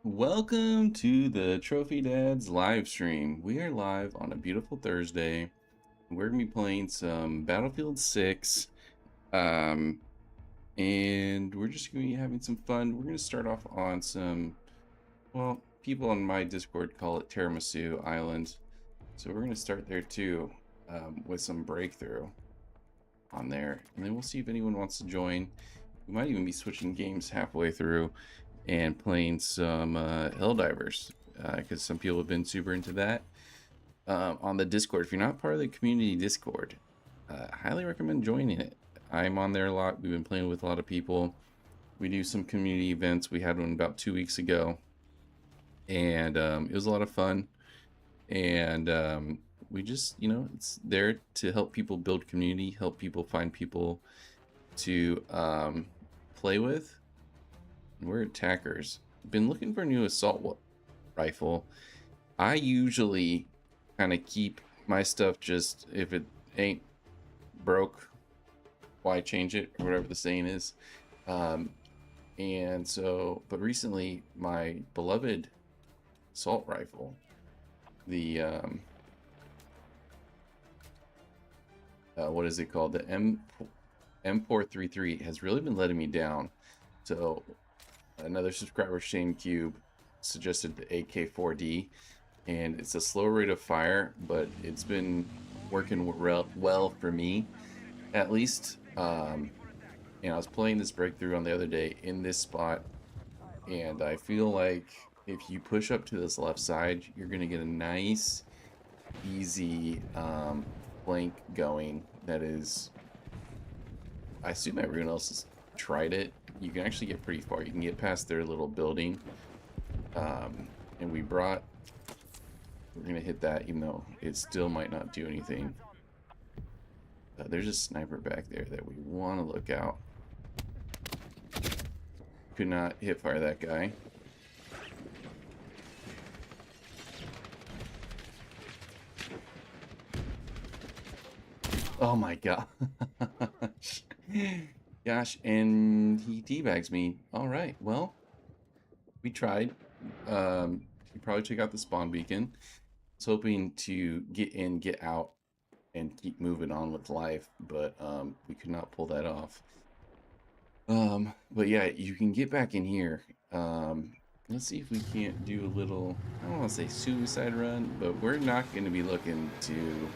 Welcome to the Trophy Dads live stream. We are live on a beautiful Thursday. We're gonna be playing some Battlefield 6, um, and we're just gonna be having some fun. We're gonna start off on some, well, people on my Discord call it Tiramisu Island, so we're gonna start there too, with some breakthrough on there, and then we'll see if anyone wants to join. We might even be switching games halfway through and playing some Helldivers, because some people have been super into that on the Discord. If you're not part of the community Discord, highly recommend joining it. I'm on there a lot. We've been playing with a lot of people. We do some community events. We had one about 2 weeks ago, and it was a lot of fun. And we just, it's there to help people build community, help people find people to play with. We're attackers. Been looking for a new assault rifle. I usually kind of keep my stuff, just if it ain't broke, why change it, or whatever the saying is. And so, but recently my beloved assault rifle, the what is it called, the M433, has really been letting me down. So another subscriber, Shane Cube, suggested the AK4D, and it's a slow rate of fire, but it's been working well for me, at least. And I was playing this breakthrough on the other day in this spot, and I feel like if you push up to this left side, you're gonna get a nice, easy flank going. That is, I assume everyone else has tried it. You can actually get pretty far. You can get past their little building. And we're gonna hit that, even though it still might not do anything. There's a sniper back there that we want to look out. Could not hit fire that guy. Oh my god. Gosh, and he teabags me. All right, well, we tried. He probably took out the spawn beacon. I was hoping to get in, get out, and keep moving on with life, but we could not pull that off. But yeah, you can get back in here. Let's see if we can't do a little, I don't want to say suicide run, but we're not going to be looking to...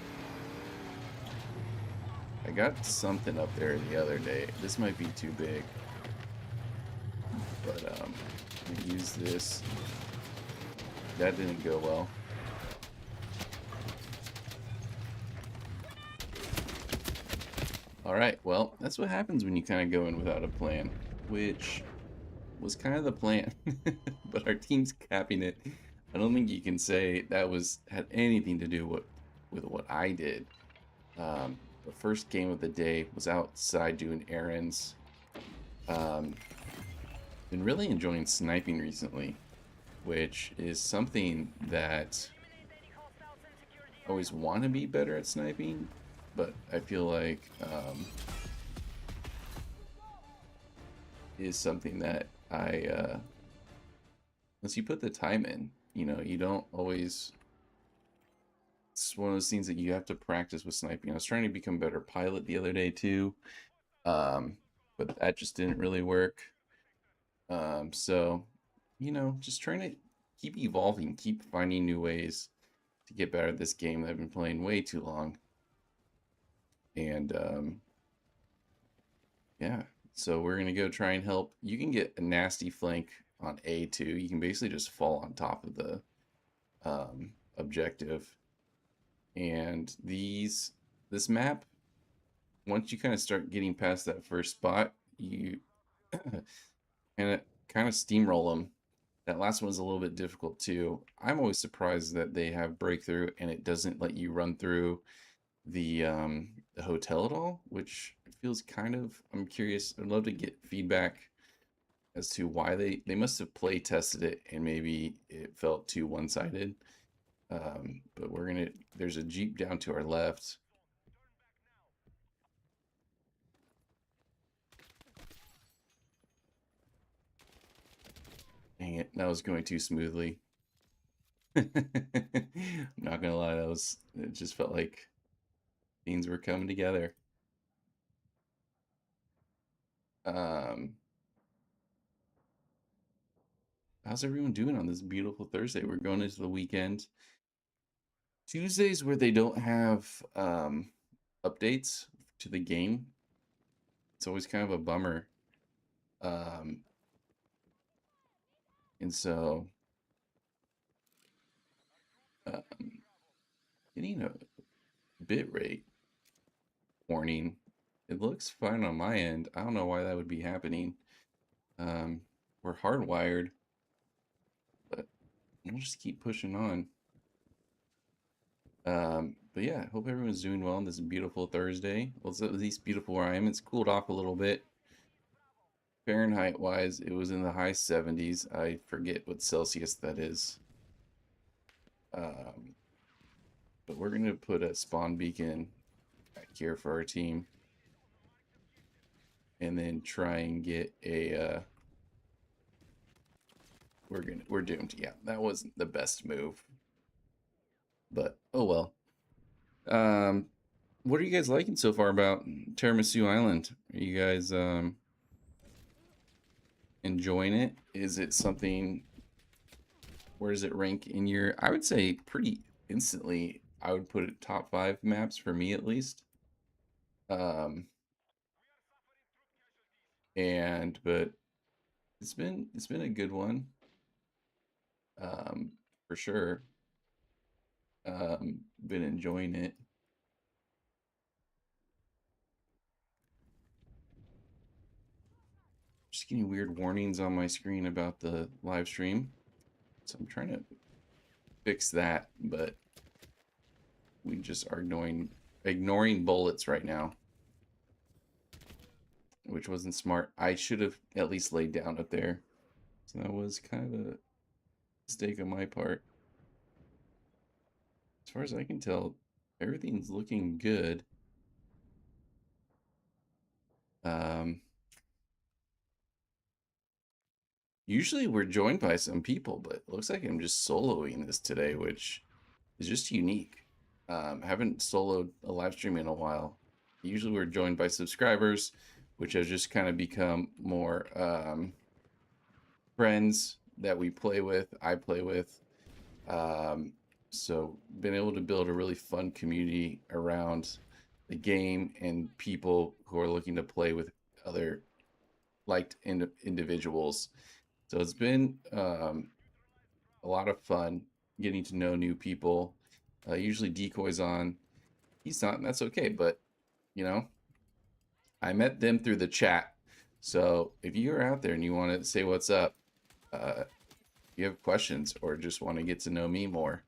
I got something up there the other day. This might be too big, but I'm gonna use this. That didn't go well. All right, well, that's what happens when you kind of go in without a plan, which was kind of the plan, but our team's capping it. I don't think you can say that had anything to do with what I did. The first game of the day was outside doing errands. Been really enjoying sniping recently, which is something that I always want to be better at sniping, but I feel like is something that once you put the time in, you don't always... It's one of those things that you have to practice with sniping. I was trying to become a better pilot the other day too, but that just didn't really work. So, just trying to keep evolving, keep finding new ways to get better at this game that I've been playing way too long. And yeah, so we're gonna go try and help. You can get a nasty flank on A2. You can basically just fall on top of the objective. And this map, once you kind of start getting past that first spot, you kind of steamroll them. That last one's a little bit difficult too. I'm always surprised that they have breakthrough and it doesn't let you run through the hotel at all, which feels kind of... I'm curious. I'd love to get feedback as to why they must have play tested it and maybe it felt too one-sided. But there's a Jeep down to our left. Dang it, that was going too smoothly. I'm not gonna lie, it just felt like things were coming together. Um, how's everyone doing on this beautiful Thursday? We're going into the weekend. Tuesdays where they don't have updates to the game, it's always kind of a bummer. Um, and so um, getting a bit rate warning, it looks fine on my end. I don't know why that would be happening. Um, we're hardwired, but we'll just keep pushing on. But yeah, hope everyone's doing well on this beautiful Thursday. Well, it's at least beautiful where I am. It's cooled off a little bit. Fahrenheit wise, it was in the high 70s. I forget what Celsius that is. Um, but we're going to put a spawn beacon back here for our team. And then try and get a, we're doomed. Yeah, that wasn't the best move. But, oh well. What are you guys liking so far about Tiramisu Island? Are you guys, enjoying it? Is it something, where does it rank in your, I would say pretty instantly, I would put it top 5 maps for me at least. Um, but it's been a good one, um, for sure. Been enjoying it. Just getting weird warnings on my screen about the live stream, so I'm trying to fix that, but we just are ignoring bullets right now, which wasn't smart. I should have at least laid down up there. So that was kind of a mistake on my part. As far as I can tell, everything's looking good. Um, Usually we're joined by some people, but it looks like I'm just soloing this today, which is just unique. Haven't soloed a live stream in a while. Usually we're joined by subscribers, which has just kind of become more friends that we play with, I play with. So been able to build a really fun community around the game and people who are looking to play with other liked individuals. So it's been a lot of fun getting to know new people. Usually decoys on. He's not, and that's okay. But you know, I met them through the chat. So if you're out there and you want to say what's up, if you have questions or just want to get to know me more,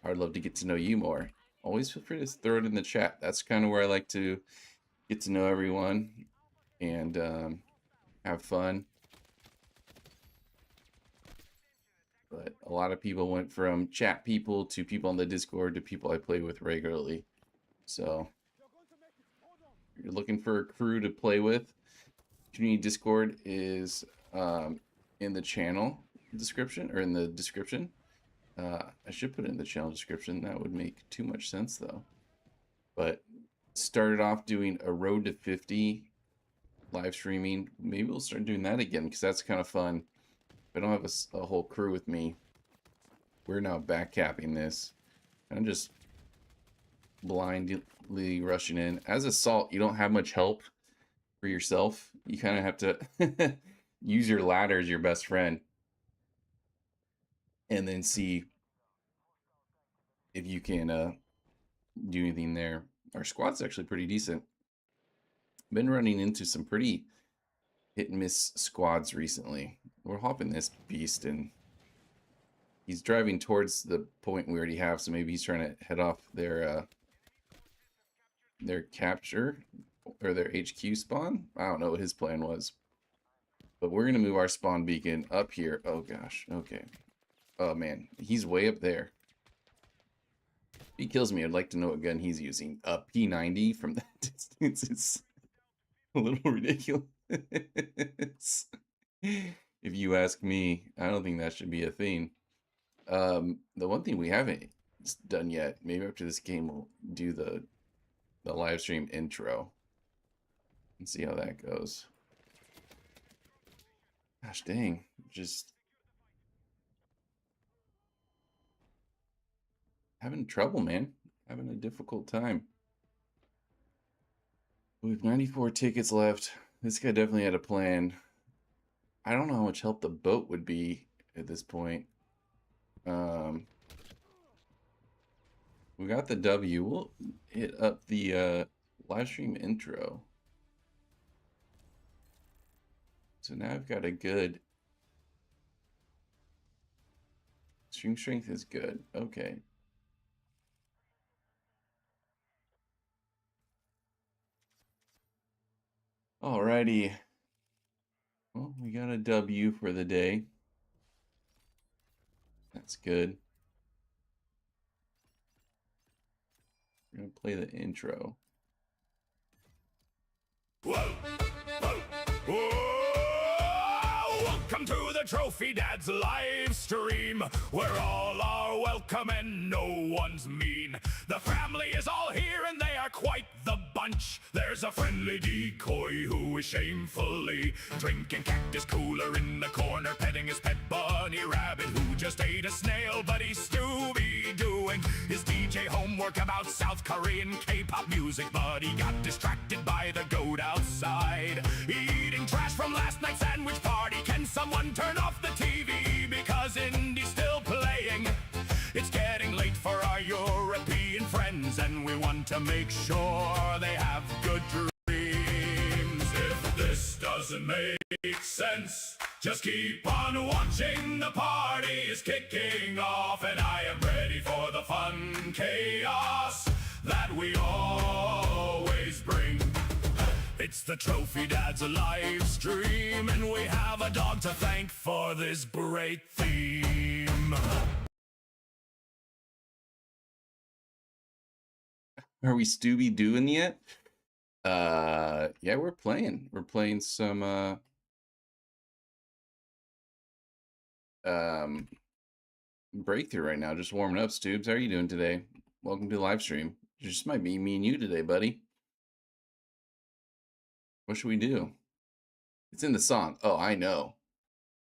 I'd love to get to know you more. Always feel free to throw it in the chat. That's kind of where I like to get to know everyone and have fun. But a lot of people went from chat people to people on the Discord to people I play with regularly. So if you're looking for a crew to play with, community Discord is in the channel description, or in the description. I should put it in the channel description. That would make too much sense though. But started off doing a road to 50 live streaming. Maybe we'll start doing that again because that's kind of fun. If I don't have a whole crew with me, we're now backcapping this. I'm just blindly rushing in. As Assault, you don't have much help for yourself. You kind of have to use your ladder as your best friend and then see if you can do anything there. Our squad's actually pretty decent. Been running into some pretty hit and miss squads recently. We're hopping this beast and he's driving towards the point we already have, so maybe he's trying to head off their capture or their HQ spawn. I don't know what his plan was. But we're gonna move our spawn beacon up here. Oh gosh, okay. Oh man, he's way up there. If he kills me, I'd like to know what gun he's using. A P90 from that distance is a little ridiculous. If you ask me, I don't think that should be a thing. The one thing we haven't done yet, maybe after this game we'll do the live stream intro and see how that goes. Gosh dang, just having trouble, man. Having a difficult time. We have 94 tickets left. This guy definitely had a plan. I don't know how much help the boat would be at this point. We got the W. We'll hit up the live stream intro. So now I've got a good string strength is good. Okay. Alrighty. Well, we got a W for the day. That's good. We're gonna play the intro. Whoa, whoa, whoa. Welcome to the Trophy Dads live stream, where all are welcome and no one's mean. The family is all here and they are quite the bunch. There's a friendly decoy who is shamefully drinking cactus cooler in the corner, petting his pet bunny rabbit who just ate a snail, but he's Scooby doing his DJ homework about South Korean K-pop music, but he got distracted by the goat outside eating trash from last night's sandwich party. Can someone turn off the TV because Indy's still playing? It's getting late for our European friends and we want to make sure they have good dreams. If this doesn't make sense, just keep on watching. The party is kicking off and I am ready for the fun chaos that we always bring. It's the Trophy Dads live stream and we have a dog to thank for this great theme. Are we Stooby doing yet? Yeah, we're playing. We're playing some Breakthrough right now. Just warming up, Stoobs. How are you doing today? Welcome to the live stream. It just might be me and you today, buddy. What should we do? It's in the song. Oh, I know.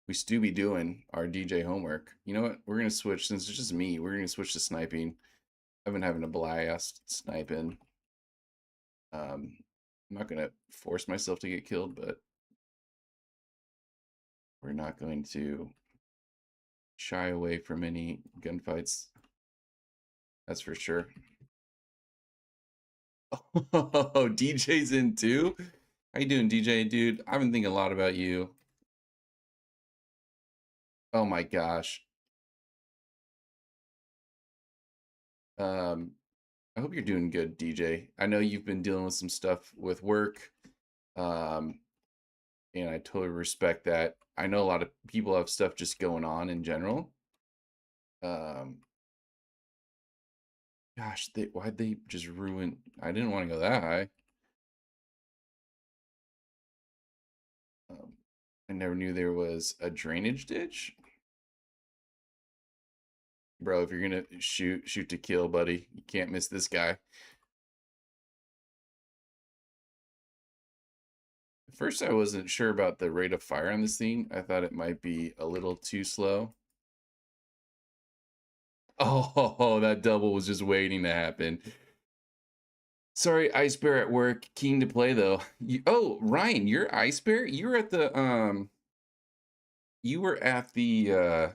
We Stooby doing our DJ homework. You know what? We're gonna switch since it's just me. We're gonna switch to sniping. I've been having a blast sniping. I'm not gonna force myself to get killed, but we're not going to shy away from any gunfights. That's for sure. Oh, DJ's in too? How you doing, DJ? Dude, I've been thinking a lot about you. Oh my gosh. I hope you're doing good, DJ. I know you've been dealing with some stuff with work. And I totally respect that. I know a lot of people have stuff just going on in general. Gosh, why'd they just ruin? I didn't want to go that high. I never knew there was a drainage ditch. Bro, if you're gonna shoot to kill, buddy, you can't miss this guy. At first, I wasn't sure about the rate of fire on this thing. I thought it might be a little too slow. Oh, that double was just waiting to happen. Sorry, Ice Bear at work. Keen to play though. Oh, Ryan, you're Ice Bear? You were at the you were at the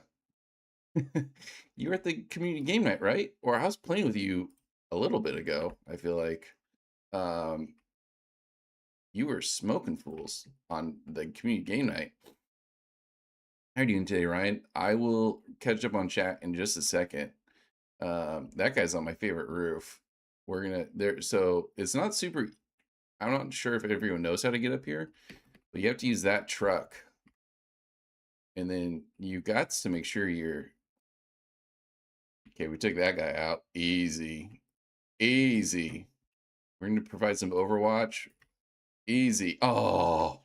you were at the community game night, right? Or I was playing with you a little bit ago, I feel like. You were smoking fools on the community game night. How are you doing today, Ryan? I will catch up on chat in just a second. That guy's on my favorite roof. We're gonna there. So it's not super. I'm not sure if everyone knows how to get up here, but you have to use that truck, and then you got to make sure you're. Okay, we took that guy out. Easy, easy. We're gonna provide some Overwatch. Easy. Oh.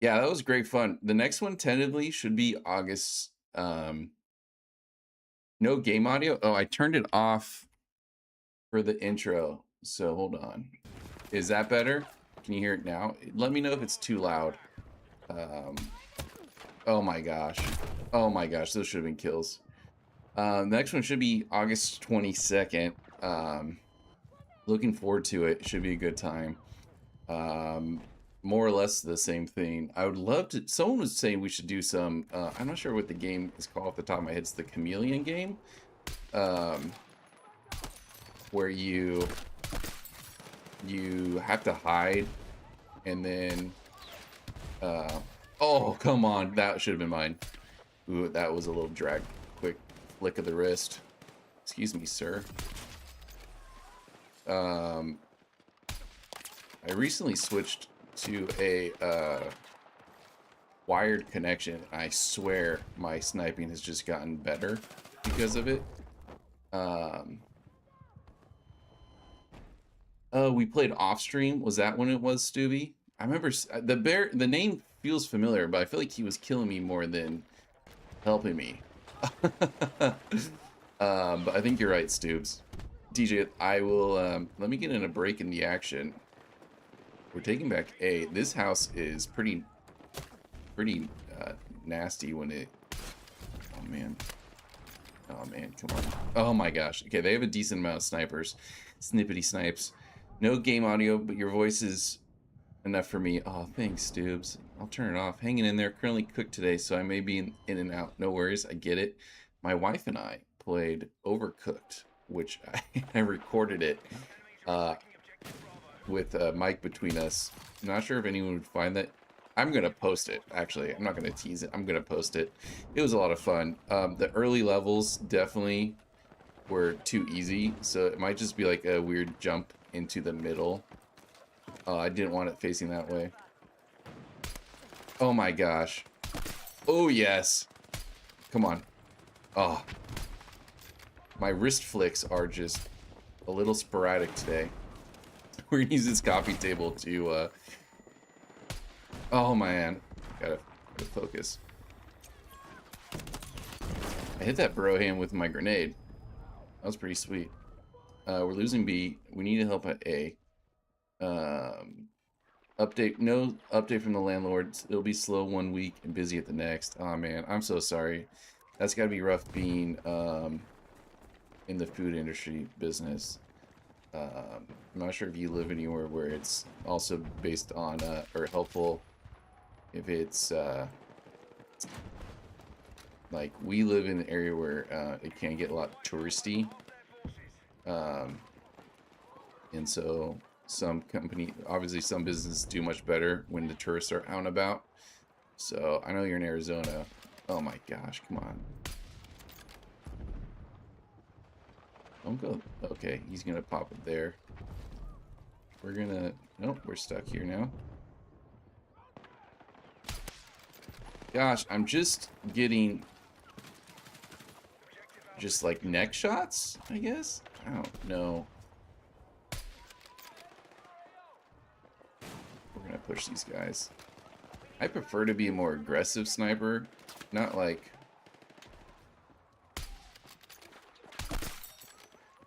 Yeah, that was great fun. The next one tentatively should be August. No game audio. Oh, I turned it off for the intro. So hold on. Is that better? Can you hear it now? Let me know if it's too loud. Um, oh my gosh. Oh my gosh, those should have been kills. The next one should be August 22nd. Looking forward to it. Should be a good time. More or less the same thing. I would love to. Someone was saying we should do some. I'm not sure what the game is called off the top of my head. It's the Chameleon game, where you have to hide, and then. Oh come on, that should have been mine. Ooh, that was a little drag. Quick flick of the wrist. Excuse me, sir. I recently switched to a wired connection. I swear my sniping has just gotten better because of it. Oh, we played off stream. Was that when it was, Stubby? I remember the name feels familiar, but I feel like he was killing me more than helping me. But I think you're right, Stubes. DJ, I will let me get in a break in the action. We're taking back A. This house is pretty nasty when it. Oh man. Oh man, come on. Oh my gosh. Okay, they have a decent amount of snipers. Snippety snipes. No game audio, but your voice is enough for me. Oh, thanks, Stubes. I'll turn it off. Hanging in there. Currently cooked today, so I may be in and out. No worries. I get it. My wife and I played Overcooked, which I recorded it with a mic between us. I'm not sure if anyone would find that. I'm going to post it, actually. I'm not going to tease it. I'm going to post it. It was a lot of fun. The early levels definitely were too easy, so it might just be like a weird jump into the middle. I didn't want it facing that way. Oh my gosh. Oh yes. Come on. Oh. My wrist flicks are just a little sporadic today. We're gonna use this coffee table to oh man. Gotta focus. I hit that Broham with my grenade. That was pretty sweet. We're losing B. We need to help at A. Update. No update from the landlord. It'll be slow 1 week and busy at the next. Oh man, I'm so sorry. That's gotta be rough being in the food industry business. I'm not sure if you live anywhere where it's also based on or helpful if it's like we live in an area where it can get a lot touristy, and so some obviously some businesses do much better when the tourists are out and about. So I know you're in Arizona. Oh my gosh, come on. Don't go. Okay, he's gonna pop it there. We're gonna. Nope, we're stuck here now. Gosh, I'm just getting just like neck shots, I guess. I don't know. We're gonna push these guys. I prefer to be a more aggressive sniper, not like.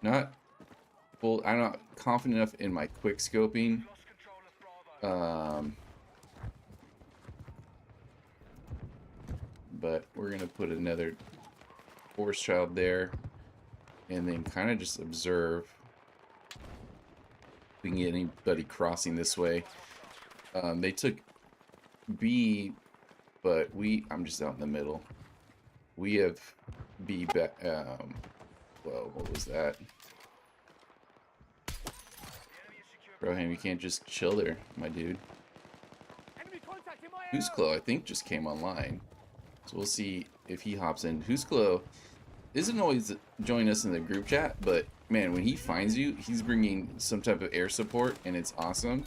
Not full. I'm not confident enough in my quick scoping. But we're gonna put another force child there, and then kind of just observe. If we can get anybody crossing this way. They took B, but I'm just out in the middle. We have B back. Whoa, what was that? Broham, you can't just chill there, my dude. Husklo, I think, just came online. So we'll see if he hops in. Husklo isn't always joining us in the group chat, but man, when he finds you, he's bringing some type of air support, and it's awesome.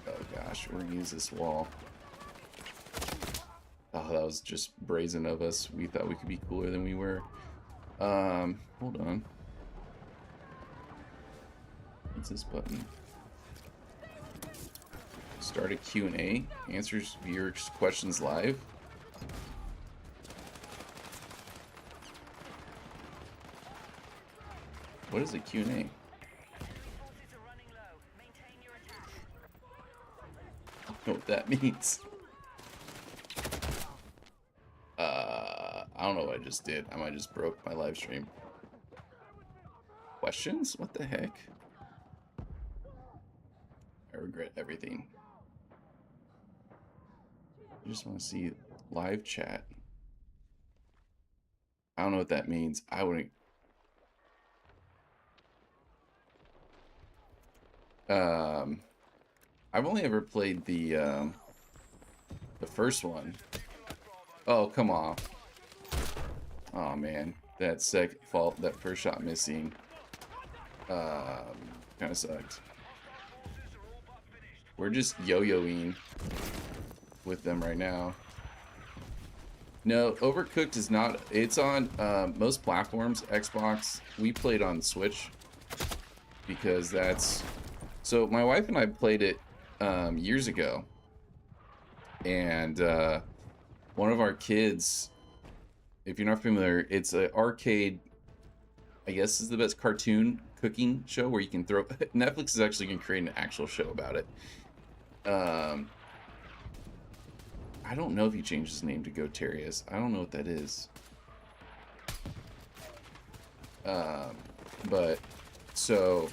Oh gosh, we're gonna use this wall. Oh, that was just brazen of us. We thought we could be cooler than we were. Hold on. What's this button? Start a Q&A. Answers viewers' questions live. What is a Q&A? I don't know what that means. I don't know what I just did. I might just broke my live stream. Questions? What the heck? I regret everything. I just want to see live chat. I don't know what that means. I wouldn't. I've only ever played the first one. Oh, come on. Oh man, that that first shot missing. Kind of sucked. We're just yo-yoing with them right now. No, Overcooked is not. It's on most platforms. Xbox. We played on Switch because that's. So my wife and I played it years ago, and one of our kids. If you're not familiar, it's an arcade. I guess is the best cartoon cooking show where you can throw. Netflix is actually going to create an actual show about it. I don't know if he changed his name to Gotarius. I don't know what that is. But so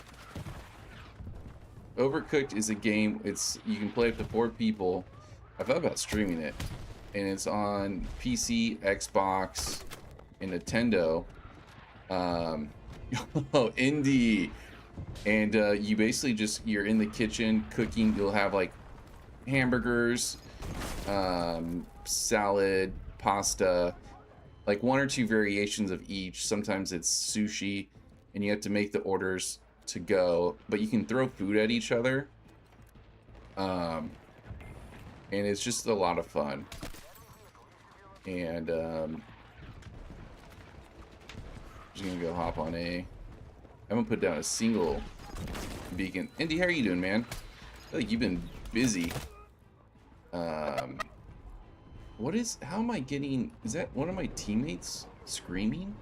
Overcooked is a game. You can play up to 4 people. I thought about streaming it, and it's on PC, Xbox, and Nintendo. Oh, indie. And you basically you're in the kitchen cooking. You'll have like hamburgers, salad, pasta, like 1 or 2 variations of each. Sometimes it's sushi, and you have to make the orders to go, but you can throw food at each other. And it's just a lot of fun. And just gonna go hop on A. I'm gonna put down a single beacon. Indy, how are you doing, man? I feel like you've been busy. How am I getting, is that one of my teammates screaming?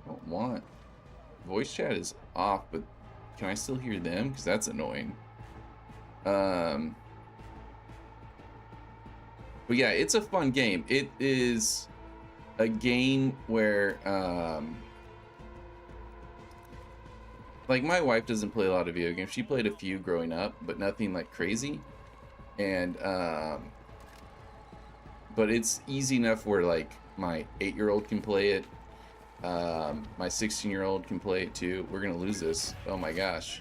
I don't want, voice chat is off, but can I still hear them? Because that's annoying. But yeah, it's a fun game. It is a game where, like my wife doesn't play a lot of video games. She played a few growing up, but nothing like crazy. And, but it's easy enough where like my 8-year-old can play it. My 16-year-old can play it too. We're gonna lose this. Oh my gosh.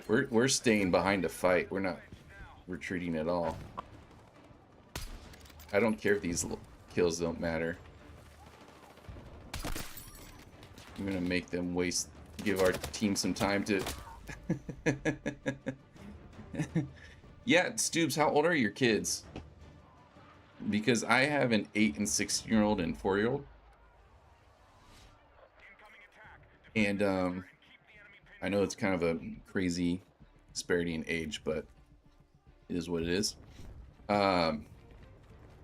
We're staying behind to fight. We're not retreating at all. I don't care if these kills don't matter. I'm gonna make them give our team some time to. Yeah, Stoobs, how old are your kids? Because I have an 8 and 16-year-old and 4-year-old. And I know it's kind of a crazy disparity in age, but it is what it is.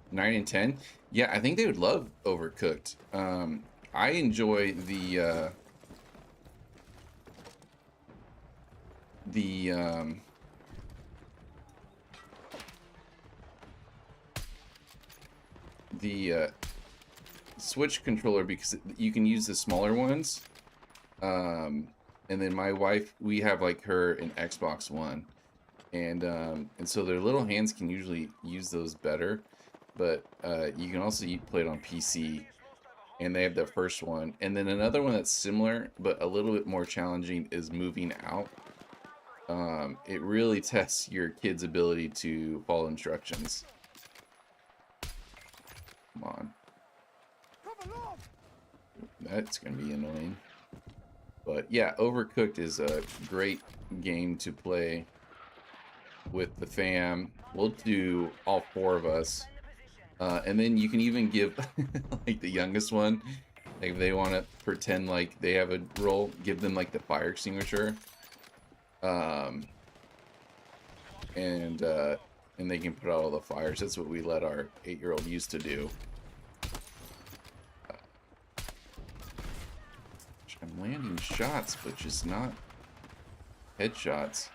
9 and 10. Yeah, I think they would love Overcooked. I enjoy the Switch controller because you can use the smaller ones. And then my wife, we have like her an Xbox One, and so their little hands can usually use those better. But you can also play it on PC, and they have the first one. And then another one that's similar but a little bit more challenging is Moving Out. It really tests your kid's ability to follow instructions. Come on. That's gonna be annoying. But yeah, Overcooked is a great game to play with the fam. We'll do all 4 of us. And then you can even give like the youngest one Like if they want to pretend like they have a role, give them like the fire extinguisher. Um, and they can put out all the fires. That's what we let our 8-year-old used to do. I'm landing shots, but just not headshots.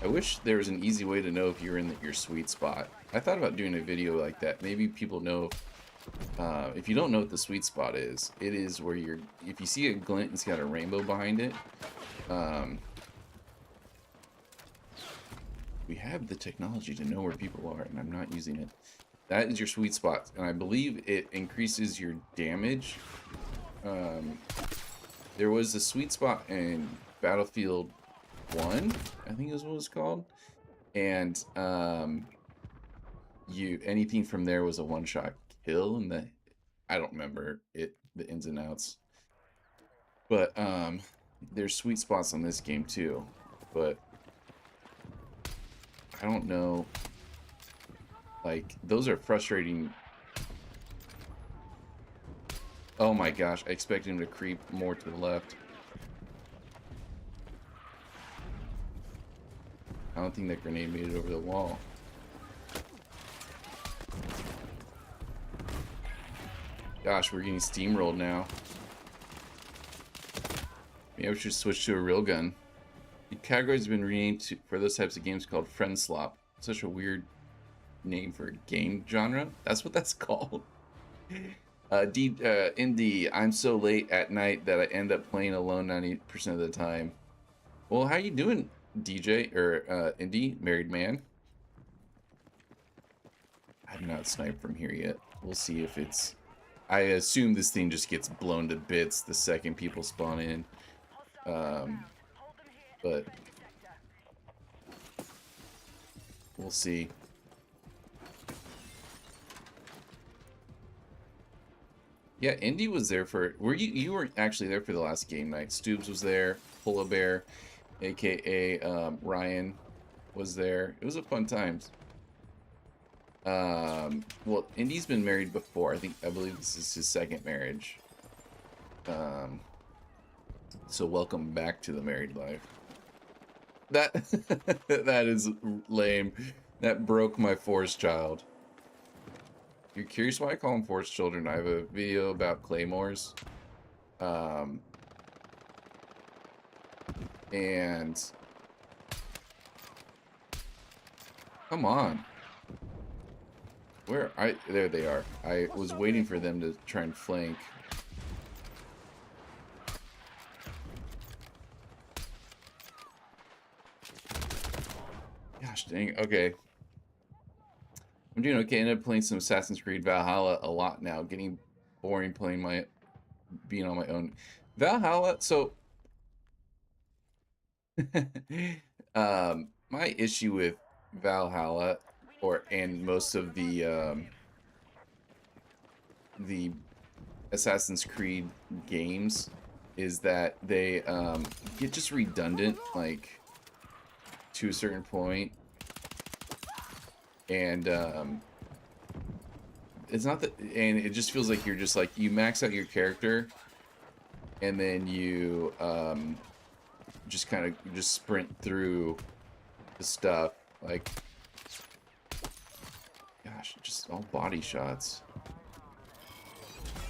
I wish there was an easy way to know if you're in your sweet spot. I thought about doing a video like that. Maybe people know. If you don't know what the sweet spot is, it is where you're. If you see a glint, it's got a rainbow behind it. We have the technology to know where people are, and I'm not using it. That is your sweet spot, and I believe it increases your damage. There was a sweet spot in Battlefield 1, I think is what it was called, and anything from there was a one-shot kill, and I don't remember the ins and outs, but there's sweet spots on this game too, but I don't know. Like, those are frustrating. Oh my gosh, I expected him to creep more to the left. I don't think that grenade made it over the wall. Gosh, we're getting steamrolled now. Maybe we should switch to a real gun. The category has been renamed for those types of games called friend slop. Such a weird name for a game genre. That's what that's called. Indy, I'm so late at night that I end up playing alone 90% of the time. Well, how you doing, DJ or Indy, married man? I've not sniped from here yet. We'll see if it's. I assume this thing just gets blown to bits the second people spawn in. But we'll see. Yeah, Indy was there for. Were you weren't actually there for the last game night? Stoobs was there. Polar Bear, aka Ryan, was there. It was a fun time. Well, Indy's been married before. I believe this is his second marriage. So welcome back to the married life. That that is lame. That broke my forced child. You're curious why I call them forced children? I have a video about claymores. And come on. There they are. I was waiting for them to try and flank. Gosh dang. Okay. I'm doing okay. I ended up playing some Assassin's Creed Valhalla a lot now. Getting boring being on my own. Valhalla, so my issue with Valhalla and most of the Assassin's Creed games is that they get just redundant, like, to a certain point. And it's not that, and it just feels like you're just like, you max out your character and then you just kind of just sprint through the stuff, like, gosh, just all body shots.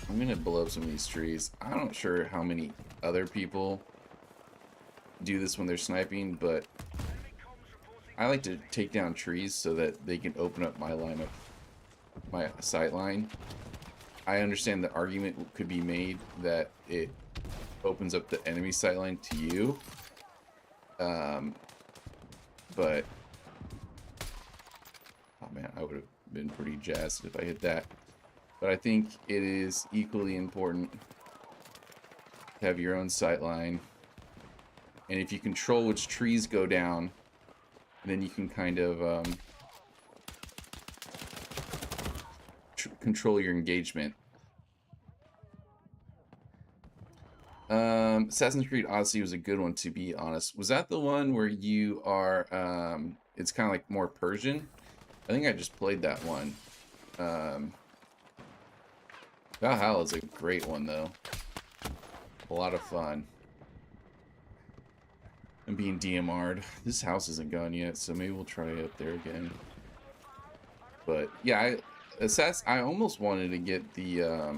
I'm gonna blow up some of these trees. I'm not sure how many other people do this when they're sniping, but I like to take down trees so that they can open up my line of my sight line. I understand the argument could be made that it opens up the enemy sight line to you, but oh man, I would have been pretty jazzed if I hit that. But I think it is equally important to have your own sight line, and if you control which trees go down, then you can kind of control your engagement. Assassin's Creed Odyssey was a good one, to be honest. Was that the one where you are, it's kind of like more Persian? I think I just played that one. Valhalla is a great one, though. A lot of fun. And being DMR'd. This house isn't gone yet, so maybe we'll try it up there again. But, yeah, I almost wanted to get the,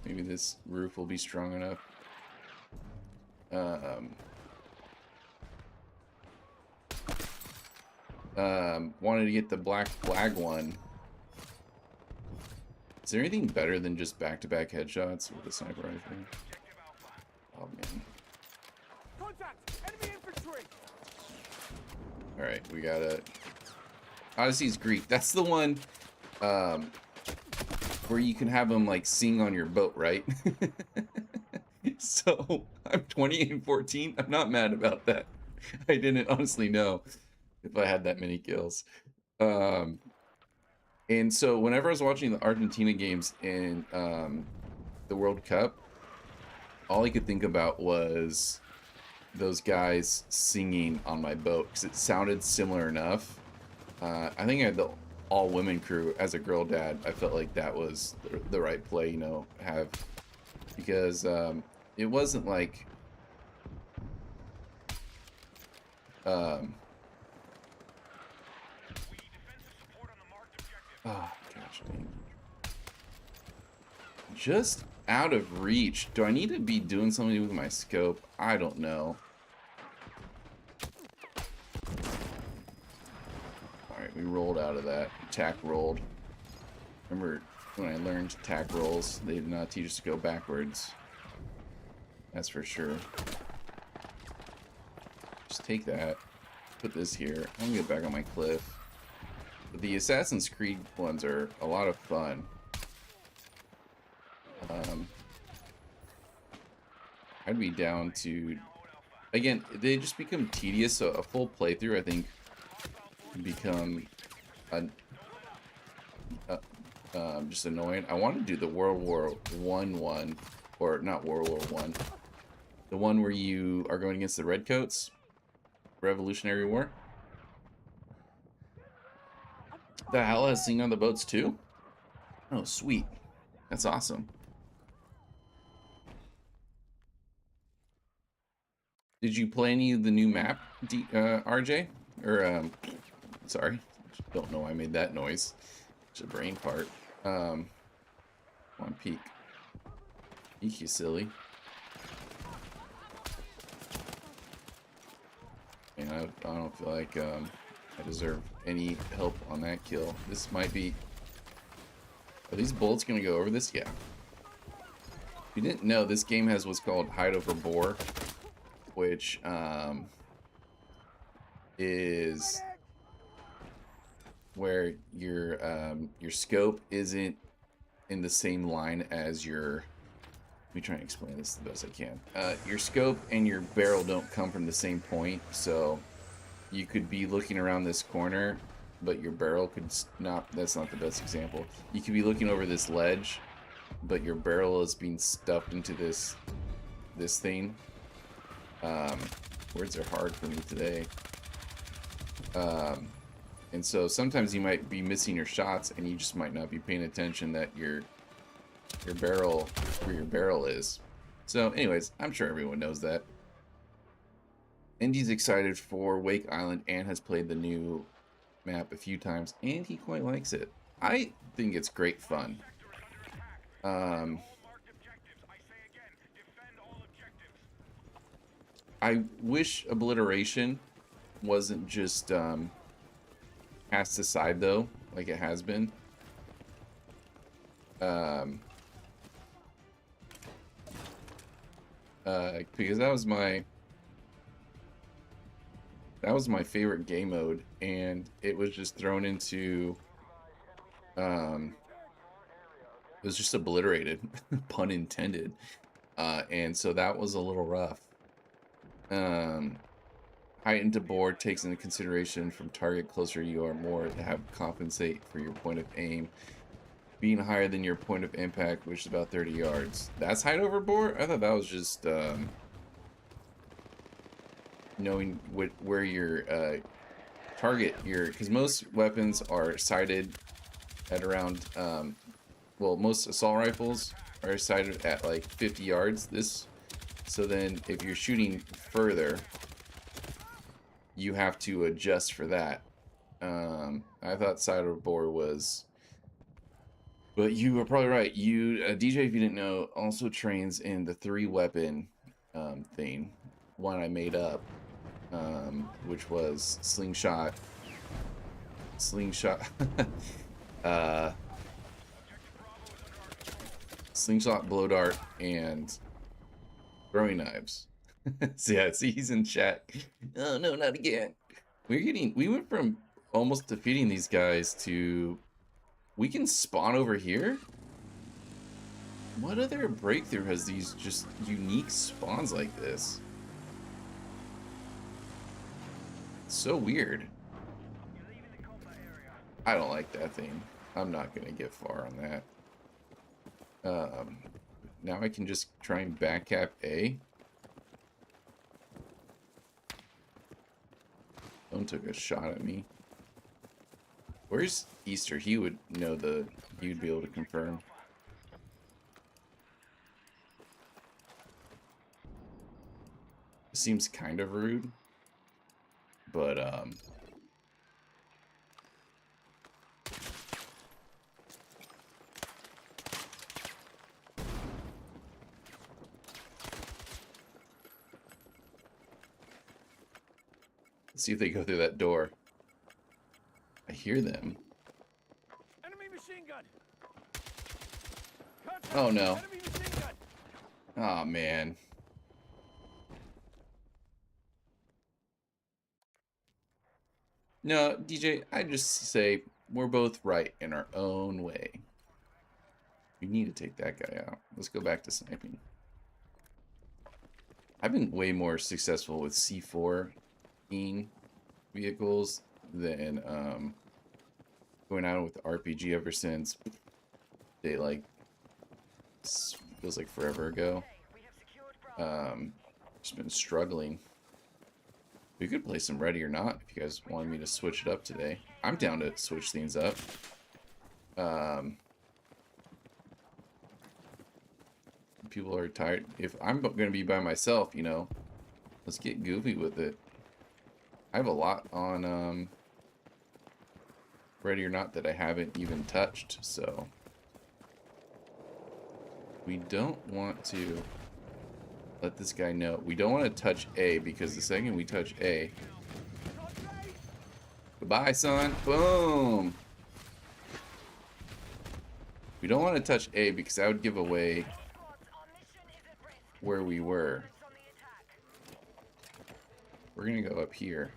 maybe this roof will be strong enough. Wanted to get the black flag one. Is there anything better than just back-to-back headshots with a sniper rifle? Oh man. Contact! Enemy infantry! Alright, we gotta... Odyssey's Greek. That's the one where you can have them like sing on your boat, right? So I'm 28-14. I'm not mad about that. I didn't honestly know if I had that many kills. And so whenever I was watching the Argentina games in the World Cup, all I could think about was those guys singing on my boat because it sounded similar enough. I think I had the all-women crew as a girl dad. I felt like that was the right play, you know, have, because it wasn't like oh gosh, man. Just out of reach. Do I need to be doing something with my scope? I don't know. Alright, we rolled out of that. Attack rolled. Remember when I learned attack rolls, they did not teach us to go backwards. That's for sure. Just take that. Put this here. I'm gonna get back on my cliff. The Assassin's Creed ones are a lot of fun. I'd be down to... Again, they just become tedious, so a full playthrough, I think, can become just annoying. I want to do the World War One one, or not World War One, the one where you are going against the Redcoats, Revolutionary War. The hell has sing on the boats too? Oh, sweet. That's awesome. Did you play any of the new map, RJ? Or, sorry. Don't know why I made that noise. It's a brain fart. Come on, peek. Eek, you silly. And I don't feel like, I deserve any help on that kill. This might be... Are these bullets gonna go over this? Yeah. If you didn't know, this game has what's called hide over bore, which is where your scope isn't in the same line as your... Let me try and explain this the best I can. Your scope and your barrel don't come from the same point, so you could be looking around this corner, but your barrel could not... That's not the best example. You could be looking over this ledge, but your barrel is being stuffed into this thing. Words are hard for me today. And so sometimes you might be missing your shots, and you just might not be paying attention that your barrel, where your barrel is. So anyways, I'm sure everyone knows that. Indy's excited for Wake Island and has played the new map a few times, and he quite likes it. I think it's great fun. I wish obliteration wasn't just cast aside though, like it has been. Because that was my favorite game mode, and it was just thrown into it was just obliterated, pun intended, and so that was a little rough. Heightened to bore takes into consideration from target closer you are more to have compensate for your point of aim being higher than your point of impact, which is about 30 yards. That's height over bore? I thought that was just knowing where your target your, because most weapons are sighted at around, well, most assault rifles are sighted at like 50 yards. So then if you're shooting further, you have to adjust for that. I thought sighted bore was, but you were probably right. DJ, if you didn't know, also trains in the 3-weapon thing. One I made up, which was slingshot, uh, slingshot, blow dart, and throwing knives. So yeah, see, he's in chat. Oh no, not again. We went from almost defeating these guys to, we can spawn over here? What other breakthrough has these just unique spawns like this? It's so weird. I don't like that thing. I'm not gonna get far on that. Now I can just try and backcap A. Someone took a shot at me. Where's Easter? He would know he would be able to confirm. Seems kind of rude, but let's see if they go through that door. I hear them. Enemy machine gun. Contact. Oh no. Enemy machine gun. Oh man. No, DJ, I just say we're both right in our own way. We need to take that guy out. Let's go back to sniping. I've been way more successful with C4 vehicles than going out with RPG ever since Daylight. Feels like forever ago. Just been struggling. We could play some Ready or Not if you guys wanted me to switch it up today. I'm down to switch things up. People are tired. If I'm going to be by myself, you know, let's get goofy with it. I have a lot on Ready or Not that I haven't even touched, so we don't want to let this guy know. We don't want to touch A, because the second we touch A... Goodbye, son. Boom! We don't want to touch A because that would give away where we were. We're going to go up here.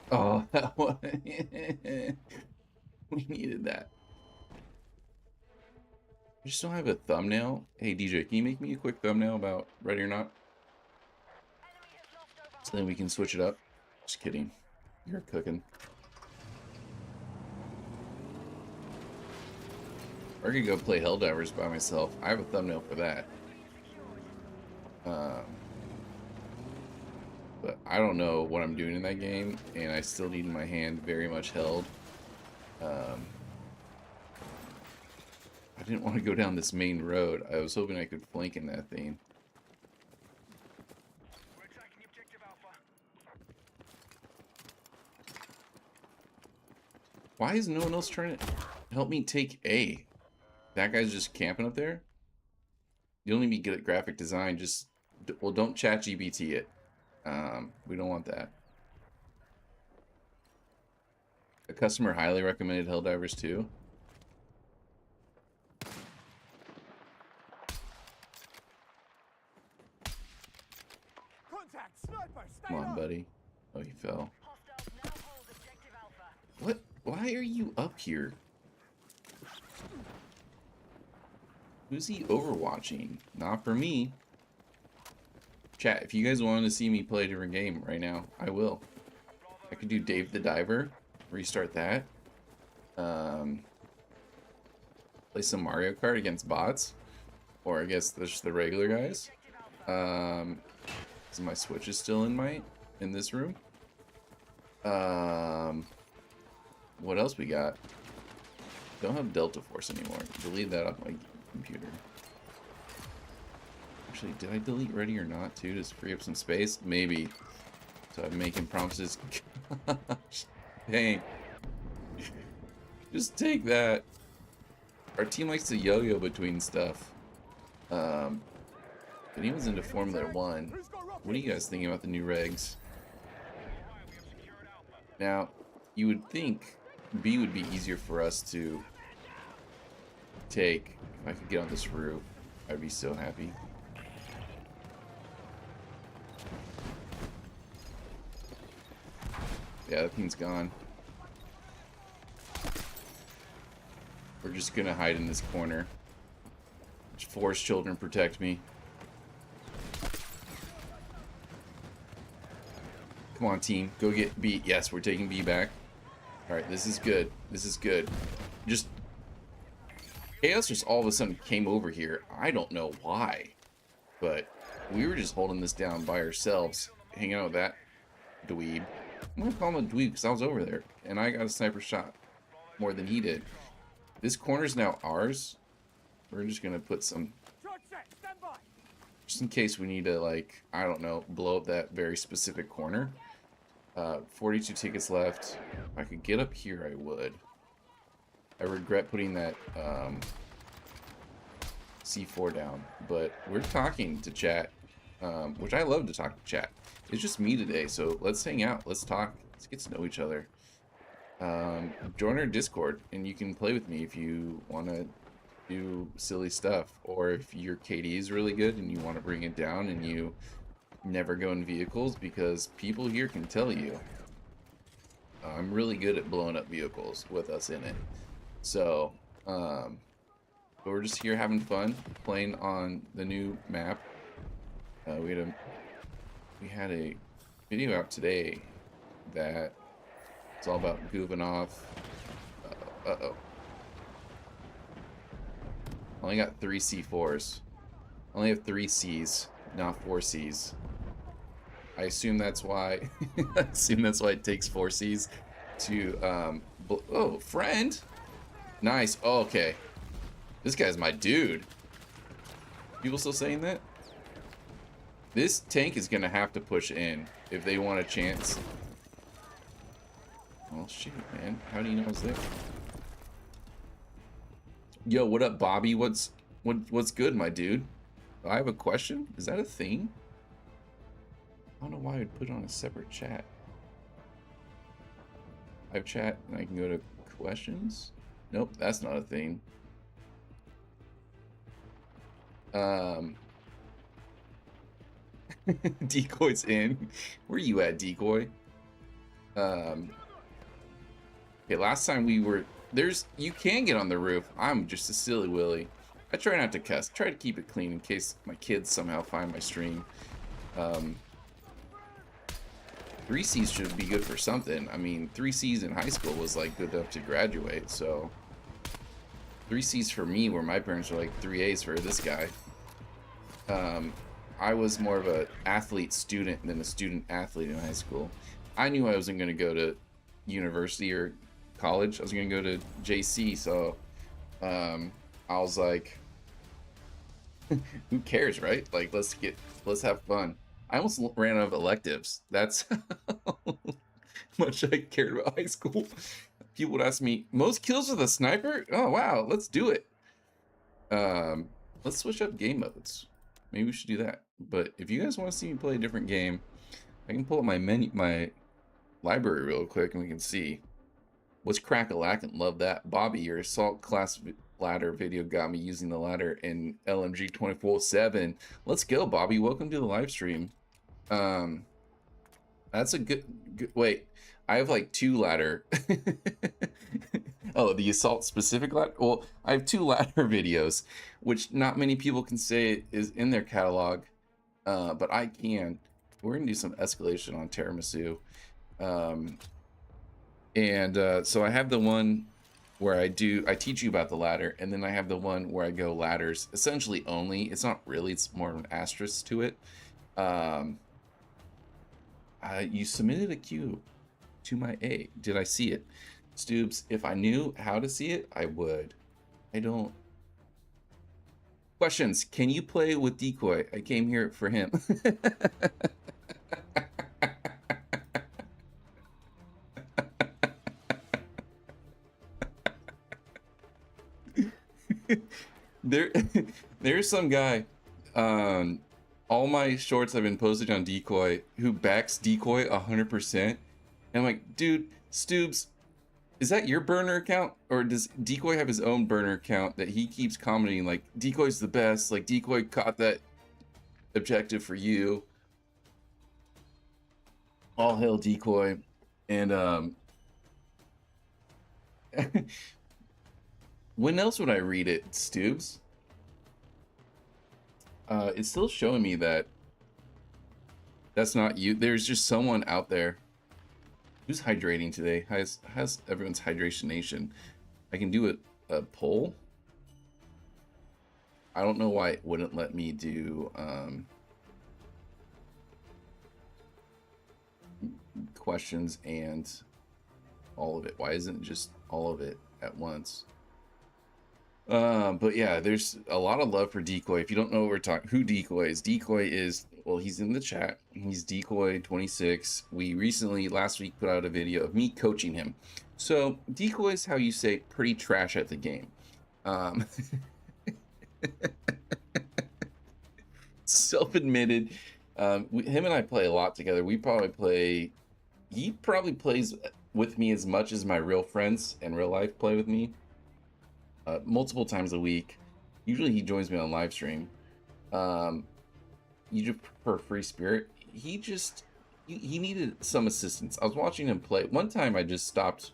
Oh, that one. We needed that. I just don't have a thumbnail. Hey, DJ, can you make me a quick thumbnail about Ready or Not? So then we can switch it up. Just kidding. You're cooking. Or I could go play Helldivers by myself. I have a thumbnail for that. But I don't know what I'm doing in that game, and I still need my hand very much held. I didn't want to go down this main road. I was hoping I could flank in that thing. We're attacking objective Alpha. Why is no one else trying to help me take A? That guy's just camping up there? You don't need to be good at graphic design. Just, well, don't chat GPT it. We don't want that. A customer highly recommended Helldivers 2. Contact. Sniper. Stay Come on, up. buddy. Oh, he fell. What? Why are you up here? Who's he overwatching? Not for me. Chat, if you guys wanted to see me play a different game right now, I will. I could do Dave the Diver. Restart that. Play some Mario Kart against bots. Or I guess just the regular guys. Is my switch is still in this room? What else we got? Don't have Delta Force anymore. Delete that off my computer. Actually, did I delete Ready or Not too to free up some space? Maybe. So I'm making promises. Gosh, dang. Just take that. Our team likes to yo-yo between stuff. If anyone's into Formula 1, what are you guys thinking about the new regs? Now, you would think B would be easier for us to take. If I could get on this roof, I'd be so happy. Yeah, that thing's gone. We're just gonna hide in this corner. Forest children protect me. Come on, team. Go get B. Yes, we're taking B back. Alright, this is good. This is good. Just... Chaos just all of a sudden came over here. I don't know why. But we were just holding this down by ourselves. Hanging out with that dweeb. I'm gonna call him a dweeb because I was over there. And I got a sniper shot. More than he did. This corner's now ours. We're just gonna put some... Just in case we need to, like, I don't know, blow up that very specific corner. 42 tickets left. If I could get up here, I would. I regret putting that C4 down. But we're talking to chat, which I love to talk to chat. It's just me today, so let's hang out. Let's talk. Let's get to know each other. Join our Discord, and you can play with me if you want to do silly stuff, or if your KD is really good and you want to bring it down and you never go in vehicles, because people here can tell you I'm really good at blowing up vehicles with us in it. So we're just here having fun playing on the new map. We had a video out today that it's all about goofing off. Uh-oh. Only got 3 C4s. Only have 3 Cs, not 4 Cs. I assume that's why. I assume that's why it takes 4 Cs to. Oh, friend. Nice. Oh, okay. This guy's my dude. People still saying that? This tank is gonna have to push in if they want a chance. Oh shit, man. How do you know it's there? Yo, what up, Bobby? What's good, my dude? I have a question. Is that a thing? I don't know why I'd put it on a separate chat. I have chat and I can go to questions. Nope, that's not a thing. Decoy's in. Where you at, Decoy? Okay, last time we were... You can get on the roof. I'm just a silly willy. I try not to cuss. Try to keep it clean in case my kids somehow find my stream. 3 Cs should be good for something. I mean, 3 Cs in high school was like good enough to graduate, so 3 Cs for me where my parents were like 3 A's for this guy. I was more of an athlete student than a student athlete in high school. I knew I wasn't going to go to university or college. I was going to go to JC, so I was like, who cares, right? Like, let's have fun. I almost ran out of electives. That's how much I cared about high school. People would ask me, most kills with a sniper? Oh wow, let's do it. Let's switch up game modes. Maybe we should do that. But if you guys want to see me play a different game, I can pull up my library real quick and we can see what's crack-a-lackin'. Love that. Bobby, your assault class ladder video got me using the ladder in LMG 24/7. Let's go, Bobby. Welcome to the live stream. That's a good wait. I have like 2 ladder. Oh, the assault specific ladder. Well, I have 2 ladder videos, which not many people can say is in their catalog, but I can. We're gonna do some escalation on tiramisu. So I have the one where I teach you about the ladder, and then I have the one where I go ladders essentially only. It's not really, it's more of an asterisk to it. You submitted a Q to my A. Did I see it? Stoops, if I knew how to see it, I would. I don't. Questions. Can you play with Decoy? I came here for him. there there's some guy, all my shorts I've been posting on Decoy who backs Decoy 100%. And I'm like, dude, Stoobs, is that your burner account, or does Decoy have his own burner account that he keeps commenting like Decoy's the best, like Decoy caught that objective for you, all hail Decoy. And when else would I read it, Stoobs? It's still showing me that that's not you. There's just someone out there. Who's hydrating today? How's everyone's hydration nation? I can do a poll. I don't know why it wouldn't let me do questions and all of it. Why isn't it just all of it at once? But yeah, there's a lot of love for Decoy. If you don't know what we're talking, who Decoy is, well, he's in the chat. He's Decoy26. We recently, last week, put out a video of me coaching him. So Decoy is how you say pretty trash at the game. Self-admitted. Him and I play a lot together. He probably plays with me as much as my real friends in real life play with me. Multiple times a week. Usually he joins me on live stream. You just prefer free spirit. He needed some assistance. I was watching him play. One time I just stopped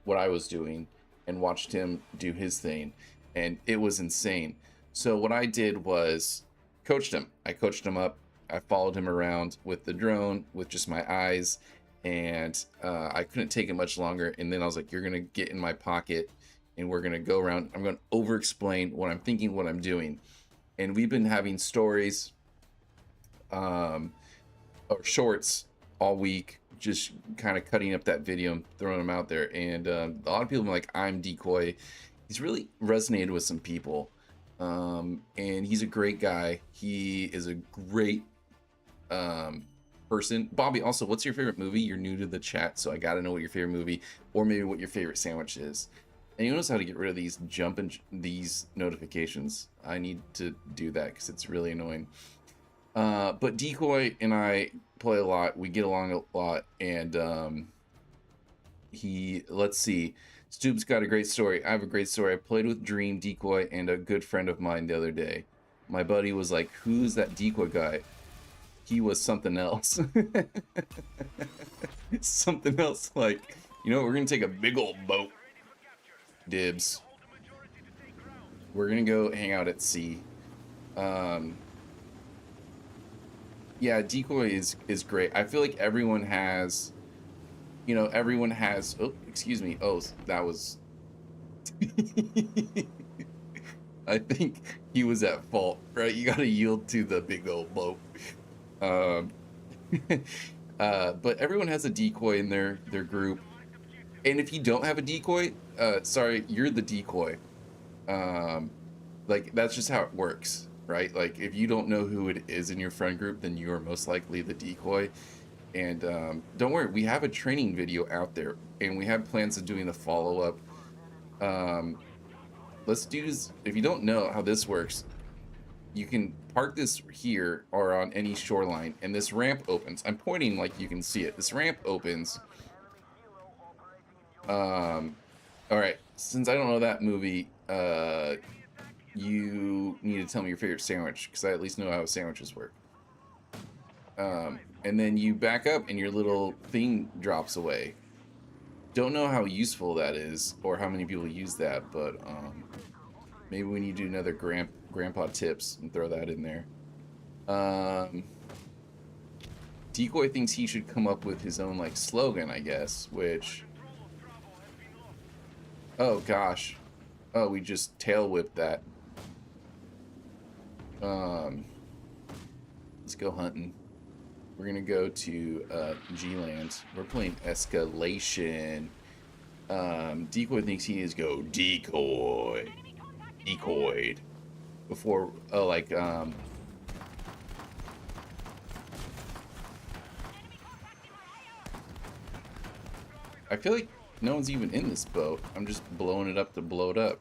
what I was doing and watched him do his thing, and it was insane. So what I did was coached him. I coached him up. I followed him around with the drone with just my eyes, and I couldn't take it much longer. And then I was like, you're gonna get in my pocket and we're gonna go around. I'm gonna over explain what I'm thinking, what I'm doing. And we've been having stories or shorts all week, just kind of cutting up that video and throwing them out there. And a lot of people are like, I'm Decoy. He's really resonated with some people. And he's a great guy. He is a great person. Bobby, also, what's your favorite movie? You're new to the chat, so I gotta know what your favorite movie, or maybe what your favorite sandwich is. And you notice how to get rid of these these notifications. I need to do that because it's really annoying. But Decoy and I play a lot. We get along a lot, and let's see. Stoop's got a great story. I have a great story. I played with Dream, Decoy, and a good friend of mine the other day. My buddy was like, "Who's that Decoy guy?" He was something else. Something else, like, you know, we're gonna take a big old boat. Dibs. We're gonna go hang out at sea. Yeah, Decoy is great. I feel like everyone has, you know, oh, excuse me. Oh, that was I think he was at fault, right? You gotta yield to the big old boat. But everyone has a Decoy in their group. And if you don't have a Decoy, sorry, you're the Decoy. Like, that's just how it works, right? Like, if you don't know who it is in your friend group, then you are most likely the Decoy. And don't worry, we have a training video out there, and we have plans of doing the follow-up. Let's do this. If you don't know how this works, you can park this here or on any shoreline, and this ramp opens. I'm pointing like you can see it. This ramp opens. All right, since I don't know that movie, you need to tell me your favorite sandwich, because I at least know how sandwiches work. And then you back up and your little thing drops away. Don't know how useful that is or how many people use that, but maybe we need to do another grandpa tips and throw that in there. Decoy thinks he should come up with his own, like, slogan, I guess, which... Oh, gosh. Oh, we just tail whipped that. Let's go hunting. We're gonna go to G-Land. We're playing Escalation. Decoy thinks he needs to go decoyed before, I feel like no one's even in this boat. I'm just blowing it up to blow it up.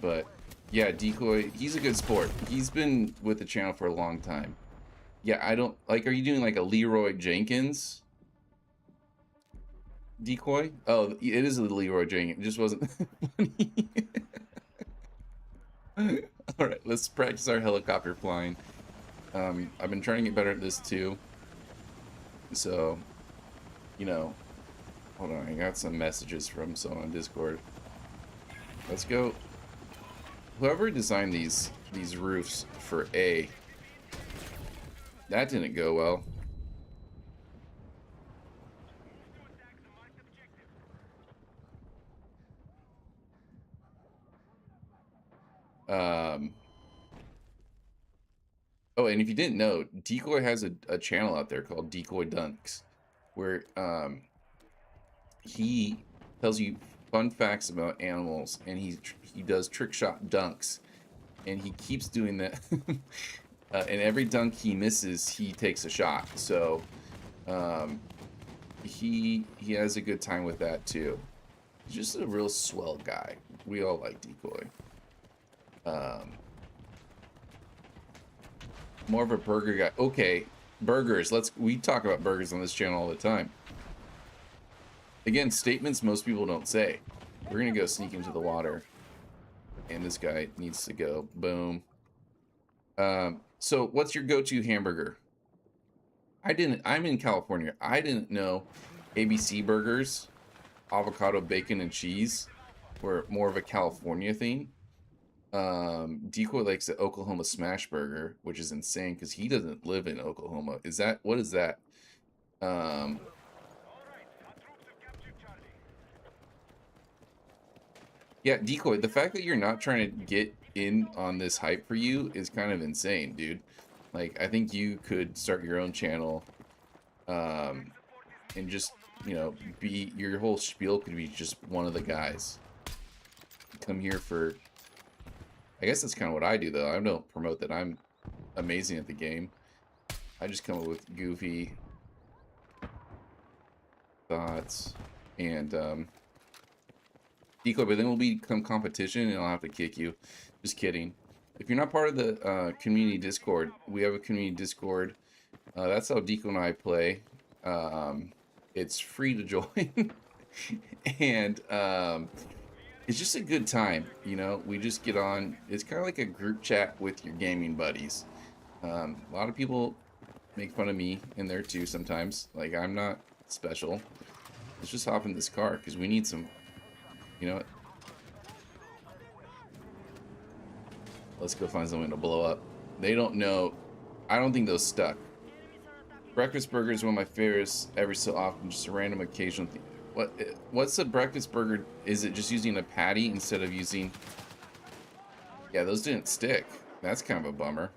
But yeah, Decoy, he's a good sport. He's been with the channel for a long time. Yeah, I don't like, are you doing like a Leroy Jenkins Decoy? Oh, it is a Leroy Jenkins. It just wasn't funny. All right, let's practice our helicopter flying. I've been trying to get better at this too. So, you know, hold on, I got some messages from someone on Discord. Let's go. Whoever designed these roofs for A, that didn't go well. Oh, and if you didn't know, Decoy has a channel out there called Decoy Dunks, where he tells you fun facts about animals, and he does trick shot dunks, and he keeps doing that. And every dunk he misses, he takes a shot. So he has a good time with that too. He's just a real swell guy. We all like Decoy. More of a burger guy. Okay, burgers. We talk about burgers on this channel all the time. Again, statements most people don't say. We're gonna go sneak into the water, and this guy needs to go. Boom. So what's your go-to hamburger? I'm in California. I didn't know ABC burgers, avocado, bacon, and cheese were more of a California thing. Decoy likes the Oklahoma smash burger, which is insane because he doesn't live in Oklahoma. What is that? Yeah, Decoy, the fact that you're not trying to get in on this hype for you is kind of insane, dude. Like, I think you could start your own channel, and just, you know, your whole spiel could be just one of the guys. Come here for, I guess that's kind of what I do, though. I don't promote that I'm amazing at the game. I just come up with goofy thoughts, and, Decoy, but then we'll become competition and I'll have to kick you. Just kidding. If you're not part of the community Discord, we have a community Discord. That's how Decoy and I play. It's free to join. And it's just a good time, you know? We just get on. It's kind of like a group chat with your gaming buddies. A lot of people make fun of me in there too sometimes. Like, I'm not special. Let's just hop in this car because we need some... You know what? Let's go find something to blow up. They don't know. I don't think those stuck. Breakfast burger is one of my favorites every so often. Just a random occasional thing. What's a breakfast burger? Is it just using a patty instead of using... Yeah, those didn't stick. That's kind of a bummer.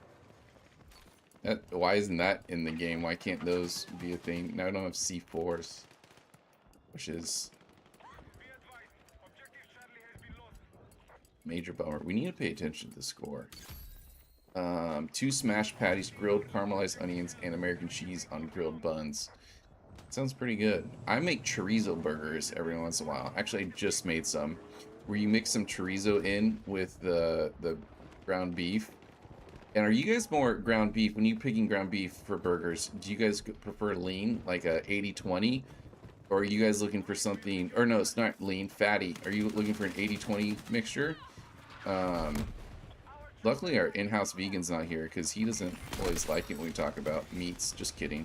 Why isn't that in the game? Why can't those be a thing? Now I don't have C4s. Which is... major bummer. We need to pay attention to the score. 2 smashed patties, grilled caramelized onions, and American cheese on grilled buns. Sounds pretty good. I make chorizo burgers every once in a while. Actually, I just made some. Where you mix some chorizo in with the ground beef. And are you guys more ground beef? When you're picking ground beef for burgers, do you guys prefer lean, like a 80-20? Or are you guys looking for something... Or no, it's not lean, fatty. Are you looking for an 80-20 mixture? Luckily our in-house vegan's not here because he doesn't always like it when we talk about meats. Just kidding.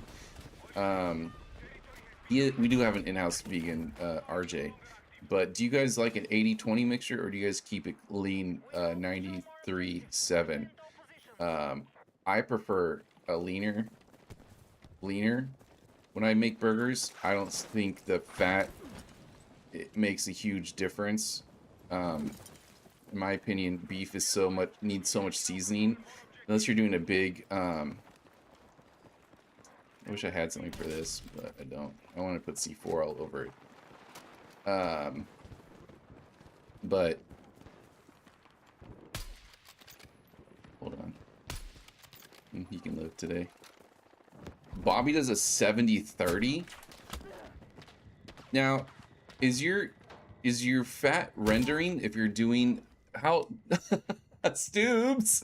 We do have an in-house vegan, RJ. But do you guys like an 80-20 mixture or do you guys keep it lean 93-7? I prefer a leaner. When I make burgers, I don't think the fat, it makes a huge difference. in my opinion, beef is needs so much seasoning. Unless you're doing a big, I wish I had something for this, but I don't. I want to put C4 all over it. But hold on. He can live today. Bobby does a 70-30. Now, is your fat rendering if you're doing how Stoobs?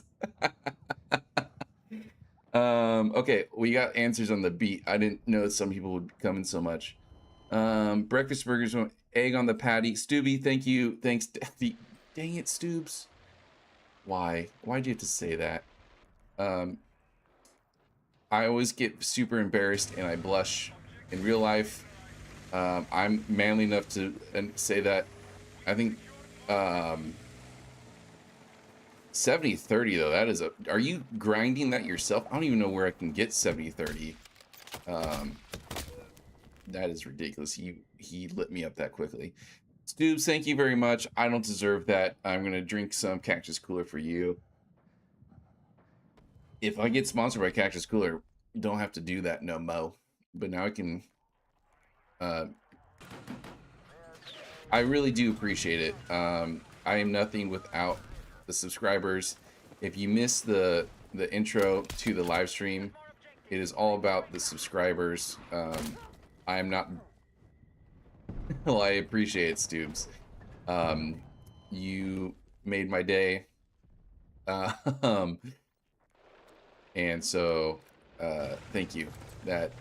Okay, we got answers on the beat. I didn't know some people would come in so much. Breakfast burgers, egg on the patty. Stooby, thank you. Thanks. Dang it, Stoobs. Why'd you have to say that? I always get super embarrassed and I blush in real life. I'm manly enough to say that. I think 70-30 though, that is a, are you grinding that yourself? I don't even know where I can get 70-30. That is ridiculous. He lit me up that quickly. Stoobs, thank you very much. I don't deserve that. I'm gonna drink some Cactus Cooler for you. If I get sponsored by Cactus Cooler, don't have to do that no mo. But now I can. I really do appreciate it. I am nothing without the subscribers. If you missed the intro to the live stream, it is all about the subscribers. I am not. Well, I appreciate it, Stoobs. You made my day. And so thank you. That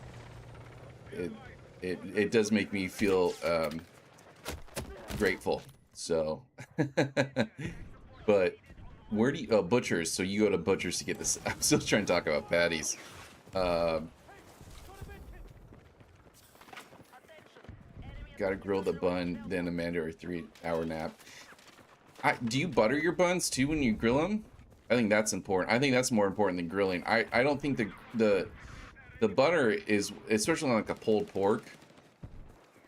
it does make me feel grateful. So but where do you Butchers, so you go to Butchers to get this. I'm still trying to talk about patties. Gotta grill the bun, then a mandatory 3-hour nap. Do you butter your buns too when you grill them? I think that's important. I think that's more important than grilling. I don't think the butter is, especially on like a pulled pork.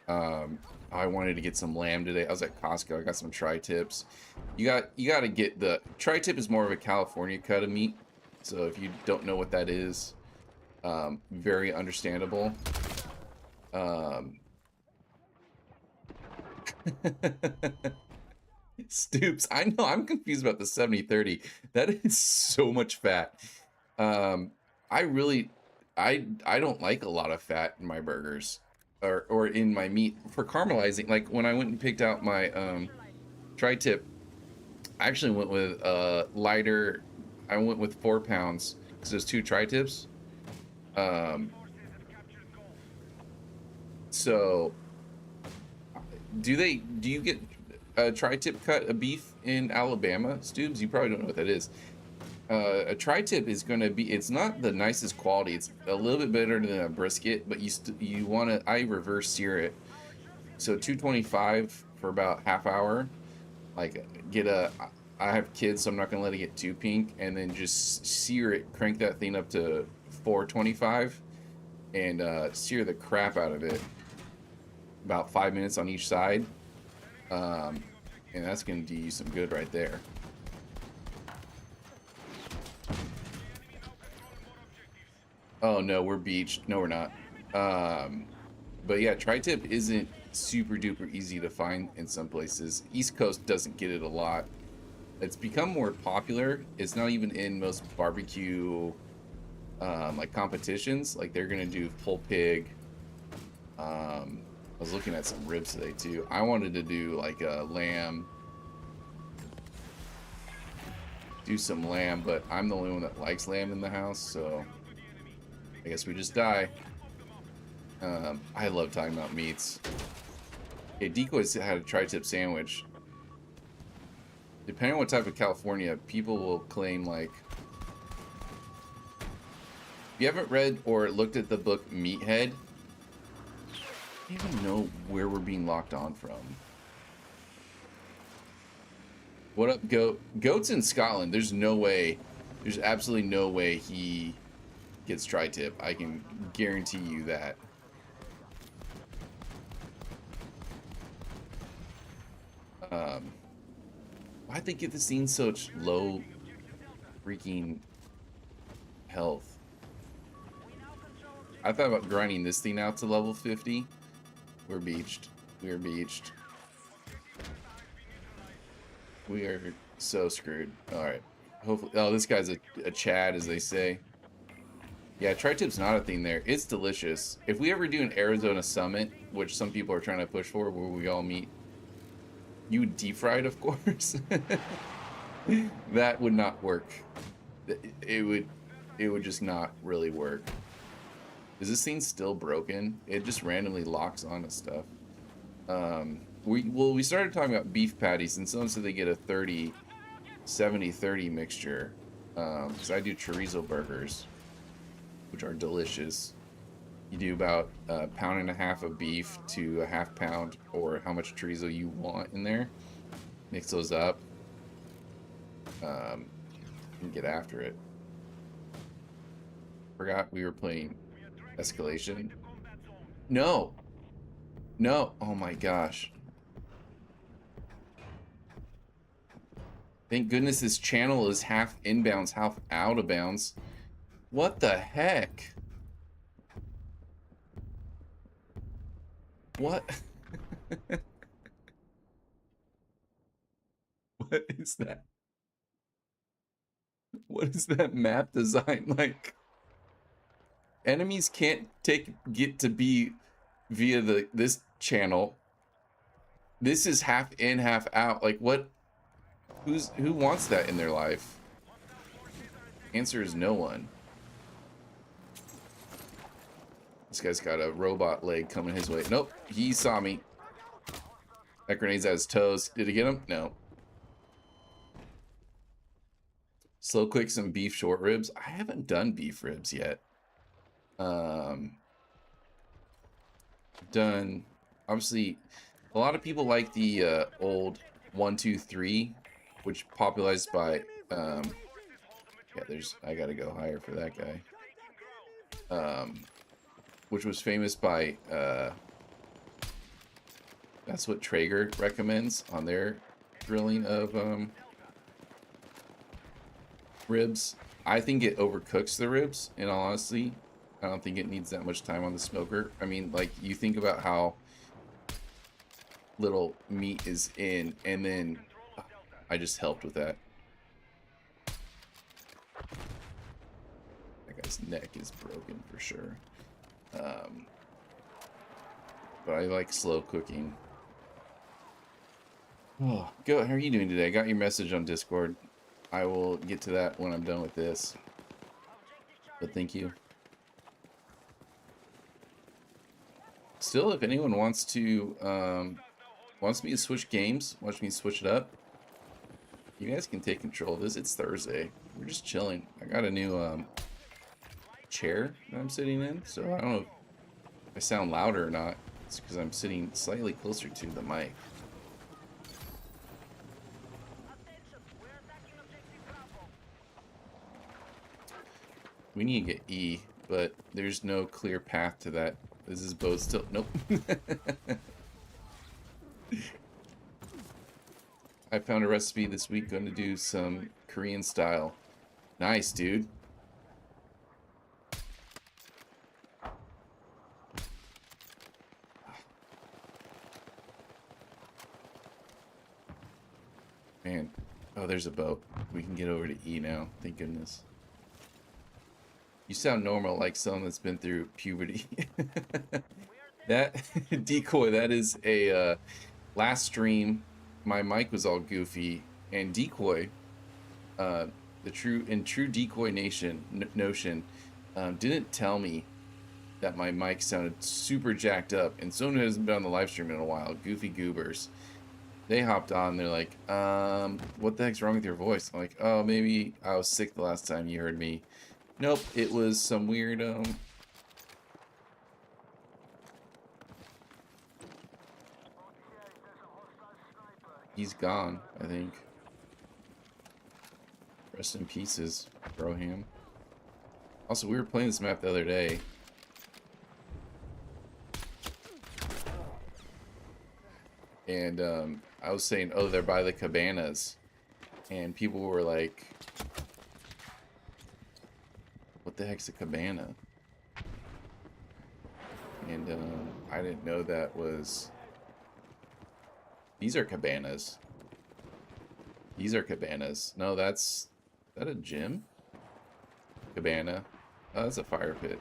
I wanted to get some lamb today. I was at Costco. I got some tri-tips. You got to get the tri-tip is more of a California cut of meat. So if you don't know what that is, very understandable. Stoops, I know, I'm confused about the 70-30. That is so much fat. I don't like a lot of fat in my burgers or in my meat for caramelizing. Like when I went and picked out my tri-tip, I actually went with lighter. I went with 4 pounds because there's 2 tri-tips. So do you get a tri-tip cut of beef in Alabama, Stoobs? You probably don't know what that is. A tri-tip is going to be, it's not the nicest quality. It's a little bit better than a brisket, but you want to, I reverse sear it. So 225 for about half hour. Like I have kids, so I'm not going to let it get too pink, and then just sear it, crank that thing up to 425 and sear the crap out of it. About 5 minutes on each side. And that's going to do you some good right there. Oh no, we're beached. No, we're not. But yeah, tri-tip isn't super duper easy to find in some places. East Coast doesn't get it a lot. It's become more popular. It's not even in most barbecue like competitions. Like they're gonna do pulled pig. I was looking at some ribs today too. I wanted to do like a lamb. Do some lamb, but I'm the only one that likes lamb in the house, so I guess we just die. I love talking about meats. Okay, Decoys had a tri-tip sandwich. Depending on what type of California, people will claim like... If you haven't read or looked at the book Meathead, I don't even know where we're being locked on from. What up, Goat? Goat's in Scotland. There's no way. There's absolutely no way he gets tri-tip. I can guarantee you that. Why'd they give the scene such low freaking health? I thought about grinding this thing out to level 50. We're beached. We're beached. We are so screwed. Alright. Hopefully. Oh, this guy's a Chad, as they say. Yeah, tri-tip's not a thing there. It's delicious. If we ever do an Arizona summit, which some people are trying to push for, where we all meet, you would deep fry it, of course. That would not work. It would just not really work. Is this thing still broken? It just randomly locks onto stuff. We started talking about beef patties, and someone said they get a 70-30 mixture. Because I do chorizo burgers, which are delicious. You do about a pound and a half of beef to a half pound, or how much chorizo you want in there. Mix those up. And get after it. Forgot we were playing Escalation. No. No. Oh my gosh. Thank goodness this channel is half inbounds, half out of bounds. What the heck? What? What is that? What is that map design like? Enemies can't get to be via this channel. This is half in, half out. Like what? Who wants that in their life? Answer is no one. This guy's got a robot leg coming his way. Nope, he saw me. That grenade's at his toes. Did he get him? No. Slow quick some beef short ribs. I haven't done beef ribs yet. Done. Obviously, a lot of people like the old 1, 2, 3, which popularized by yeah. I gotta go higher for that guy. Which was famous by that's what Traeger recommends on their grilling of ribs. I think it overcooks the ribs, in all honesty. I don't think it needs that much time on the smoker. I mean, like, you think about how little meat is in, and then I just helped with that. That guy's neck is broken for sure. But I like slow cooking. Oh, go. How are you doing today? I got your message on Discord. I will get to that when I'm done with this. But thank you. Still, if anyone wants to wants me to switch games, wants me to switch it up, you guys can take control of this. It's Thursday. We're just chilling. I got a new chair that I'm sitting in, so I don't know if I sound louder or not. It's because I'm sitting slightly closer to the mic. We need to get E, but there's no clear path to that. Is this boat still? Nope. I found a recipe this week. Going to do some Korean style. Nice, dude. Man. Oh, there's a boat. We can get over to E now. Thank goodness. You sound normal, like someone that's been through puberty. That decoy, that is a last stream. My mic was all goofy, and decoy, the true decoy notion, didn't tell me that my mic sounded super jacked up. And someone who hasn't been on the live stream in a while, Goofy Goobers, they hopped on. They're like, "What the heck's wrong with your voice?" I'm like, "Oh, maybe I was sick the last time you heard me." Nope, it was some weird, he's gone, I think. Rest in pieces, Broham. Also, we were playing this map the other day. And, I was saying, oh, they're by the cabanas. and people were like, what the heck's a cabana? And I didn't know that was... These are cabanas. These are cabanas. No, that's... Is that a gym? Cabana. Oh, that's a fire pit.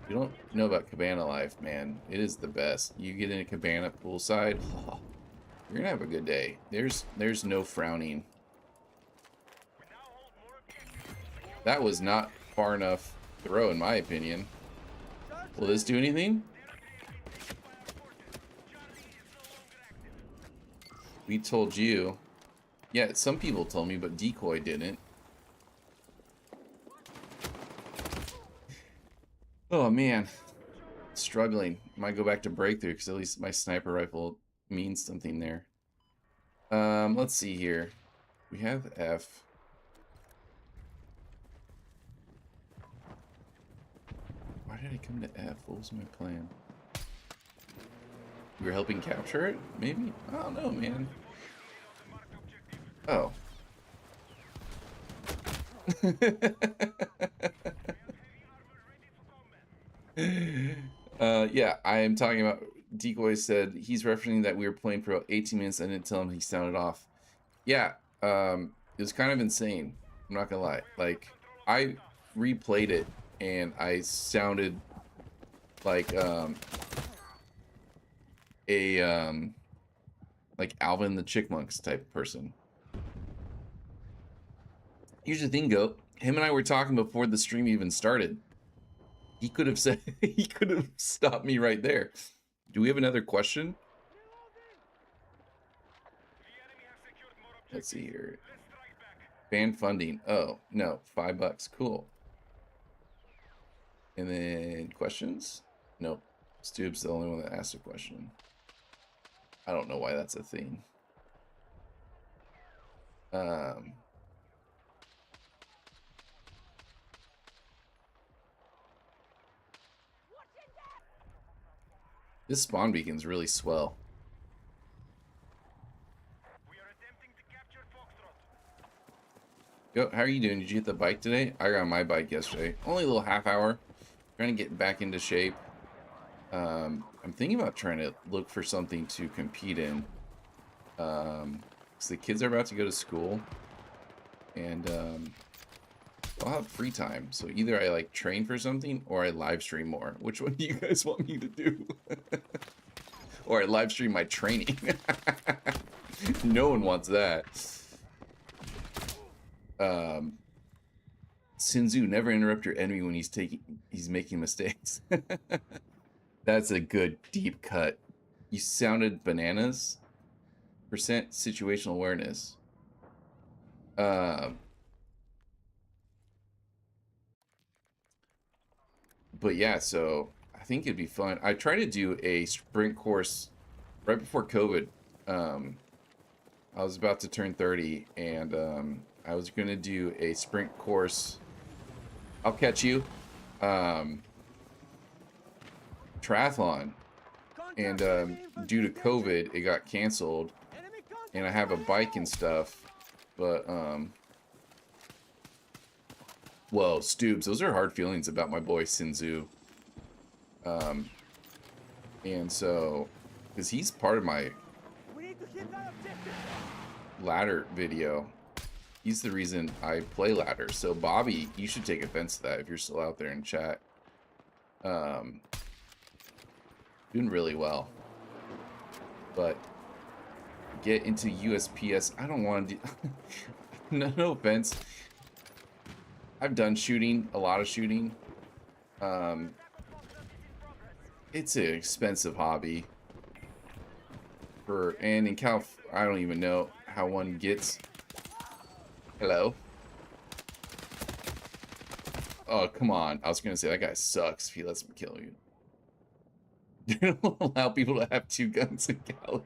You don't know about cabana life, man. It is the best. You get in a cabana poolside, oh, you're gonna have a good day. There's no frowning. That was not far enough throw, in my opinion. Will this do anything? We told you. Yeah, some people told me, but Decoy didn't. Oh man, struggling. Might go back to breakthrough because at least my sniper rifle means something there. Let's see here. We have F. Why did I come to F? What was my plan? We were helping capture it? Maybe? I don't know, man. Oh. Yeah, I am talking about... Decoy said he's referencing that we were playing for about 18 minutes. I didn't tell him he sounded off. Yeah, it was kind of insane. I'm not gonna lie. Like, I replayed it and I sounded like like Alvin the Chickmunks type of person. Here's the thing, Goat. Him and I were talking before the stream even started. He could have said, he could have stopped me right there. Do we have another question? Let's see here. Fan funding. Oh, no. $5. Cool. And then questions? Nope. Stoop's the only one that asked a question. I don't know why that's a thing. This spawn beacon's really swell. Yo, how are you doing? Did you get the bike today? I got my bike yesterday. Only a little half hour. Trying to get back into shape. I'm thinking about trying to look for something to compete in. So the kids are about to go to school. And I'll have free time. So either I like train for something or I live stream more. Which one do you guys want me to do? Or I live stream my training. No one wants that. Sinzu, never interrupt your enemy when he's making mistakes. That's a good deep cut. You sounded bananas. Percent situational awareness. But yeah, so I think it'd be fun. I tried to do a sprint course right before COVID. I was about to turn 30 and I was going to do a sprint course. I'll catch you. Triathlon. And due to COVID, it got canceled. And I have a bike and stuff. But, whoa, Stoobs, those are hard feelings about my boy Sinzu. And so, because he's part of my ladder video. He's the reason I play ladder. So, Bobby, you should take offense to that if you're still out there in chat. Doing really well. But, get into USPS. I don't want to do... no offense. I've done shooting, a lot of shooting. It's an expensive hobby. And in I don't even know how one gets. Hello? Oh, come on. I was going to say, that guy sucks if he lets me kill you. They don't allow people to have 2 guns in Cali.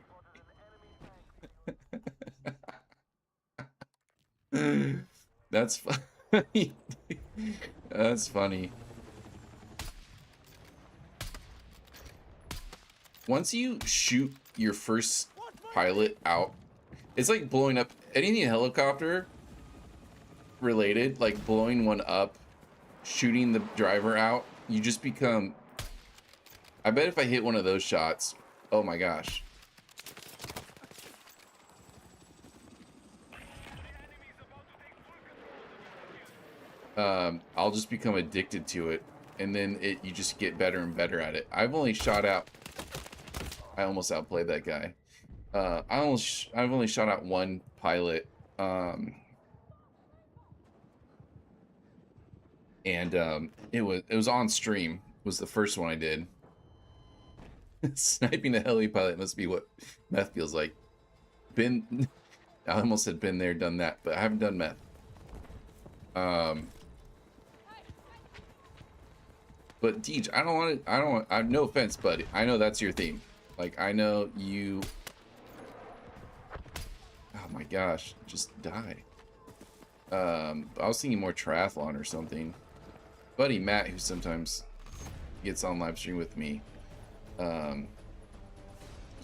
That's funny. That's funny. Once you shoot your first pilot out, It's like blowing up anything helicopter related, like blowing one up, shooting the driver out. You just become. I bet if I hit one of those shots, oh my gosh. I'll just become addicted to it, and then you just get better and better at it. I've only shot out. I almost outplayed that guy. I've only shot out one pilot, and it was on stream. Was the first one I did. Sniping a heli pilot must be what meth feels like. I almost said been there, done that, but I haven't done meth. But Deej, I no offense, buddy. I know that's your theme. Like, I know you. Oh my gosh, just die. I was thinking more triathlon or something. Buddy Matt, who sometimes gets on live stream with me,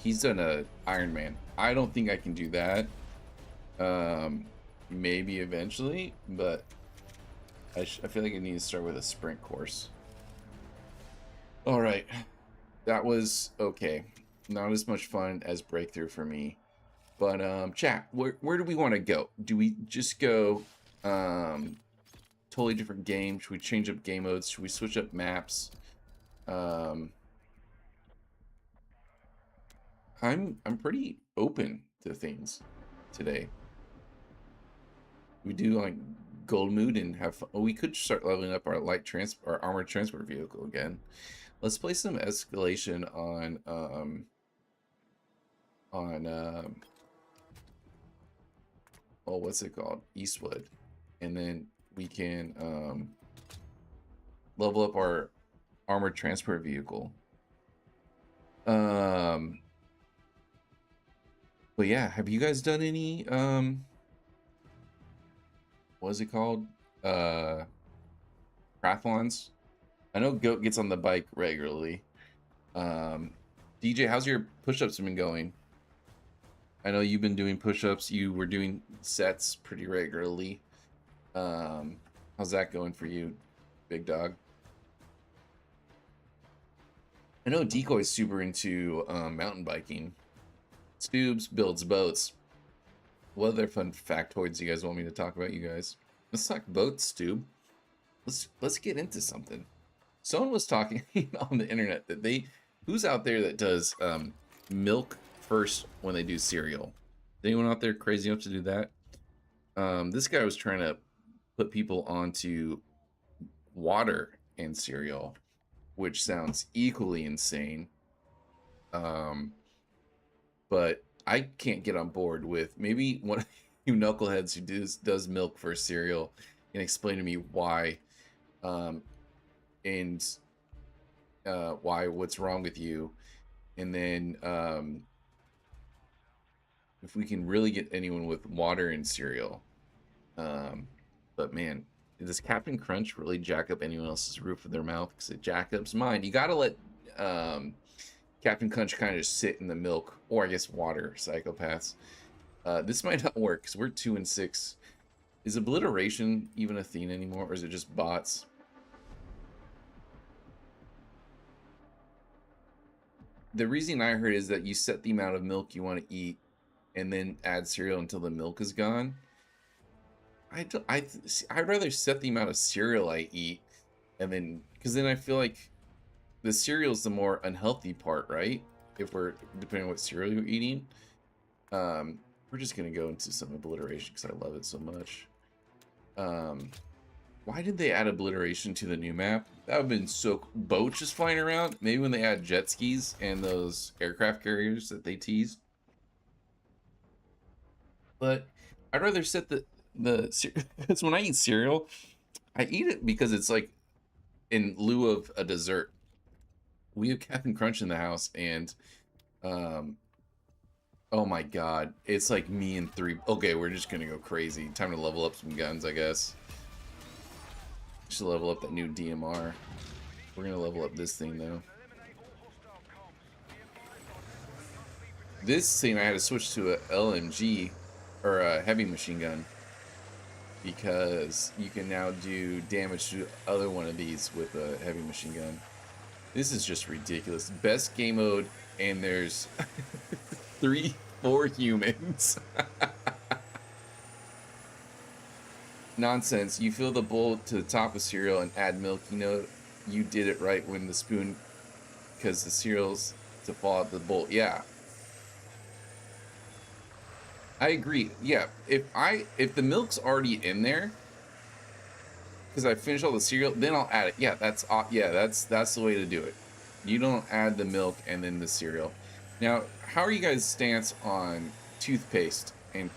he's done a Ironman. I don't think I can do that. Maybe eventually, but I feel like I need to start with a sprint course. All right, that was okay. Not as much fun as Breakthrough for me, but chat, where do we want to go? Do we just go totally different game? Should we change up game modes? Should we switch up maps? I'm pretty open to things today. We do like gold mood and have fun. Oh, we could start leveling up our our armored transport vehicle again. Let's play some escalation on oh, what's it called? Eastwood. And then we can level up our armored transport vehicle. But yeah, have you guys done any what is it called? Triathlons? I know Goat gets on the bike regularly. DJ, how's your push-ups been going? I know you've been doing push-ups. You were doing sets pretty regularly. How's that going for you, big dog? I know Decoy's super into mountain biking. Stubes builds boats. What other fun factoids you guys want me to talk about, you guys? Let's talk boats, Stube. Let's get into something. Someone was talking on the internet that who's out there that does milk first when they do cereal? Anyone out there crazy enough to do that? This guy was trying to put people onto water and cereal, which sounds equally insane. But I can't get on board with. Maybe one of you knuckleheads who does milk for cereal can explain to me why, and why, what's wrong with you, and then if we can really get anyone with water and cereal. But man, does Captain Crunch really jack up anyone else's roof of their mouth? Because it jack ups mine. You gotta let Captain Crunch kind of just sit in the milk, or I guess water, psychopaths. This might not work because we're 2 and 6. Is obliteration even a thing anymore, or is it just bots? The reason I heard is that you set the amount of milk you want to eat and then add cereal until the milk is gone. I'd rather set the amount of cereal I eat, and then, because then I feel like the cereal is the more unhealthy part, right? If we're, depending on what cereal you're eating. We're just gonna go into some obliteration because I love it so much. Why did they add obliteration to the new map? That would have been so cool. Boats just flying around. Maybe when they add jet skis and those aircraft carriers that they teased. But I'd rather set the because when I eat cereal, I eat it because it's like in lieu of a dessert. We have Captain Crunch in the house, and oh my god, it's like me and 3. Okay, we're just gonna go crazy. Time to level up some guns, I guess. Should level up that new DMR. We're gonna level up this thing though. This thing I had to switch to a LMG or a heavy machine gun because you can now do damage to other one of these with a heavy machine gun. This is just ridiculous. Best game mode, and there's 4 humans. Nonsense. You fill the bowl to the top with cereal and add milk. You know you did it right when the spoon, because the cereal's to fall out the bowl. Yeah. I agree. Yeah. If the milk's already in there, because I finished all the cereal, then I'll add it. Yeah, that's the way to do it. You don't add the milk and then the cereal. Now, how are you guys' stance on toothpaste and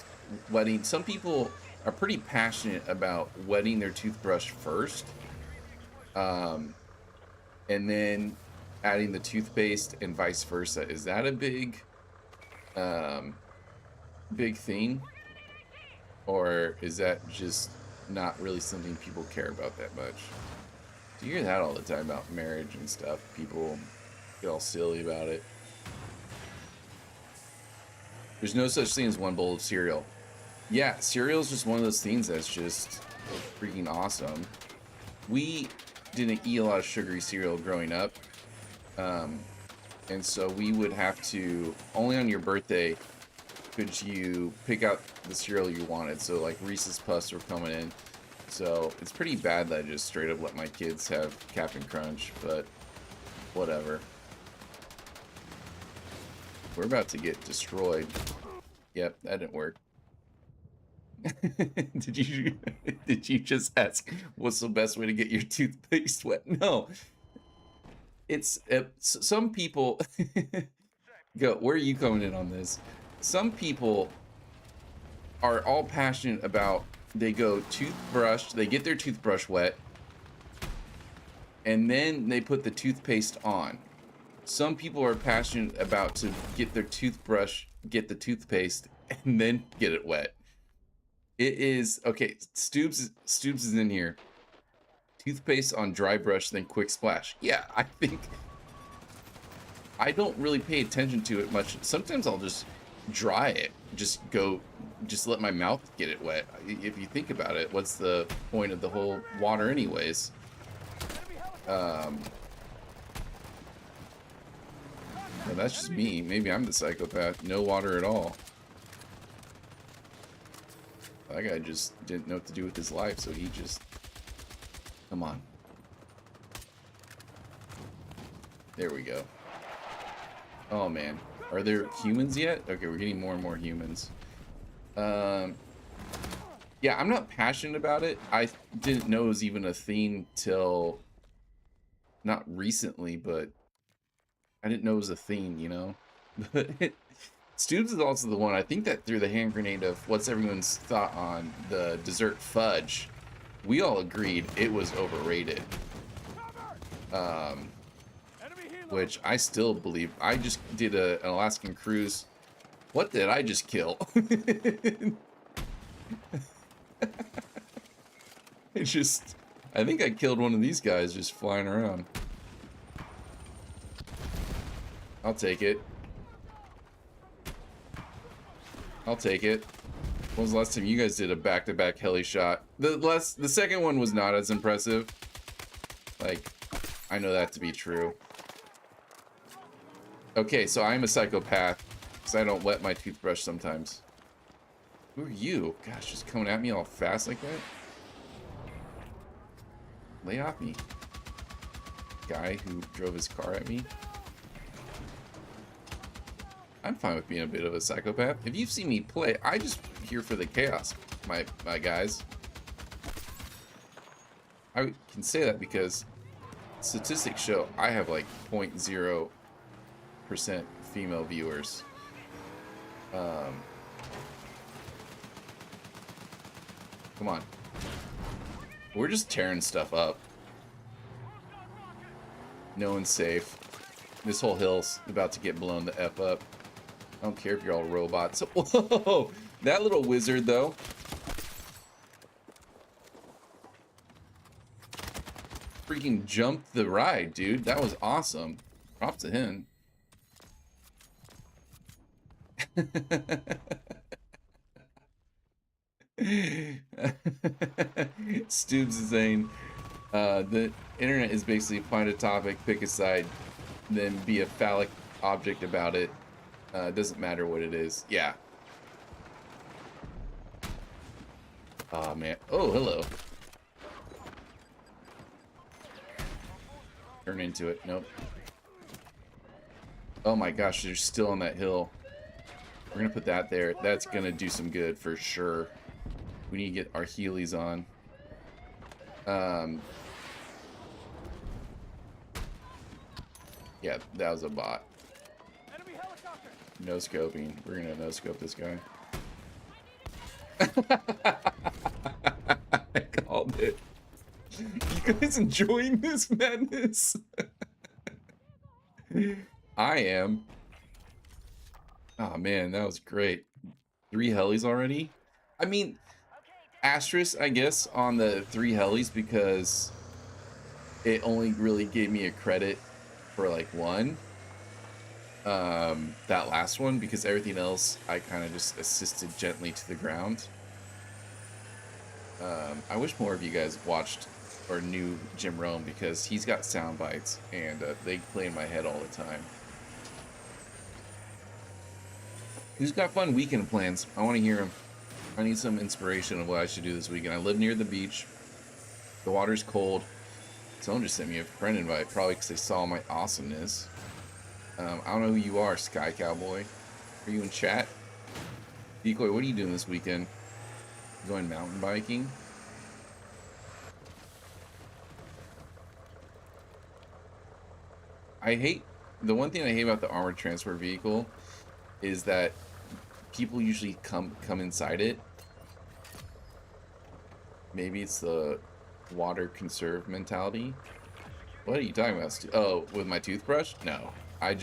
wetting? Some people are pretty passionate about wetting their toothbrush first, and then adding the toothpaste, and vice versa. Is that a big thing, or is that just not really something people care about that much? You hear that all the time about marriage and stuff. People get all silly about it. There's no such thing as one bowl of cereal. Yeah, cereal is just one of those things that's just freaking awesome. We didn't eat a lot of sugary cereal growing up. And so we would have to, only on your birthday could you pick out the cereal you wanted. So like Reese's Puffs were coming in. So it's pretty bad that I just straight up let my kids have Captain Crunch, but whatever. We're about to get destroyed. Yep, that didn't work. Did you just ask what's the best way to get your toothpaste wet? No. It's some people go, where are you coming in on this? Some people are all passionate about, they go toothbrush, they get their toothbrush wet, and then they put the toothpaste on. Some people are passionate about to get their toothbrush, get the toothpaste, and then get it wet. It is, okay, Stoobs is in here. Toothpaste on dry brush, then quick splash. Yeah, I think, I don't really pay attention to it much. Sometimes I'll just dry it. Just let my mouth get it wet. If you think about it, what's the point of the whole water anyways? Well, that's just me. Maybe I'm the psychopath. No water at all. That guy just didn't know what to do with his life, so he just... Come on. There we go. Oh, man. Are there humans yet? Okay, we're getting more and more humans. Yeah, I'm not passionate about it. I didn't know it was even a thing till... Not recently, but... I didn't know it was a thing, you know? But Stoobs is also the one, I think, that threw the hand grenade of what's everyone's thought on the dessert fudge. We all agreed it was overrated. Which I still believe. I just did an Alaskan cruise. What did I just kill? I think I killed one of these guys just flying around. I'll take it. I'll take it. When was the last time you guys did a back-to-back heli shot? The second one was not as impressive. Like, I know that to be true. Okay, so I'm a psychopath because I don't wet my toothbrush sometimes. Who are you? Gosh, just coming at me all fast like that? Lay off me. Guy who drove his car at me. I'm fine with being a bit of a psychopath. If you've seen me play, I just here for the chaos, my guys. I can say that because statistics show I have like 0.0% female viewers. Come on. We're just tearing stuff up. No one's safe. This whole hill's about to get blown the F up. I don't care if you're all robots. Whoa! That little wizard, though. Freaking jumped the ride, dude. That was awesome. Props to him. Stoobs is saying the internet is basically find a topic, pick a side, then be a phallic object about it. It doesn't matter what it is. Yeah. Oh man. Oh, hello. Turn into it. Nope. Oh my gosh, they're still on that hill. We're gonna put that there. That's gonna do some good for sure. We need to get our Heelys on. Yeah, that was a bot. Enemy helicopter. No scoping. We're gonna no scope this guy. I called it. You guys enjoying this madness? I am. Oh man, that was great. 3 helis already? I mean, asterisk, I guess, on the 3 helis because it only really gave me a credit for like 1. That last one, because everything else I kind of just assisted gently to the ground. I wish more of you guys watched or knew Jim Rome because he's got sound bites and they play in my head all the time. Who's got fun weekend plans? I want to hear them. I need some inspiration of what I should do this weekend. I live near the beach. The water's cold. Someone just sent me a friend invite, probably because they saw my awesomeness. I don't know who you are, Sky Cowboy. Are you in chat? Decoy, what are you doing this weekend? Going mountain biking? The one thing I hate about the armored transport vehicle is that people usually come inside it. Maybe it's the water conserve mentality. What are you talking about? Oh, with my toothbrush? No. I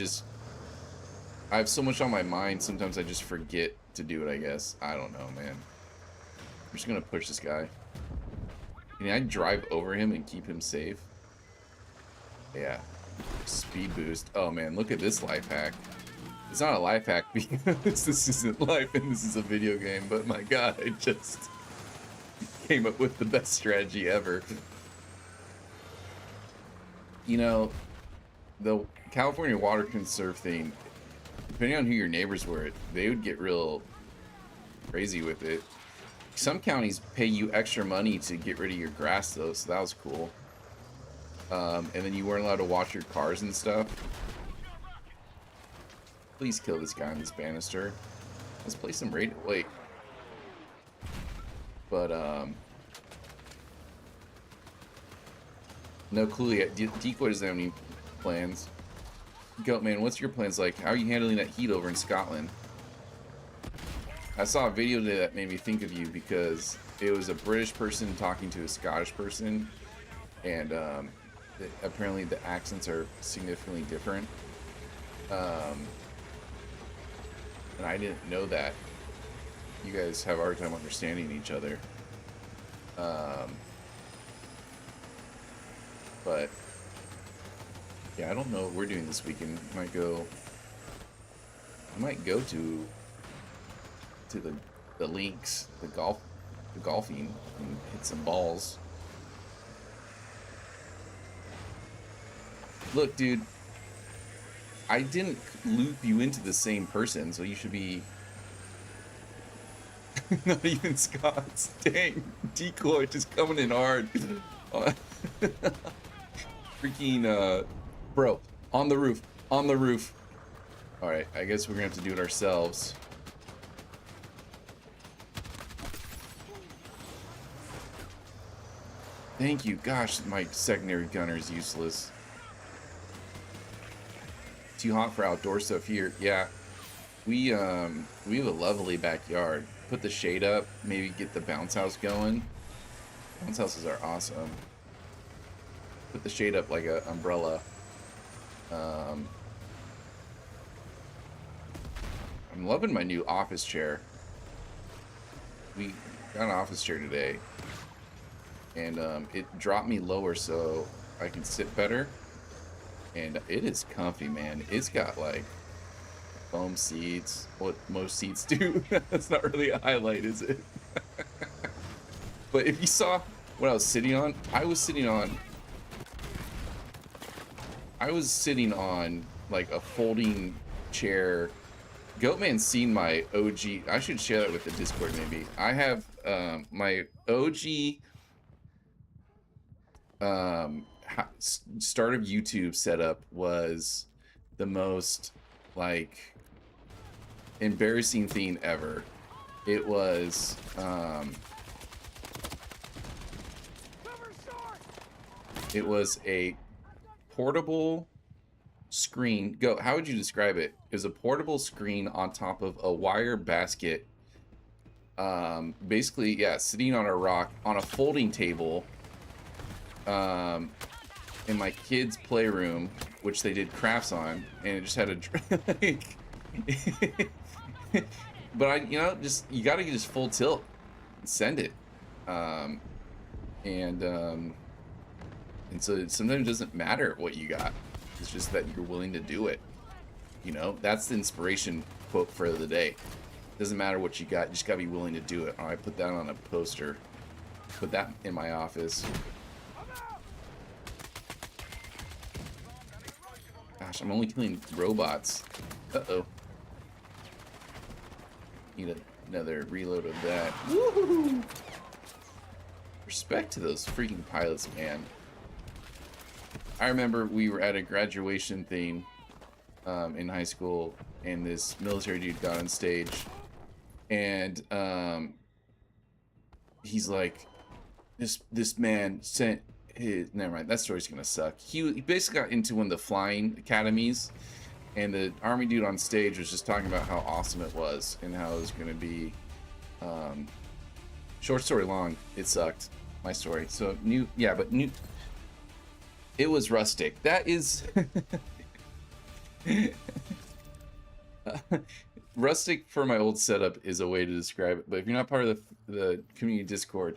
have so much on my mind, sometimes I just forget to do it, I guess. I don't know, man. I'm just gonna push this guy. Can I drive over him and keep him safe? Yeah. Speed boost. Oh man, look at this life hack. It's not a life hack because this isn't life and this is a video game, but my god, I just came up with the best strategy ever. You know, the California water conserve thing, depending on who your neighbors were, they would get real crazy with it. Some counties pay you extra money to get rid of your grass though, so that was cool. And then you weren't allowed to wash your cars and stuff. Please kill this guy on this banister. Let's play some raid. Wait. But, no clue yet. Decoy doesn't have any plans. Goatman, what's your plans like? How are you handling that heat over in Scotland? I saw a video today that made me think of you because it was a British person talking to a Scottish person, and apparently the accents are significantly different. And I didn't know that. You guys have a hard time understanding each other. But yeah, I don't know what we're doing this weekend. I might go to the links, the golfing, and hit some balls. Look, dude, I didn't loop you into the same person, so you should be not even Scots. Dang, Decoy just coming in hard. Freaking bro, on the roof. All right, I guess we're gonna have to do it ourselves. Thank you. Gosh, my secondary gunner is useless. Too hot for outdoor stuff here. Yeah, we have a lovely backyard. Put the shade up, maybe get the bounce house going. Bounce houses are awesome. Put the shade up like an umbrella. I'm loving my new office chair. We got an office chair today, and it dropped me lower so I can sit better. And it is comfy, man. It's got like Foam seats. What most seats do. That's not really a highlight, is it? But if you saw what I was sitting on, I was sitting on like a folding chair. Goatman's seen my OG. I should share that with the Discord maybe. I have my OG start of YouTube setup was the most like embarrassing thing ever. It was a portable screen. Go, how would you describe it? It was a portable screen on top of a wire basket. Basically, yeah, sitting on a rock on a folding table. In my kids' playroom, which they did crafts on, and it just had a like, but I, you know, just you got to just full tilt and send it, and so sometimes it doesn't matter what you got. It's just that you're willing to do it. You know, that's the inspiration quote for the day. Doesn't matter what you got, you just gotta be willing to do it. I put that on a poster. Put that in my office. Gosh, I'm only killing robots. Uh-oh. Need another reload of that. Woohoo! Respect to those freaking pilots, man. I remember we were at a graduation thing in high school, and this military dude got on stage, and he's like, this man sent his, never mind, that story's gonna suck. He basically got into one of the flying academies, and the army dude on stage was just talking about how awesome it was and how it was gonna be short story long, it sucked, my story. So it was rustic. That is rustic for my old setup is a way to describe it. But if you're not part of the community Discord,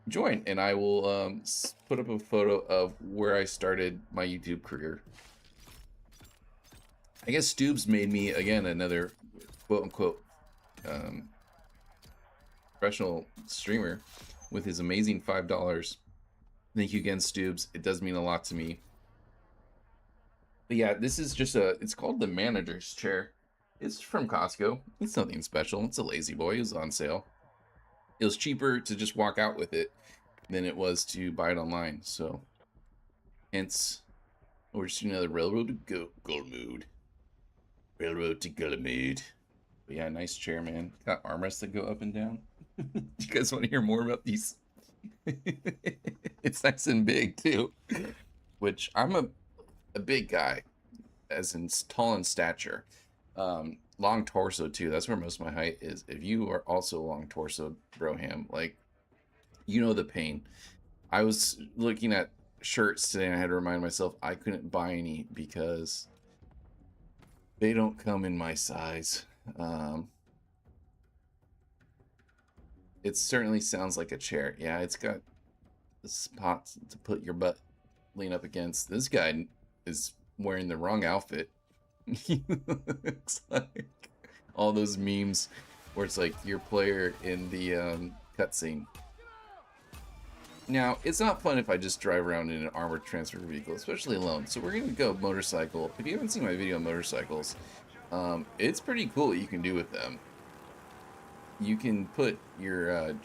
join, and I will put up a photo of where I started my YouTube career. I guess Stoobs made me, again, another quote-unquote professional streamer with his amazing $5. Thank you again, Stoobs. It does mean a lot to me. But yeah, this is just it's called the manager's chair. It's from Costco. It's nothing special. It's a lazy boy. It was on sale. It was cheaper to just walk out with it than it was to buy it online. So, hence, we're just another railroad to Gulmood. Railroad to Gulmood. But yeah, nice chair, man. Got armrests that go up and down. Do you guys want to hear more about these? It's nice and big too, which I'm a big guy, as in tall in stature, long torso too. That's where most of my height is. If you are also long torso, Broham, like, you know the pain. I was looking at shirts today and I had to remind myself I couldn't buy any because they don't come in my size. It certainly sounds like a chair. Yeah, it's got the spots to put your butt lean up against. This guy is wearing the wrong outfit. He looks like all those memes where it's like your player in the cutscene. Now, it's not fun if I just drive around in an armored transfer vehicle, especially alone. So we're going to go motorcycle. If you haven't seen my video on motorcycles, it's pretty cool what you can do with them. You can put your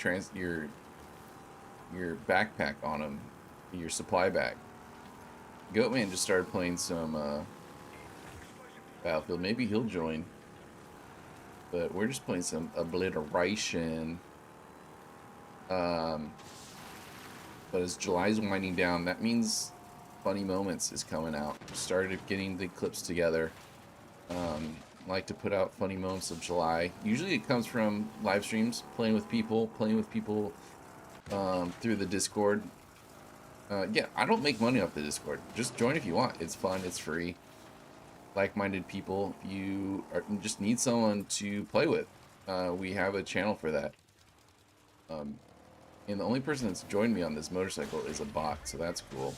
your backpack on them, your supply bag. Goatman just started playing some Battlefield. Maybe he'll join. But we're just playing some Obliteration. But as July's winding down, that means Funny Moments is coming out. Started getting the clips together. Like to put out Funny Moments of July. Usually it comes from live streams, playing with people through the Discord. Yeah, I don't make money off the Discord. Just join if you want. It's fun. It's free. Like-minded people. You just need someone to play with. We have a channel for that. And the only person that's joined me on this motorcycle is a bot, so that's cool.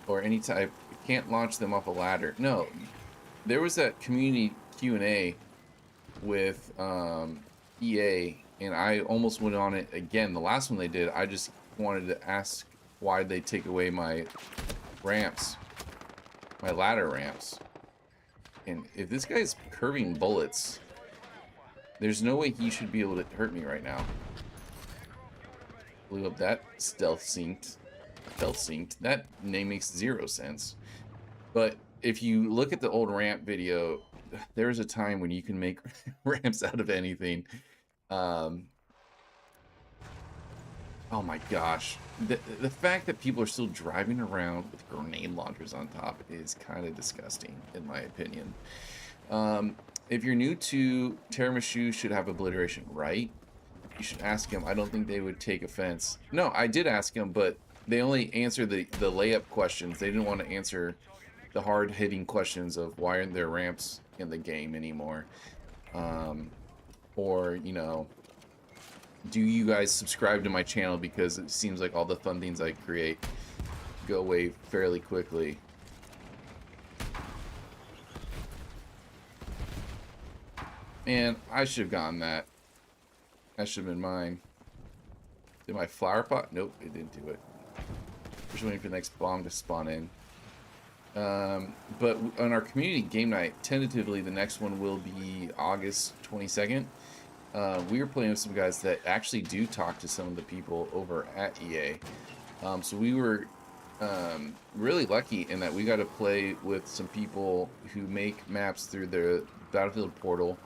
Or any type can't launch them off a ladder. No, there was that community Q&A with EA, and I almost went on it again. The last one they did, I just wanted to ask why they take away my ramps, my ladder ramps. And if this guy's curving bullets, there's no way he should be able to hurt me right now. Blew up that stealth synced. That name makes 0 sense. But if you look at the old ramp video, there's a time when you can make ramps out of anything. Oh my gosh. The fact that people are still driving around with grenade launchers on top is kind of disgusting, in my opinion. If you're new to Tiramisu should have obliteration, right? You should ask him. I don't think they would take offense. No, I did ask him, but they only answered the layup questions. They didn't want to answer the hard-hitting questions of why aren't there ramps in the game anymore? Or, you know, do you guys subscribe to my channel because it seems like all the fun things I create go away fairly quickly. Man, I should have gotten that. That should have been mine. Did my flower pot? Nope, it didn't do it. Just waiting for the next bomb to spawn in. But on our community game night, tentatively the next one will be August 22nd. We were playing with some guys that actually do talk to some of the people over at EA. So we were really lucky in that we got to play with some people who make maps through their Battlefield portal,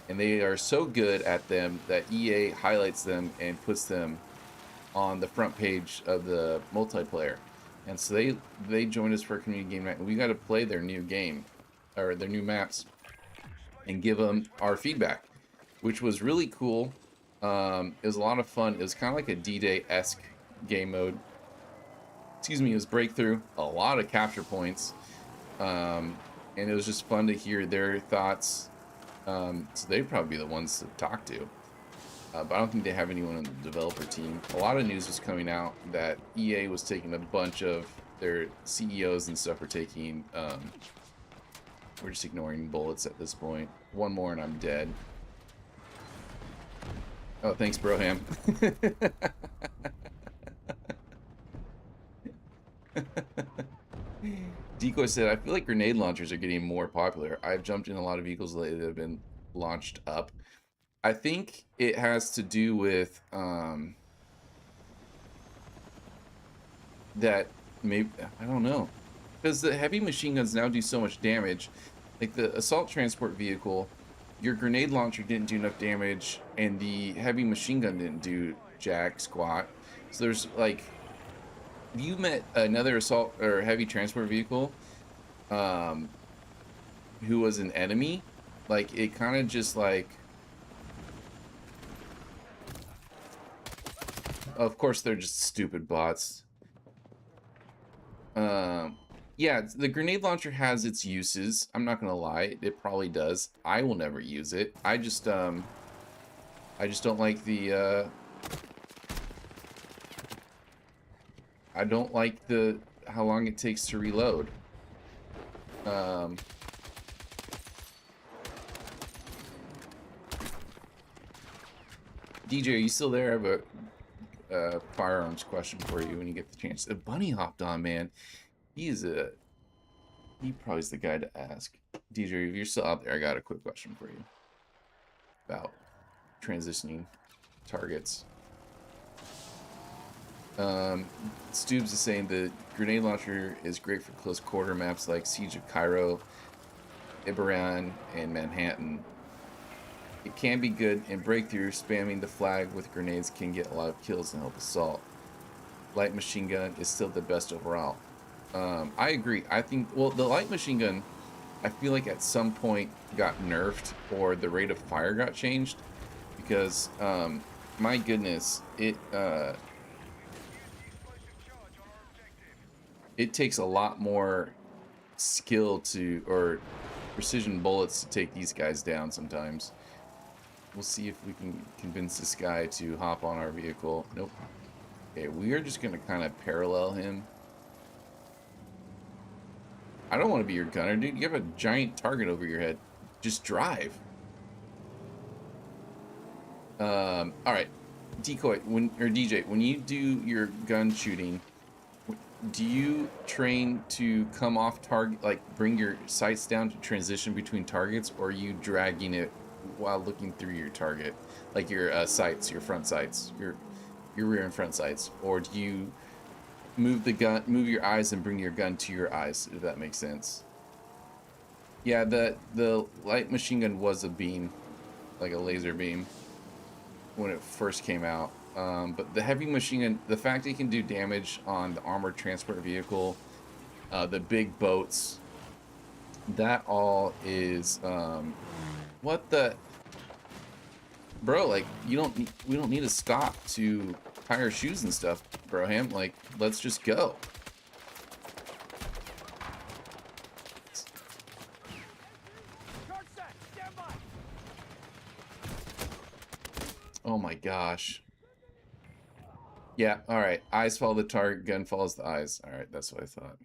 and they are so good at them that EA highlights them and puts them on the front page of the multiplayer. And so they joined us for a community game night, and we got to play their new game, or their new maps, and give them our feedback, which was really cool. It was a lot of fun. It was kind of like a D-Day-esque game mode. Excuse me, it was breakthrough, a lot of capture points, and it was just fun to hear their thoughts. So they'd probably be the ones to talk to. But I don't think they have anyone on the developer team. A lot of news was coming out that EA was taking a bunch of their CEOs and stuff were taking, we're just ignoring bullets at this point. One more and I'm dead. Oh, thanks, Broham. Decoy said, I feel like grenade launchers are getting more popular. I've jumped in a lot of vehicles lately that have been launched up. I think it has to do with that maybe, I don't know, because the heavy machine guns now do so much damage. Like the assault transport vehicle, your grenade launcher didn't do enough damage and the heavy machine gun didn't do jack squat. So there's like, if you met another assault or heavy transport vehicle who was an enemy, like it kind of just like, of course they're just stupid bots. Yeah, the grenade launcher has its uses. I'm not gonna lie, it probably does. I will never use it. I just don't like the I don't like the how long it takes to reload. DJ, are you still there? I have a firearms question for you when you get the chance. Bunny hopped on, man. He probably is the guy to ask. DJ, if you're still out there, I got a quick question for you about transitioning targets. Stoobs is saying the grenade launcher is great for close quarter maps like Siege of Cairo, Ibaran, and Manhattan. It can be good in breakthrough. Spamming the flag with grenades can get a lot of kills and help assault. Light machine gun is still the best overall. I agree. I think, well, the light machine gun, I feel like at some point got nerfed or the rate of fire got changed because, my goodness, it takes a lot more skill to, or precision bullets to take these guys down sometimes. We'll see if we can convince this guy to hop on our vehicle. Nope. Okay, we are just going to kind of parallel him. I don't want to be your gunner, dude. You have a giant target over your head. Just drive. All right. Decoy, or DJ, when you do your gun shooting, do you train to come off target, like bring your sights down to transition between targets, or are you dragging it while looking through your target, like your sights, your front sights, your rear and front sights, or do you move your eyes and bring your gun to your eyes, if that makes sense? Yeah, the light machine gun was a beam, like a laser beam, when it first came out. But the heavy machine gun, the fact it can do damage on the armored transport vehicle, the big boats, that all is, what the, bro, like, we don't need to stop to tie our shoes and stuff, Broham. Like, let's just go. Charge set. Stand by. Oh my gosh. Yeah, all right. Eyes follow the target, gun follows the eyes. All right, that's what I thought.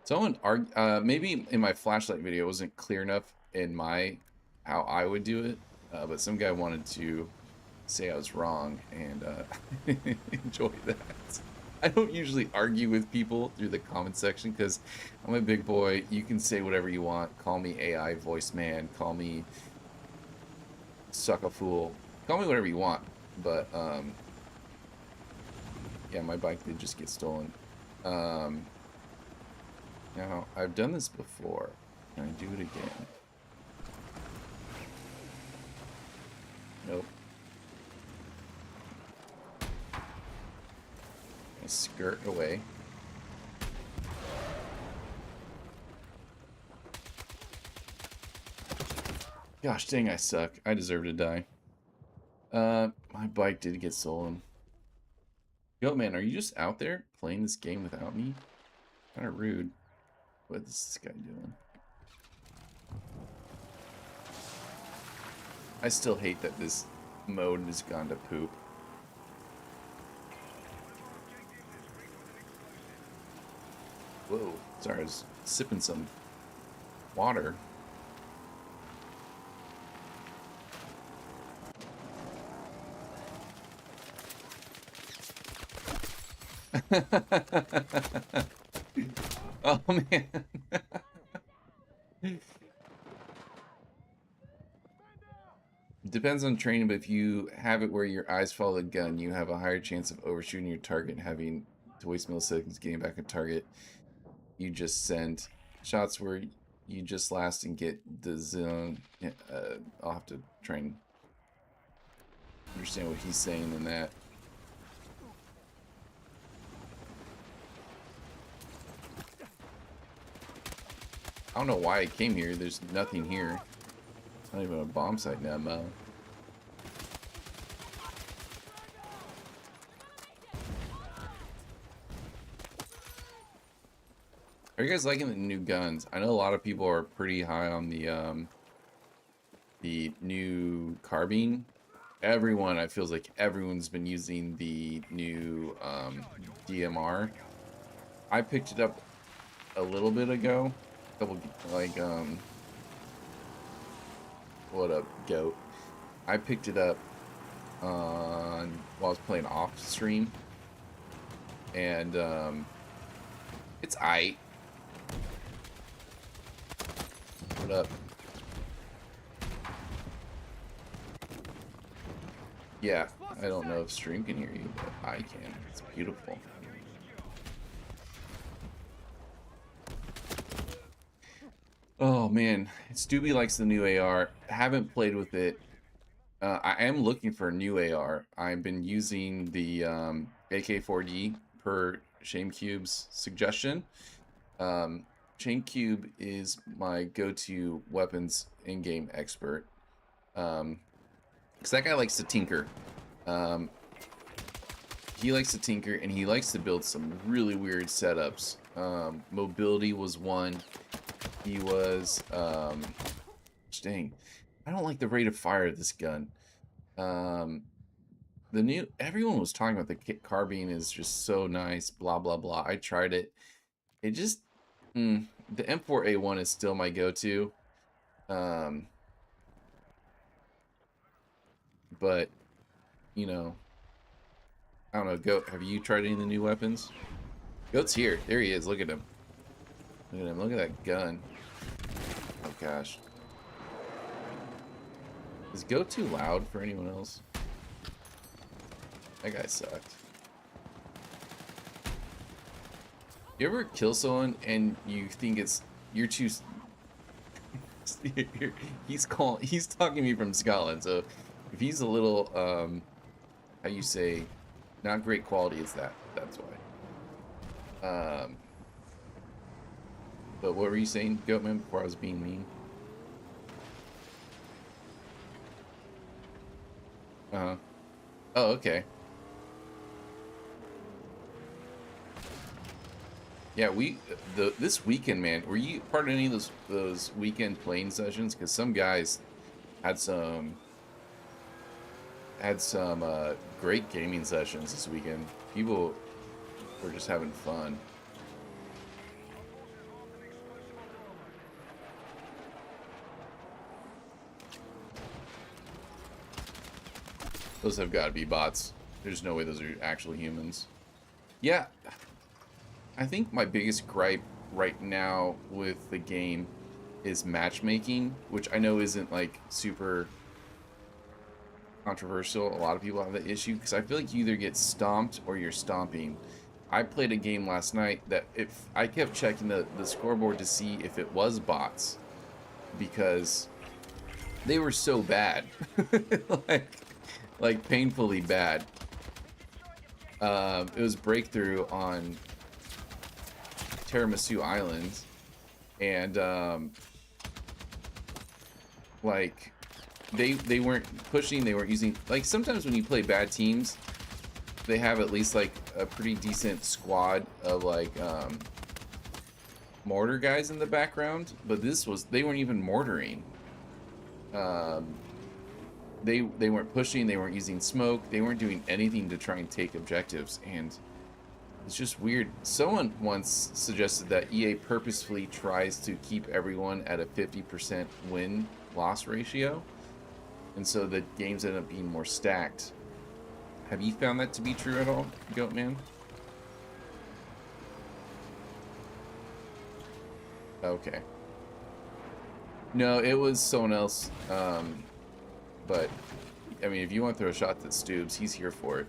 Someone maybe in my flashlight video it wasn't clear enough in my how I would do it, but some guy wanted to say I was wrong, and enjoy that. I don't usually argue with people through the comment section because I'm a big boy. You can say whatever you want. Call me AI voice man. Call me suck a fool. Call me whatever you want. But yeah, my bike did just get stolen. Now, I've done this before. Can I do it again? Nope. I skirt away. Gosh dang, I suck. I deserve to die. My bike did get stolen. Yo, man, are you just out there playing this game without me? Kind of rude. What is this guy doing? I still hate that this mode has gone to poop. Whoa, sorry, I was sipping some water. Oh man. Depends on training, but if you have it where your eyes follow the gun, you have a higher chance of overshooting your target and having to waste milliseconds getting back a target. You just send shots where you just last and get the zone. I'll have to try and understand what he's saying in that. I don't know why I came here. There's nothing here. Not even a bomb site now, Mo. Are you guys liking the new guns? I know a lot of people are pretty high on the new carbine. Everyone, I feels like everyone's been using the new DMR. I picked it up a little bit ago. A couple, like, what up, goat? I picked it up on while I was playing off stream, and it's aight. What up? Yeah, I don't know if stream can hear you, but I can. It's beautiful. Oh man, Stubby likes the new AR. Haven't played with it. I am looking for a new AR. I've been using the AK-4D per ShameCube's suggestion. ShameCube is my go-to weapons in-game expert. Because that guy likes to tinker. He likes to tinker, and he likes to build some really weird setups. Mobility was one. He was, dang, I don't like the rate of fire of this gun. Everyone was talking about the carbine is just so nice, blah, blah, blah. I tried it. It just, The M4A1 is still my go-to. Um, but, you know, I don't know. Goat, have you tried any of the new weapons? Goat's here. There he is. Look at him. Look at him. Look at that gun. Oh, gosh. Is Goat too loud for anyone else? That guy sucked. You ever kill someone and you think you're too he's talking to me from Scotland, so if he's a little how you say not great quality, it's that's why. But what were you saying, Goatman, before I was being mean? Uh-huh. Oh, okay. Yeah, this weekend, man, were you part of any of those weekend playing sessions? Because some guys had some great gaming sessions this weekend. People were just having fun. Those have got to be bots. There's no way those are actual humans. Yeah, I think my biggest gripe right now with the game is matchmaking, which I know isn't like super controversial. A lot of people have that issue because I feel like you either get stomped or you're stomping. I played a game last night that if I kept checking the scoreboard to see if it was bots because they were so bad. like painfully bad. It was Breakthrough on Tiramisu Island, and like they weren't pushing, they weren't using, like sometimes when you play bad teams, they have at least like a pretty decent squad of like mortar guys in the background, but they weren't even mortaring. They weren't pushing, they weren't using smoke, they weren't doing anything to try and take objectives, and it's just weird. Someone once suggested that EA purposefully tries to keep everyone at a 50% win-loss ratio, and so the games end up being more stacked. Have you found that to be true at all, Goatman? Okay. No, it was someone else. But, I mean, if you want to throw a shot at Stoobs, he's here for it.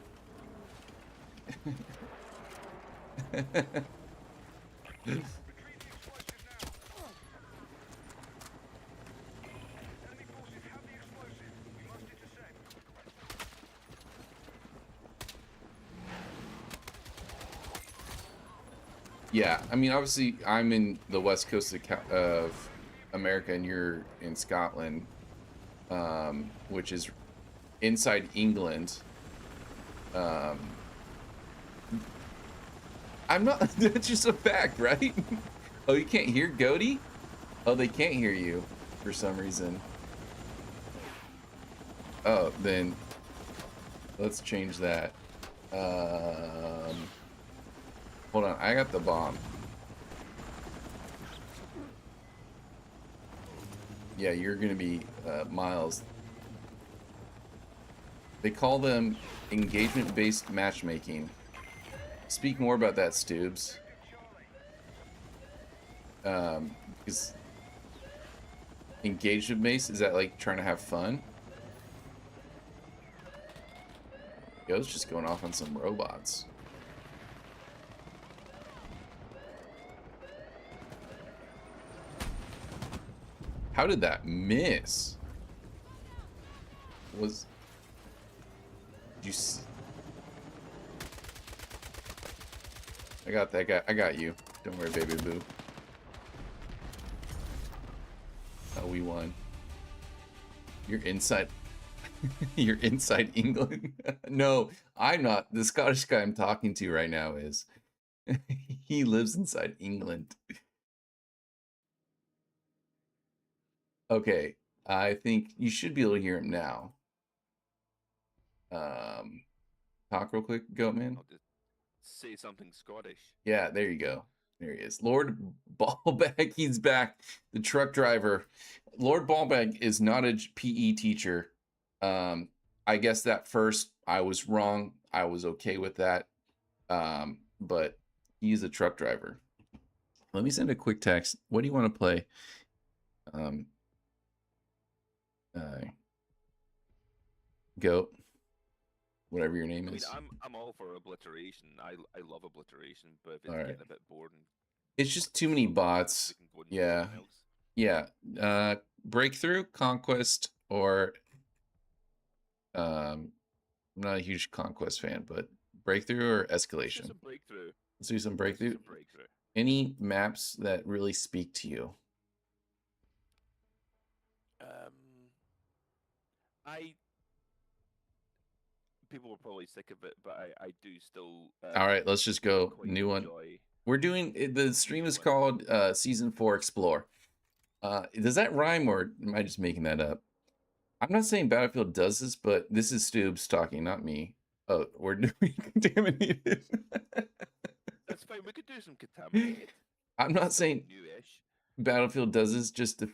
Yeah, I mean, obviously, I'm in the west coast of America, and you're in Scotland, which is inside England. I'm not. That's just a fact, right? Oh, you can't hear Goaty? Oh, they can't hear you for some reason. Oh, then let's change that. Hold on, I got the bomb. Yeah, you're gonna be Miles. They call them engagement-based matchmaking. Speak more about that, Stoobs. Because engagement-based, is that like trying to have fun? Yo, it's just going off on some robots. How did that miss? Did you see? I got that guy. I got you. Don't worry, baby boo. Oh, we won. You're inside. You're inside England. No, I'm not. The Scottish guy I'm talking to right now is. He lives inside England. Okay, I think you should be able to hear him now. Talk real quick, Goatman. I'll just say something Scottish. Yeah, there you go. There he is. Lord Ballbag, he's back. The truck driver. Lord Ballbag is not a PE teacher. I guess that first I was wrong. I was okay with that. But he's a truck driver. Let me send a quick text. What do you want to play? Goat. Whatever your name is. I'm all for obliteration. I love obliteration, but if it's All right. getting a bit boring, It's just too many bots. we can go and do Yeah. something else. Yeah. Breakthrough, Conquest, or I'm not a huge Conquest fan, but Breakthrough or Let's do Escalation. some breakthrough. Let's do some Let's do Breakthrough. some breakthrough. Any maps that really speak to you? People were probably sick of it, but I do still. All right, let's just go quite new one. enjoy We're doing the stream is one. called Season 4 Explore. Does that rhyme or am I just making that up? I'm not saying Battlefield does this, but this is Stoobs talking, not me. Oh, we're doing contaminated. That's fine. We could do some contaminated. I'm not saying Newish. Battlefield does this, just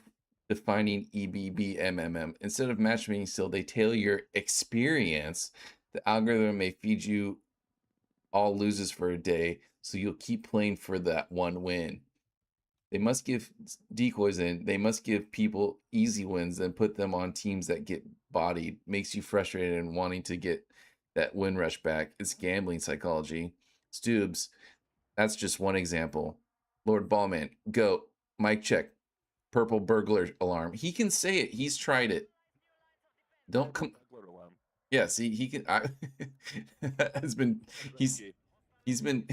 defining EBBMMM. Instead of matchmaking still, they tailor your experience. The algorithm may feed you all loses for a day, so you'll keep playing for that one win. They must give decoys in. They must give people easy wins and put them on teams that get bodied. Makes you frustrated and wanting to get that win rush back. It's gambling psychology. Stoobs, that's just one example. Lord Ballman, go. Mic check. Purple burglar alarm. He can say it. He's tried it. Don't come. Yeah, see, he can. Has been. He's been.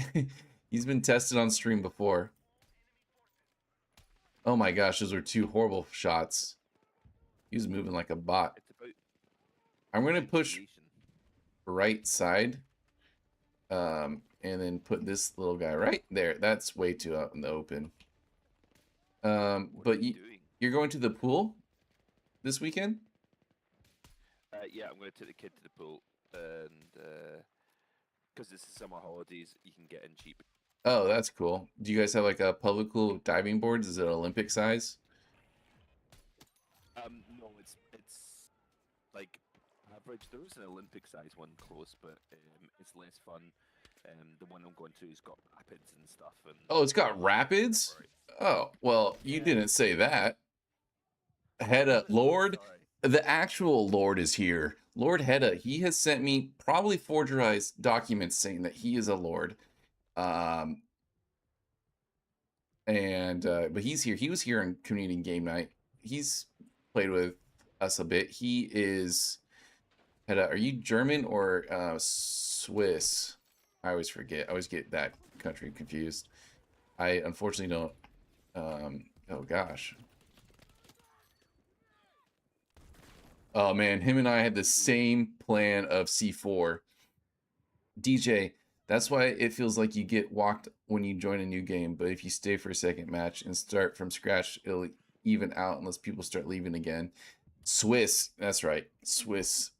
He's been tested on stream before. Oh my gosh, those were two horrible shots. He was moving like a bot. I'm gonna push right side. And then put this little guy right there. That's way too out in the open. But you're going to the pool this weekend? Yeah, I'm going to take the kid to the pool, and because this is summer holidays, you can get in cheap. Oh, that's cool. Do you guys have like a public pool with diving boards? Is it Olympic size? No, it's like average. There is an Olympic size one close, but it's less fun. The one I'm going to has got rapids and stuff. And oh, it's got rapids? Oh, well, you didn't say that. Hedda, Lord, the actual Lord is here. Lord Hedda, he has sent me probably forgerized documents saying that he is a Lord. But he's here. He was here on Community Game Night. He's played with us a bit. He is, Hedda, are you German or Swiss? I always forget. I always get that country confused. I unfortunately don't. Oh gosh. Oh man, him and I had the same plan of C4. DJ, that's why it feels like you get walked when you join a new game, but if you stay for a second match and start from scratch, it'll even out unless people start leaving again. Swiss, that's right, Swiss.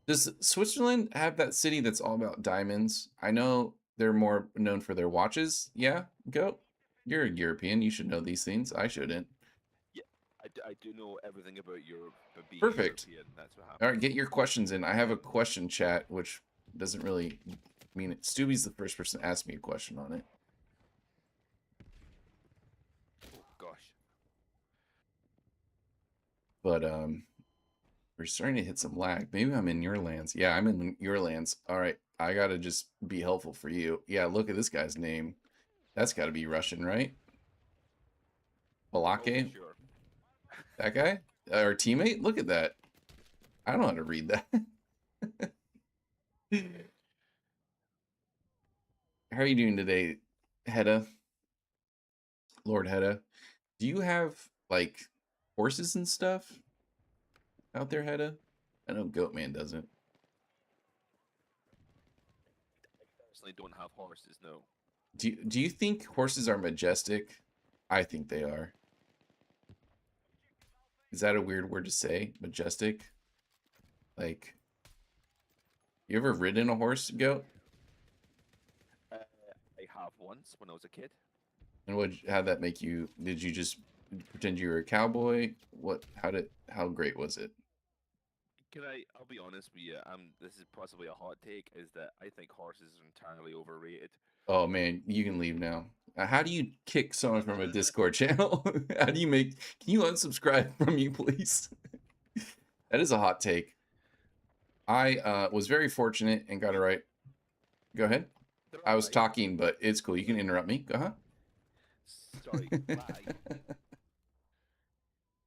Does Switzerland have that city that's all about diamonds? I know they're more known for their watches. Yeah, go. You're a European. You should know these things. I shouldn't. Yeah, I do know everything about Europe. But being Perfect. European, that's what happens. All right, get your questions in. I have a question chat, which doesn't really mean it. Stubby's the first person to ask me a question on it. Oh gosh. But we're starting to hit some lag. Maybe I'm in your lands. Yeah, I'm in your lands. All right, I gotta just be helpful for you. Yeah, look at this guy's name. That's got to be Russian, right? Balake? Oh, sure. That guy? Our teammate? Look at that. I don't know how to read that. How are you doing today, Hedda? Lord Hedda? Do you have, like, horses and stuff out there, Hedda? I know Goatman doesn't. I personally don't have horses, no. Do you think horses are majestic? I think they are. Is that a weird word to say? Majestic? Like, you ever ridden a horse, Goat? I have once when I was a kid. And how'd that make you? Did you just pretend you were a cowboy? How great was it? I'll be honest with you. This is possibly a hot take. Is that I think horses are entirely overrated. Oh man, you can leave now. How do you kick someone from a Discord channel? How do you make? Can you unsubscribe from me, please? That is a hot take. I was very fortunate and got it right. Go ahead. I was talking, but it's cool. You can interrupt me. Go ahead. Sorry, lag.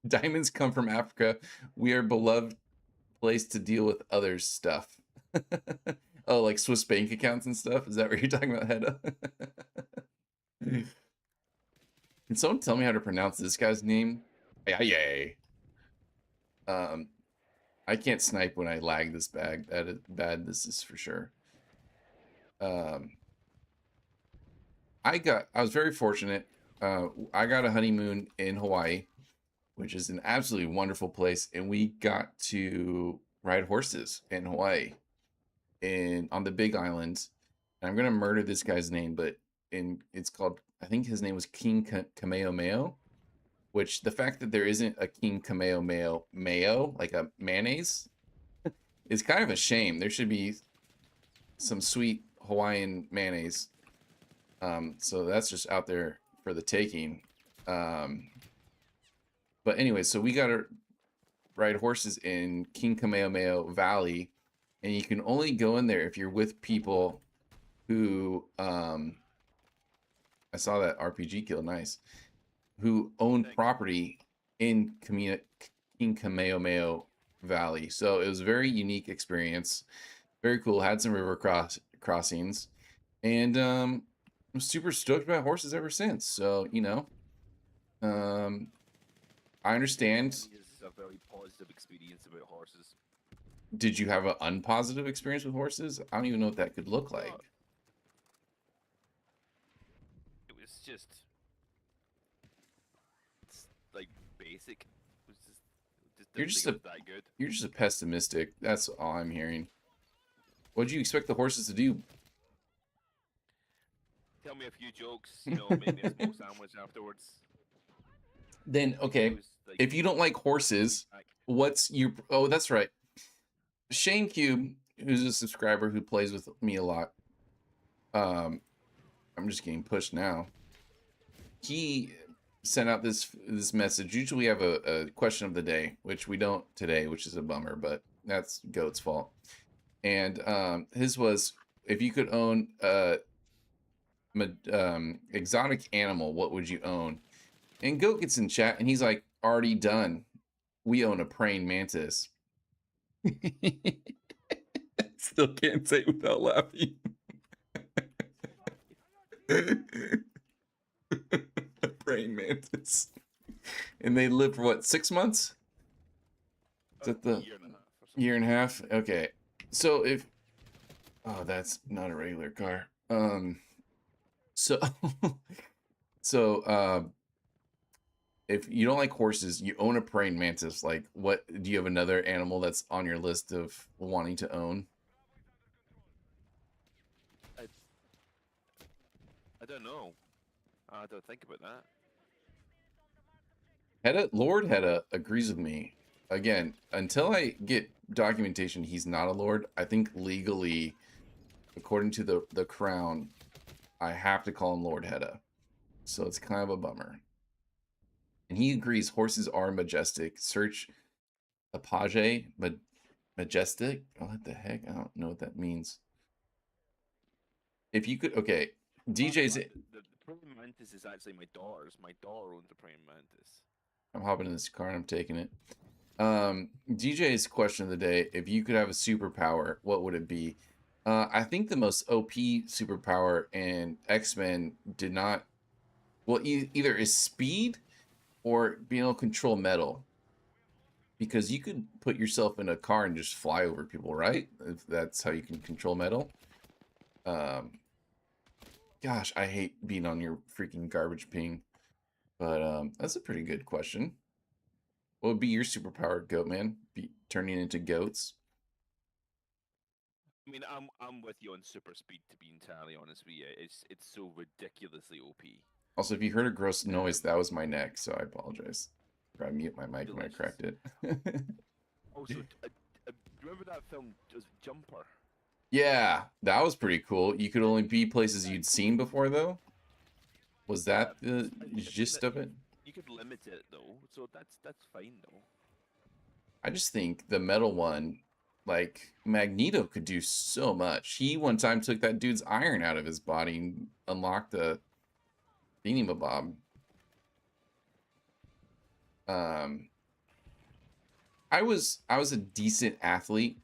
Diamonds come from Africa. We are beloved place to deal with others' stuff. Oh, like Swiss bank accounts and stuff? Is that what you're talking about, Hedda? Can someone tell me how to pronounce this guy's name? Yay. I can't snipe when I lag this bad. This is for sure. I was very fortunate. I got a honeymoon in Hawaii, which is an absolutely wonderful place, and we got to ride horses in Hawaii, on the Big Island. And I'm gonna murder this guy's name, but it's called, I think his name was King Kamehameha. Which, the fact that there isn't a King Kamehameha mayo, like a mayonnaise, is kind of a shame. There should be some sweet Hawaiian mayonnaise. So that's just out there for the taking. But anyway, so we got to ride horses in King Kamehameha Valley, and you can only go in there if you're with people who, I saw that RPG kill, nice, who own property in King Kamehameha Valley. So it was a very unique experience. Very cool. Had some river crossings. And I'm super stoked about horses ever since. So, you know, I understand. This is a very positive experience about horses. Did you have an unpositive experience with horses? I don't even know what that could look like. It was just like basic. It was just You're didn't just think it was that good. You're just a pessimistic. That's all I'm hearing. What do you expect the horses to do? Tell me a few jokes, you know, make me a small sandwich afterwards. Then, okay, It was, like, if you don't like horses, what's your... Oh, that's right. Shane Cube, who's a subscriber who plays with me a lot. I'm just getting pushed now. He sent out this message. Usually we have a question of the day, which we don't today, which is a bummer, but that's Goat's fault. And his was, if you could own a exotic animal, what would you own? And Goat gets in chat and he's like, already done. We own a praying mantis. Still can't say it without laughing. A praying mantis. And they live for what, 6 months? Is that the year and a half? Okay. So if, oh, that's not a regular car. So if you don't like horses, you own a praying mantis. Like, what do you have another animal that's on your list of wanting to own? I don't know. I don't think about that. Lord Hedda agrees with me. Again, until I get documentation he's not a lord, I think legally, according to the crown, I have to call him Lord Hedda. So it's kind of a bummer. And he agrees horses are majestic. Search apage, majestic? Oh, what the heck? I don't know what that means. If you could, okay, DJ's... The praying mantis is actually my daughter's. My daughter owns a praying mantis. I'm hopping in this car and I'm taking it. DJ's question of the day, if you could have a superpower, what would it be? I think the most OP superpower in X-Men did not... Well, either is speed or being able to control metal. Because you could put yourself in a car and just fly over people, right? If that's how you can control metal. Gosh, I hate being on your freaking garbage ping. But that's a pretty good question. What would be your superpower, Goat Man? Be turning into goats? I mean, I'm with you on super speed. To be entirely honest with you, it's so ridiculously OP. Also, if you heard a gross noise, Um, that was my neck, so I apologize. I mute my mic when I delicious. cracked it. Also, remember that film, Jumper? Yeah, that was pretty cool. You could only be places you'd seen before, though. Was Yeah, that the I mean gist of it? you could limit it though, so that's fine though. I just think the metal one, like Magneto, could do so much. He one time took that dude's iron out of his body and unlocked the thingamabob. Um, I was a decent athlete,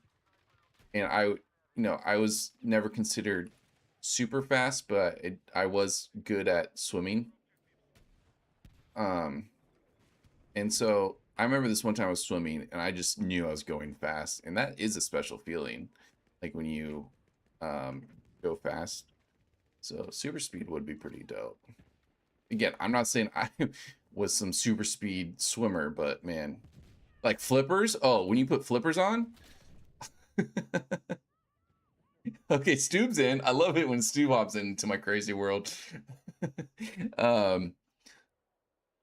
and I was never considered super fast, but I was good at swimming. Um, and so I remember this one time I was swimming, and I just knew I was going fast, and that is a special feeling, like when you um, go fast. So super speed would be pretty dope. Again, I'm not saying I was some super speed swimmer, but man, like flippers. Oh, when you put flippers on. Okay, Stube's in. I love it when Stube hops into my crazy world. um,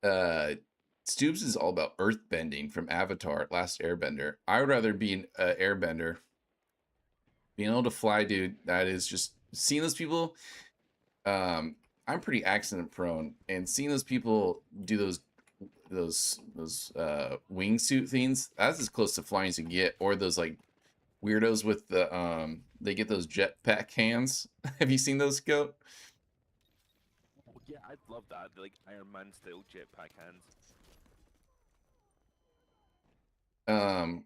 uh, Stubes is all about earth bending from Avatar, Last Airbender. I would rather be an airbender. Being able to fly, dude, that is just seeing those people. I'm pretty accident prone, and seeing those people do those wingsuit things, that's as close to flying as you get. Or those like weirdos with the they get those jetpack hands. Have you seen those, Goat? Oh, yeah, I'd love that. Like Iron Man style jetpack hands. Um,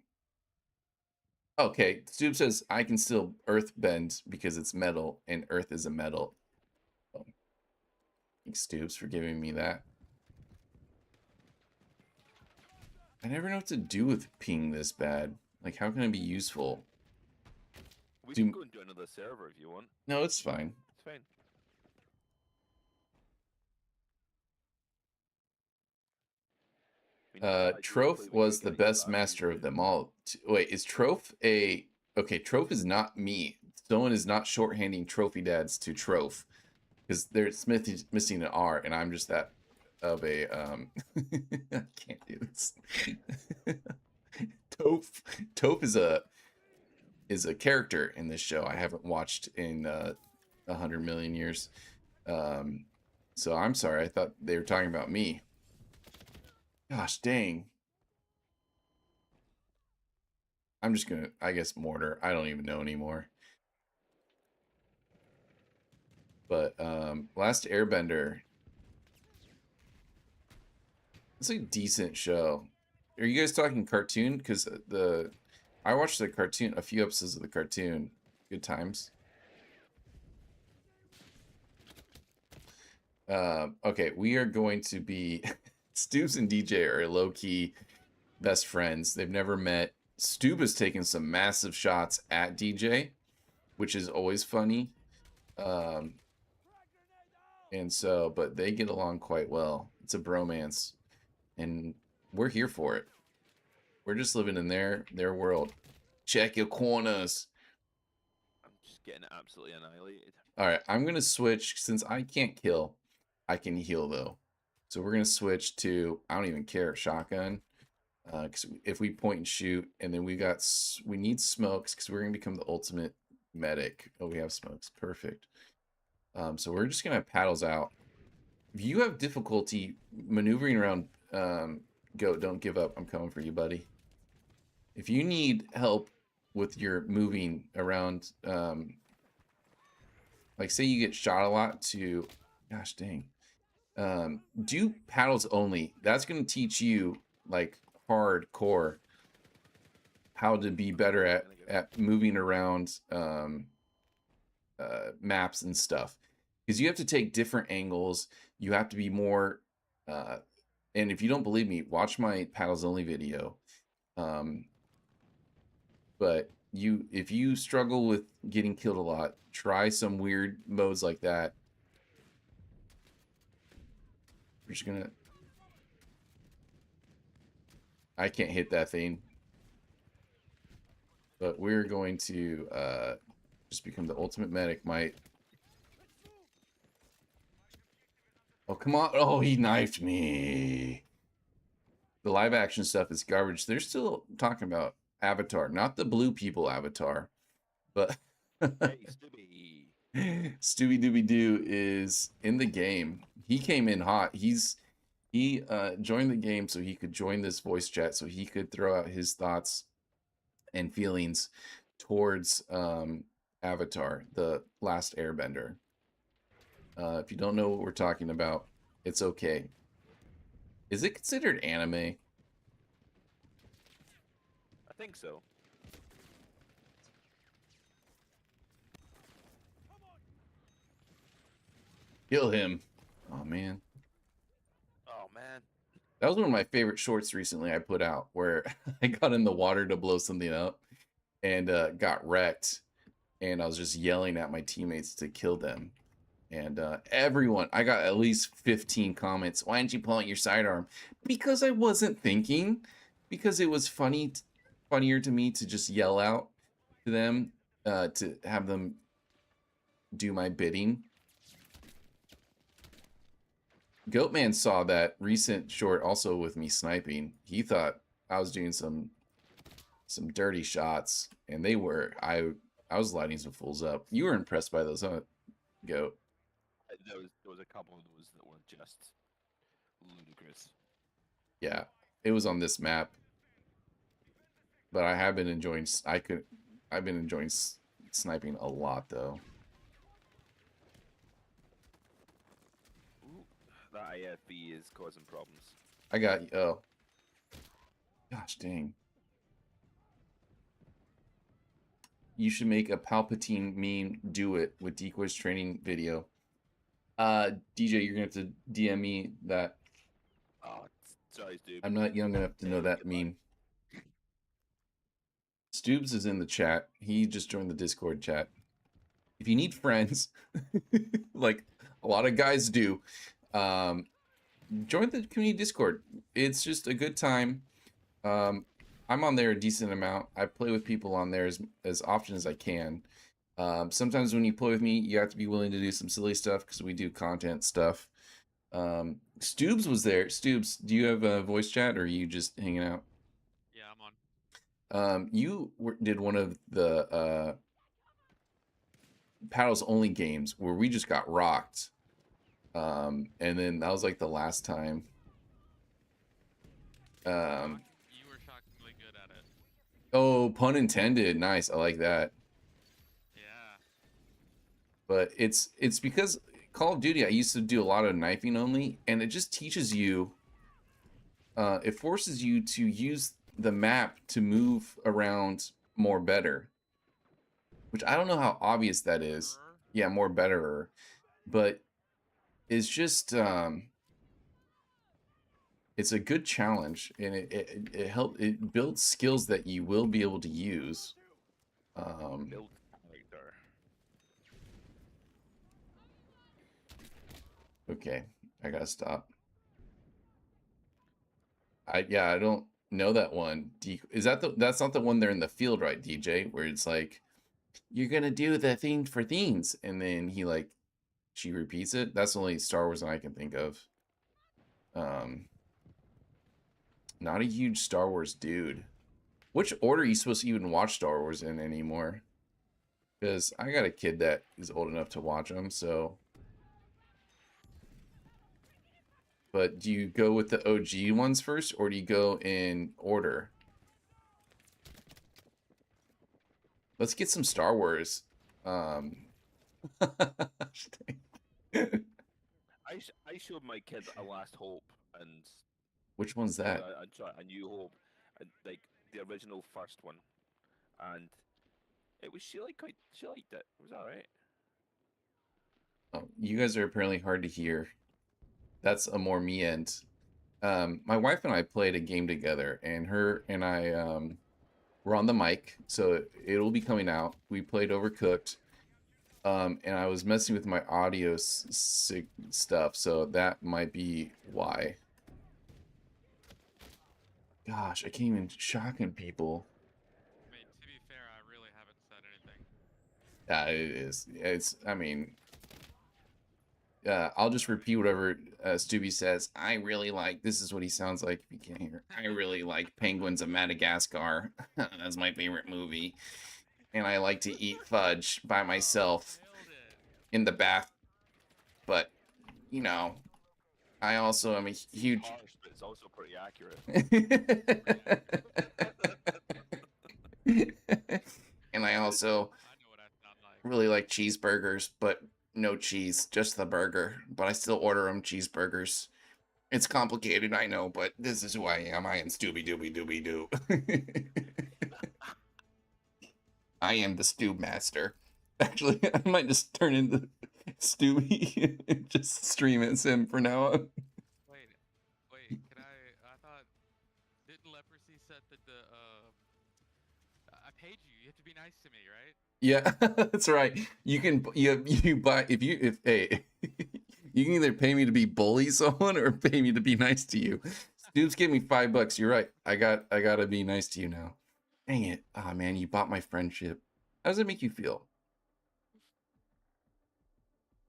okay, Stube says I can still earth bend because it's metal, and earth is a metal. Oh, thanks, Stubes, for giving me that. I never know what to do with ping this bad. Like, how can it be useful? We Do can go and do another server if you want. no, it's fine. It's fine. I mean, I do Troph play with you was the guys, best but I'm master of usually them all. Wait, is Troph a... Okay, Troph is not me. Someone is not shorthanding trophy dads to Troph. Because there's missing an R, and I'm just that of a... I can't do this. Toph is a character in this show I haven't watched in 100 million years. So I'm sorry. I thought they were talking about me. Gosh dang. I'm just gonna, I guess, mortar. I don't even know anymore. But Last Airbender. It's a decent show. Are you guys talking cartoon? Because I watched the cartoon, a few episodes of the cartoon. Good times. Okay, we are going to be Stoops and DJ are low-key best friends. They've never met. Stoop has taken some massive shots at DJ, which is always funny. And so, but they get along quite well. It's a bromance, and we're here for it. We're just living in their world. Check your corners. I'm just getting absolutely annihilated. All right, I'm gonna switch since I can't kill. I can heal though, so we're gonna switch to I don't even care shotgun. Because if we point and shoot, and then we need smokes because we're gonna become the ultimate medic. Oh, we have smokes. Perfect. So we're just gonna have paddles out. If you have difficulty maneuvering around, go. Don't give up. I'm coming for you, buddy. If you need help with your moving around, like say you get shot a lot to, gosh dang, do paddles only. That's gonna teach you like hardcore how to be better at moving around maps and stuff, because you have to take different angles. You have to be more and if you don't believe me, watch my paddles only video. But if you struggle with getting killed a lot, try some weird modes like that. We're just gonna, I can't hit that thing, but we're going to Just become the ultimate medic, might. Oh, come on. Oh, he knifed me. The live action stuff is garbage. They're still talking about Avatar, not the blue people Avatar, but Hey, Stubby. Stewie Dooby Doo is in the game. He came in hot. He joined the game so he could join this voice chat so he could throw out his thoughts and feelings towards Avatar, the Last Airbender. If you don't know what we're talking about, it's okay. Is it considered anime? I think so. Kill him. Oh, man. Oh man. That was one of my favorite shorts recently I put out, where I got in the water to blow something up and got wrecked. And I was just yelling at my teammates to kill them. And everyone, I got at least 15 comments. Why didn't you pull out your sidearm? Because I wasn't thinking. Because it was funnier to me to just yell out to them, to have them do my bidding. Goatman saw that recent short also with me sniping. He thought I was doing some dirty shots, and they were. I was lighting some fools up. You were impressed by those, huh, Goat? There was a couple of those that were just ludicrous. Yeah, it was on this map. But I have been enjoying. I've been enjoying sniping a lot though. Ooh, that IFB is causing problems. I got. Oh, gosh dang. You should make a Palpatine meme. Do it with Decoy's training video. DJ, you're gonna have to DM me that. Oh, sorry, dude. I'm not young enough to know that meme. Stoobs is in the chat. He just joined the Discord chat. If you need friends, like a lot of guys do, join the community Discord. It's just a good time. I'm on there a decent amount. I play with people on there as often as I can. Sometimes when you play with me, you have to be willing to do some silly stuff because we do content stuff. Stoobs was there. Stoobs, do you have a voice chat or are you just hanging out? Yeah, I'm on. You did one of the paddles only games where we just got rocked. And then that was like the last time. You were shockingly good at it. Oh, pun intended. Nice. I like that. Yeah. But it's because Call of Duty, I used to do a lot of knifing only, and it just teaches you, it forces you to use the map to move around more better. Which I don't know how obvious that is. Yeah, more betterer. But it's just, it's a good challenge, and it builds skills that you will be able to use. Build character. Okay, I gotta stop. I don't know that one. Is that that's not the one they're in the field, right, DJ? Where it's like, you're gonna do the thing for things, and then she repeats it. That's the only Star Wars I can think of. Not a huge Star Wars dude. Which order are you supposed to even watch Star Wars in anymore? Because I got a kid that is old enough to watch them, so. But do you go with the OG ones first, or do you go in order? Let's get some Star Wars. I showed my kid A Last Hope and Which one's that? A New Hope, and like the original first one, and it was she liked it. It was all right. Oh, you guys are apparently hard to hear. That's a more me end. My wife and I played a game together, and her and I were on the mic, so it'll be coming out. We played Overcooked, and I was messing with my audio stuff, so that might be why. Gosh, I can't even shocking people. I mean, to be fair, I really haven't said anything. It is. It's. I mean, I'll just repeat whatever Stubby says. I really like. This is what he sounds like if you can't hear. I really like Penguins of Madagascar. That's my favorite movie. And I like to eat fudge by myself Nailed it. in the bath. But you know, I also am a It's huge. harsh, but it's also pretty accurate. And I also I know what I sound like. really like cheeseburgers, but no cheese, just the burger. But I still order them cheeseburgers. It's complicated, I know, but this is who I am. I am Stooby Dooby Dooby Doo. I am the Stoob Master. Actually, I might just turn into Stooby and just stream as him for now on. Wait, can I thought, didn't leprosy set that I paid you. You have to be nice to me, right? Yeah, that's right. You buy if hey you can either pay me to be bully someone or pay me to be nice to you. Stoops gave me $5. You're right. I gotta be nice to you now. Dang it. Ah man, you bought my friendship. How does it make you feel?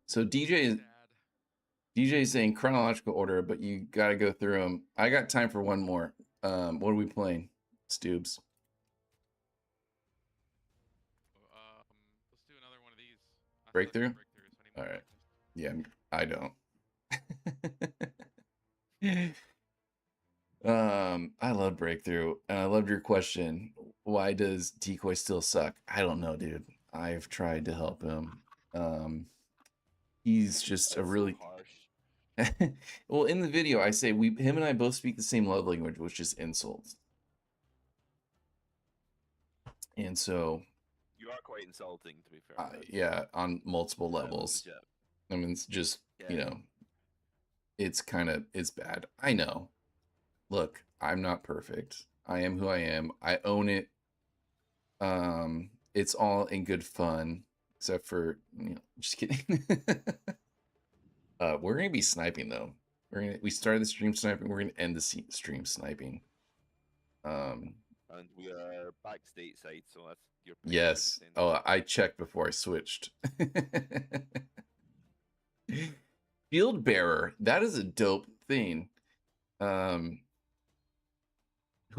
So DJ is saying chronological order, but you gotta go through them. I got time for one more. What are we playing, Stoobs? Let's do another one of these. I suck at Breakthrough? breakthroughs. I need All more right. practice. Yeah, I don't. I love Breakthrough, and I loved your question. Why does Decoy still suck? I don't know, dude. I've tried to help him. He's just a That's really so harsh. well. In the video, I say him and I both speak the same love language, which is insults. And so, You are quite insulting, to be fair. yeah, on multiple levels. Legit. I mean, it's just you Yeah. know, it's bad. I know. Look, I'm not perfect. I am who I am. I own it. It's all in good fun, except for just kidding. We're gonna be sniping though. We started the stream sniping. We're gonna end the stream sniping. And we are back stateside, so that's your Yes. Oh, I checked before I switched. Field bearer. That is a dope thing. Who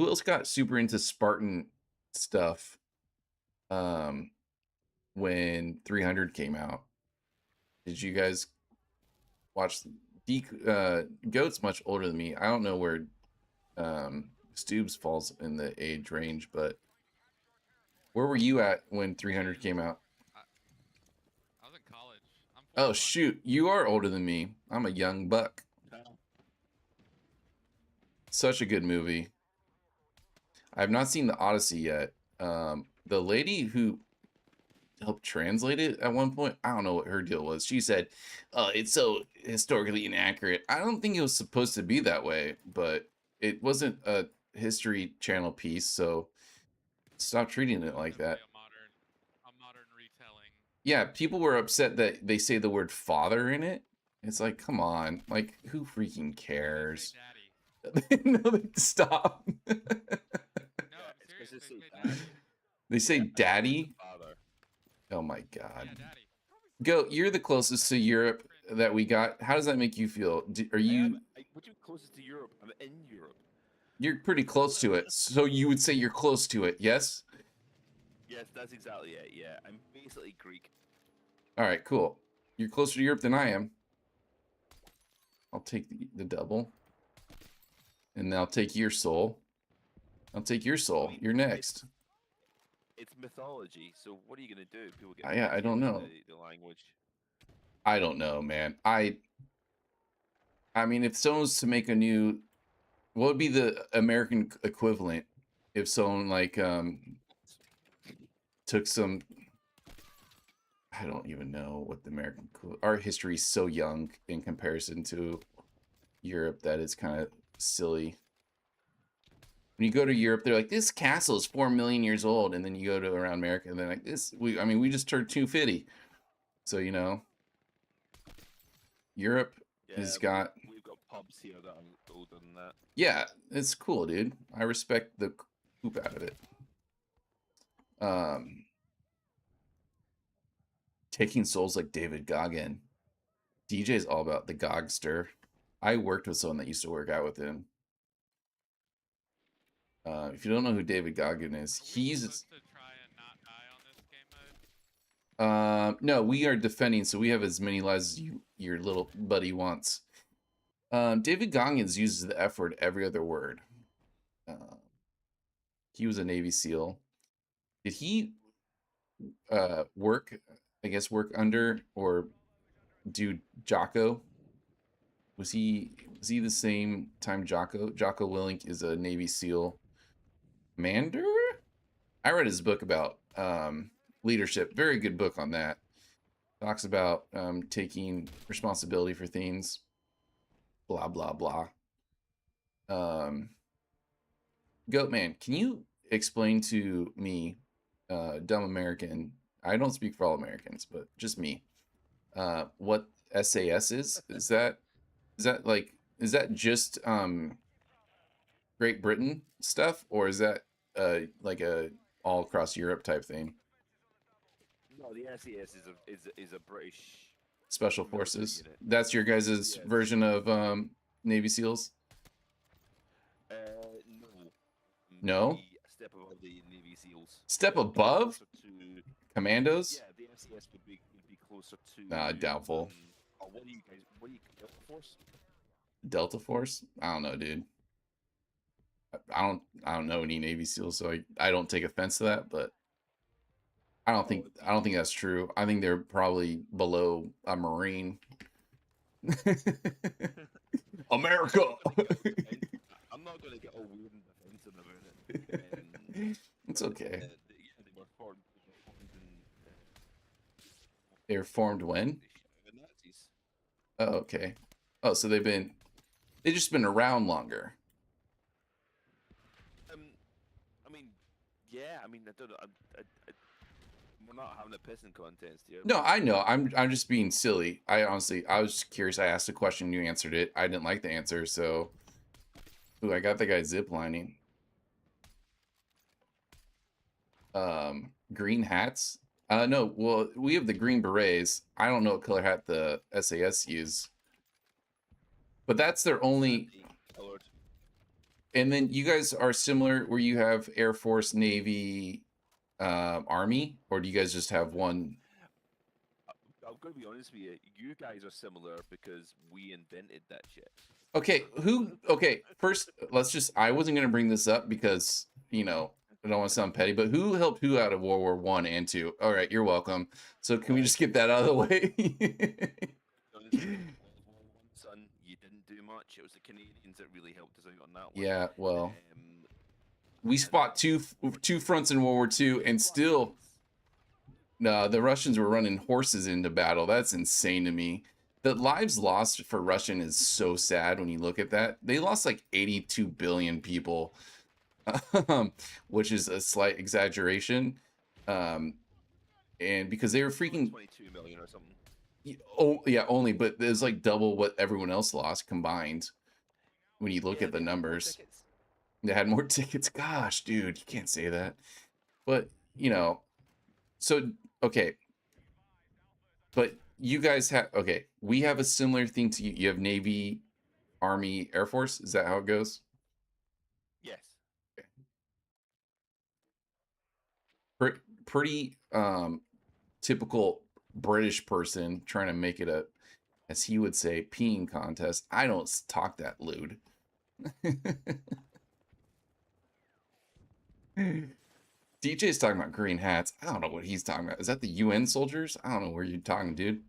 else got super into Spartan stuff? When 300 came out, did you guys watch? Goat's much older than me. I don't know where Stoobs falls in the age range, but where were you at when 300 came out? I was in college. I'm Oh 41. shoot, you are older than me. I'm a young buck. Such a good movie. I have not seen the Odyssey yet. The lady who helped translate it at one point, I don't know what her deal was. She said, it's so historically inaccurate. I don't think it was supposed to be that way, but it wasn't a History Channel piece, so stop treating it like that. A modern retelling. Yeah, people were upset that they say the word father in it. It's like, come on, like who freaking cares? Daddy. No, stop. No, Yeah, I'm it's serious. because They they say say daddy. They say daddy. Father. Oh my god. Yeah, daddy. Go, you're the closest to Europe that we got. How does that make you feel? Are you Would you be closest to Europe? I'm in Europe. you're pretty close to it. So you would say you're close to it, yes? Yes, that's exactly it. Yeah, I'm basically Greek. All right, cool. You're closer to Europe than I am. I'll take the double. And then I'll take your soul. I'll take your soul. You're next. It's mythology, so what are you gonna do? People get Yeah, I don't know. the language. I don't know, man. I mean, if someone was to make a new, what would be the American equivalent if someone like took some, I don't even know what the American, our history is so young in comparison to Europe that it's kind of silly. When you go to Europe, they're like, this castle is 4 million years old, and then you go to around America, and they're like, I mean, we just turned 250. So Europe has got. We've got pubs here that are older than that. Yeah, it's cool, dude. I respect the poop out of it. Taking souls like David Goggin. DJ's all about the Gogster. I worked with someone that used to work out with him. If you don't know who David Goggin is, Are we he's supposed to try and not die on this game mode? no, we are defending, so we have as many lives as your little buddy wants. David Goggins uses the F word every other word. He was a Navy SEAL. Did he work under or do Jocko? Was he the same time Jocko? Jocko Willink is a Navy SEAL commander? I read his book about leadership. Very good book on that. Talks about taking responsibility for things. Blah, blah, blah. Goatman, can you explain to me, dumb American, I don't speak for all Americans, but just me, what SAS is? Is that just Great Britain stuff, or is that like a all across Europe type thing? No, the SAS is a British Special military Forces. unit. That's your guys' Yes. version of Navy SEALs? No. No? Maybe a step above the Navy SEAls. Step above? Closer to, Commandos? yeah, the SAS would be closer to. Doubtful. Oh, what are you guys? What are you? Delta Force? Delta Force? I don't know, dude. I don't know any Navy SEALs, so I don't take offense to that, but I don't think that's true. I think they're probably below a Marine. America. I'm not gonna get all weird and defensive about it. It's okay. They were formed They were formed when? the Nazis. Oh, okay. Oh, so they've just been around longer. I mean, yeah. I mean, I don't know. We're not having a pissing contest here. No, I know. I'm just being silly. I was just curious. I asked a question, you answered it. I didn't like the answer, so. Ooh, I got the guy ziplining. Green hats? No. Well, we have the green berets. I don't know what color hat the SAS use, but that's their only. Colored. And then you guys are similar, where you have Air Force, Navy, Army, or do you guys just have one? I'm gonna be honest with you. You guys are similar because we invented that shit. Okay, okay, first, I wasn't going to bring this up because, I don't want to sound petty, but who helped who out of World War One and Two? All right, you're welcome. So can we just get that out of the way? Son, you didn't do much. It was the Canadians that really helped us out on that one. Yeah, well, we fought two fronts in World War Two, and still, the Russians were running horses into battle. That's insane to me. The lives lost for Russian is so sad when you look at that. They lost like 82 billion people, which is a slight exaggeration. And because they were freaking 22 million or something. Oh yeah, only, but there's like double what everyone else lost combined. When you look at the numbers, they had more tickets. Gosh, dude, you can't say that. But so okay. But you guys have we have a similar thing to you. You have Navy, Army, Air Force. Is that how it goes? Yes. Pretty typical British person trying to make it a, as he would say, peeing contest. I don't talk that lewd. DJ's talking about green hats. I don't know what he's talking about. Is that the UN soldiers? I don't know where you're talking, dude.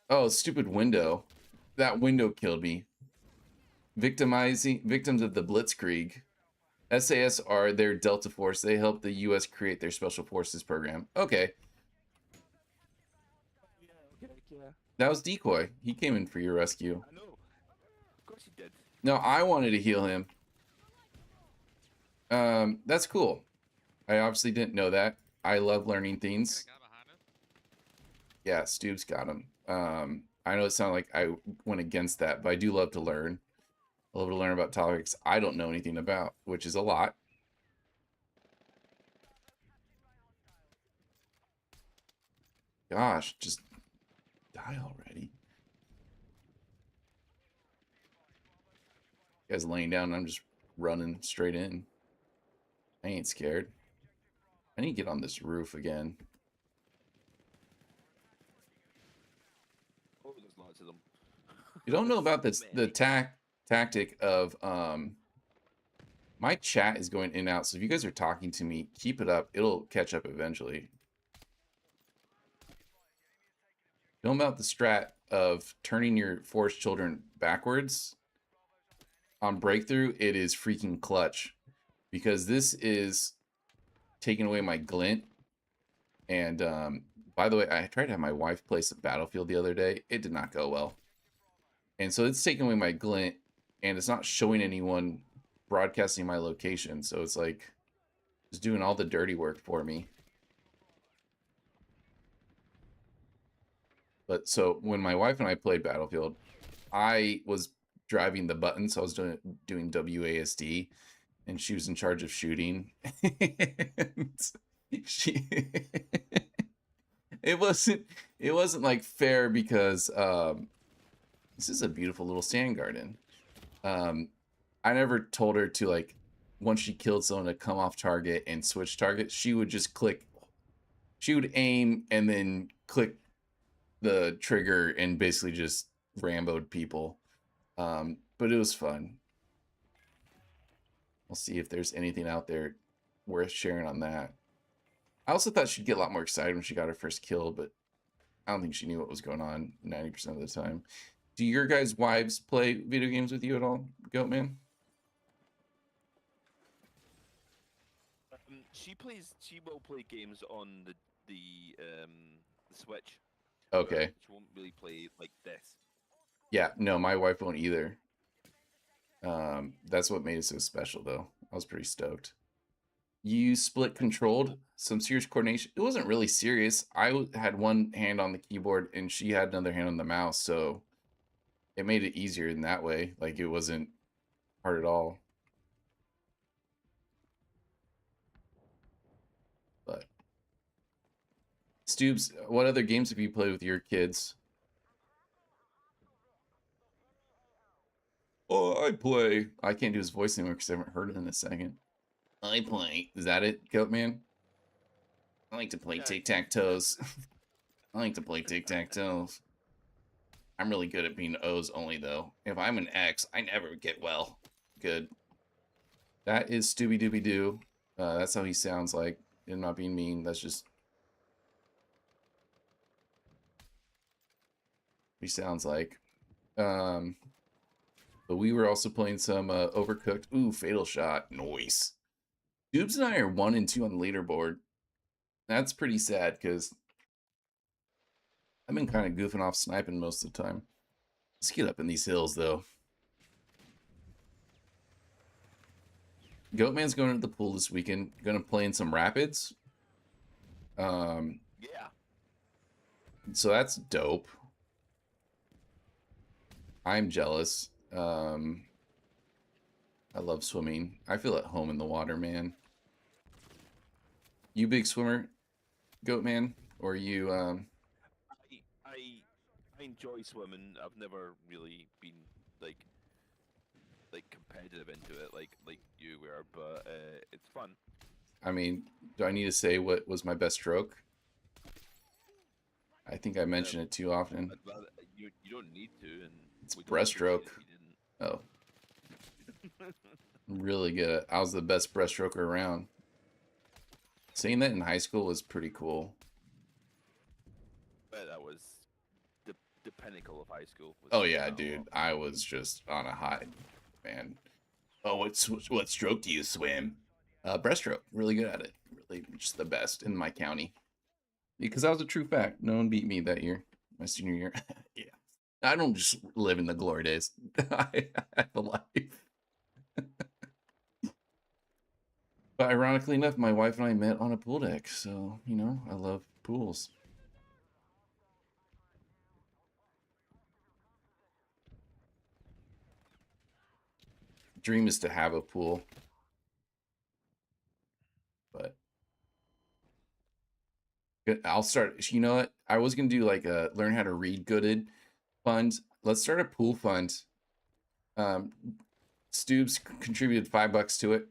Oh, stupid window. That window killed me. Victims of the Blitzkrieg. SAS are their Delta Force. They help the U.S. create their Special Forces program. Okay. Yeah. That was Decoy. He came in for your rescue. I know. Of course he did. No, I wanted to heal him. That's cool. I obviously didn't know that. I love learning things. Yeah, Stube's got him. I know it sounded like I went against that, but I do love to learn. I love to learn about topics I don't know anything about, which is a lot. Gosh, just die already. You guys laying down, I'm just running straight in. I ain't scared. I need to get on this roof again. Oh, there's lots of them. You don't know about this Many. tactic of my chat is going in and out, so if you guys are talking to me, keep it up. It'll catch up eventually. You know about the strat of turning your forest children backwards on breakthrough? It is freaking clutch because this is taking away my glint. And by the way, I tried to have my wife play some Battlefield the other day. It did not go well. And so it's taking away my glint, and it's not showing anyone broadcasting my location. So it's like it's doing all the dirty work for me. But so when my wife and I played Battlefield, I was driving the button, so I was doing WASD, and she was in charge of shooting. And she it wasn't like fair because this is a beautiful little sand garden. I never told her to, like, once she killed someone, to come off target and switch targets. She would just click, she would aim and then click the trigger and basically just ramboed people. But it was fun. We'll see if there's anything out there worth sharing on that. I also thought she'd get a lot more excited when she got her first kill, but I don't think she knew what was going on 90% of the time. Do your guys' wives play video games with you at all, Goatman? She will play games on the Switch. Okay. She won't really play like this. Yeah, no, my wife won't either. That's what made it so special, though. I was pretty stoked. You split controlled, some serious coordination. It wasn't really serious. I had one hand on the keyboard and she had another hand on the mouse, so it made it easier in that way. Like, it wasn't hard at all. But Stoobs, what other games have you played with your kids? Oh, I play. I can't do his voice anymore because I haven't heard it in a second. I play. Is that it, Goatman? I like to play tic-tac-toes. I like to play tic-tac-toes. I'm really good at being O's only, though. If I'm an X, I never get well. Good. That is Stooby Dooby Doo. That's how he sounds like. I'm not being mean. That's just... he sounds like. But we were also playing some Overcooked. Ooh, Fatal Shot. Nice. Doobs and I are 1 and 2 on the leaderboard. That's pretty sad because I've been kind of goofing off sniping most of the time. Let's get up in these hills, though. Goatman's going to the pool this weekend. Going to play in some rapids. Yeah. So that's dope. I'm jealous. I love swimming. I feel at home in the water, man. You big swimmer, Goatman? Or you, I enjoy swimming. I've never really been like competitive into it like you were, but it's fun. I mean, do I need to say what was my best stroke? I think I mention it too often. I'd rather, you don't need to, and It's we don't appreciate breaststroke. if you didn't. Oh. I'm really good. I was the best breaststroker around. Saying that in high school was pretty cool. But that was the pinnacle of high school. Oh yeah, dude. I was just on a high, man. Oh, what stroke do you swim? Breaststroke. Really good at it. Really just the best in my county. Because that was a true fact. No one beat me that year. My senior year. Yeah. I don't just live in the glory days. I have a life. But ironically enough, my wife and I met on a pool deck. So, you know, I love pools. Dream is to have a pool. But I'll start. You know what? I was gonna do like a learn how to read gooded fund. Let's start a pool fund. Stoops contributed $5 to it.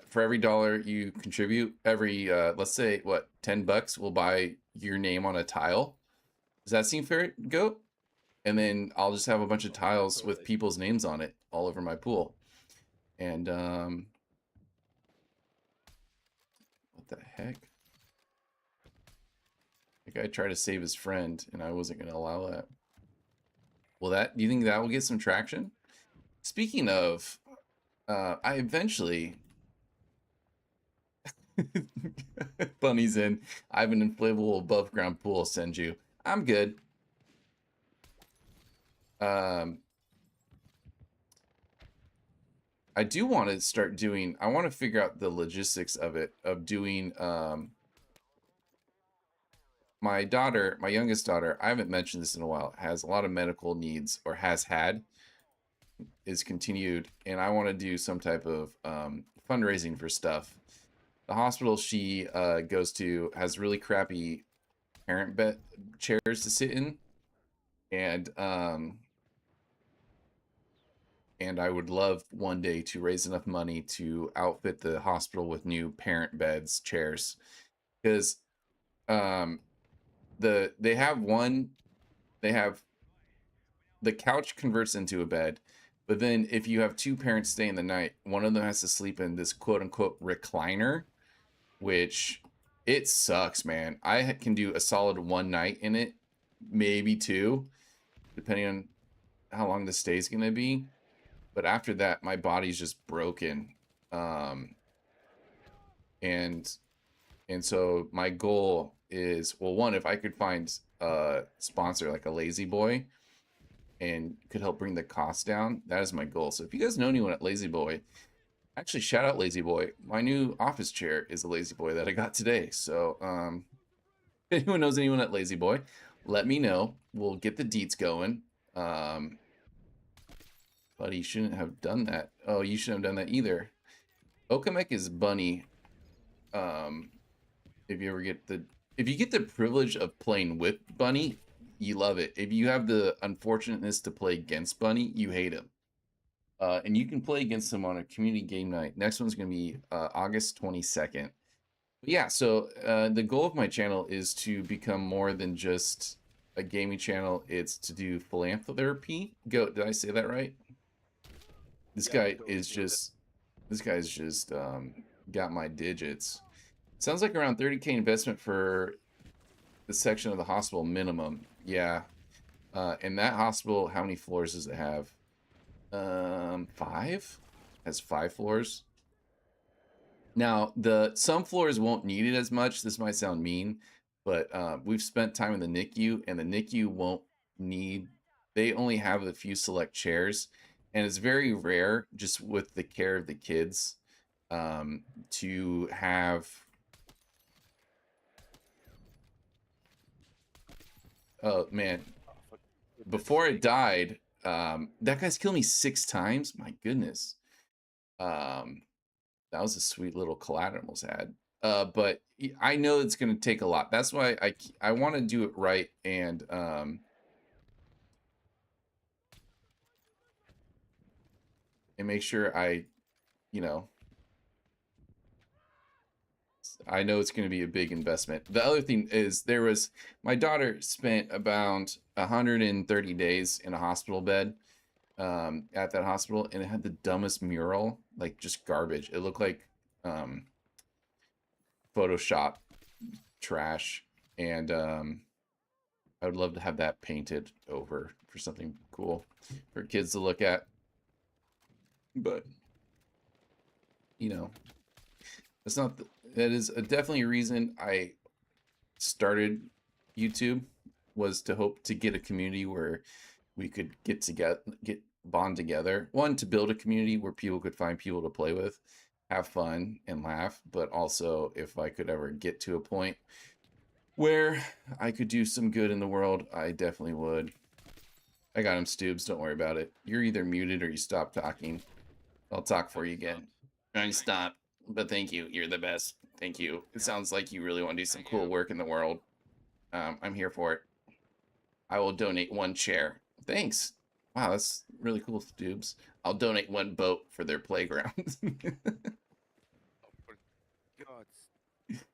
For every dollar you contribute, every let's say what, $10 will buy your name on a tile. Does that seem fair, Goat? And then I'll just have a bunch of tiles with people's names on it all over my pool. And what the heck? The guy tried to save his friend, and I wasn't going to allow that. Will that? Do you think that will get some traction? Speaking of, I eventually. Bunny's in. I have an inflatable above ground pool. I'll send you. I'm good. I do want to start doing. I want to figure out the logistics of it. Of doing. My daughter, my youngest daughter, I haven't mentioned this in a while, has a lot of medical needs, or has had, is continued, and I want to do some type of fundraising for stuff. The hospital she goes to has really crappy parent bed chairs to sit in, and I would love one day to raise enough money to outfit the hospital with new parent beds, chairs, because they have the couch converts into a bed, but then if you have two parents staying the night, one of them has to sleep in this quote unquote recliner, which it sucks, man. I can do a solid one night in it, maybe two, depending on how long the stay is going to be. But after that, my body's just broken. And so my goal is, well, one, if I could find a sponsor like a Lazy Boy and could help bring the cost down, that is my goal. So if you guys know anyone at Lazy Boy, actually shout out Lazy Boy. My new office chair is a Lazy Boy that I got today. So if anyone knows anyone at Lazy Boy, let me know. We'll get the deets going. But he shouldn't have done that. Oh, you shouldn't have done that either. Okamek is Bunny. If you get the privilege of playing with Bunny, you love it. If you have the unfortunateness to play against Bunny, you hate him. And you can play against him on a community game night. Next one's going to be August 22nd. But yeah, so the goal of my channel is to become more than just a gaming channel. It's to do philanthropy. Did I say that right? This guy's just got my digits. Sounds like around 30K investment for the section of the hospital minimum. Yeah. And that hospital, how many floors does it have? 5? Has 5 floors. Now, some floors won't need it as much. This might sound mean, but we've spent time in the NICU, and the NICU won't need. They only have a few select chairs, and it's very rare, just with the care of the kids, to have. Oh man! Before it died, that guy's killed me 6 times. My goodness. That was a sweet little collateral almost had. But I know it's going to take a lot. That's why I want to do it right, and make sure I know it's going to be a big investment. The other thing is my daughter spent about 130 days in a hospital bed at that hospital, and it had the dumbest mural, like just garbage. It looked like Photoshop trash, and I would love to have that painted over for something cool for kids to look at. But that's not that is definitely a reason I started YouTube, was to hope to get a community where we could bond together. One, to build a community where people could find people to play with, have fun and laugh, but also if I could ever get to a point where I could do some good in the world, I definitely would. I got him, Stoobs, don't worry about it. You're either muted or you stop talking. I'll talk for you again. Trying to stop, but thank you. You're the best. Thank you. It sounds like you really want to do some Thank cool you. work in the world. I'm here for it. I will donate 1 chair. Thanks. Wow, that's really cool, Dubes. I'll donate 1 boat for their playground. Oh, for God's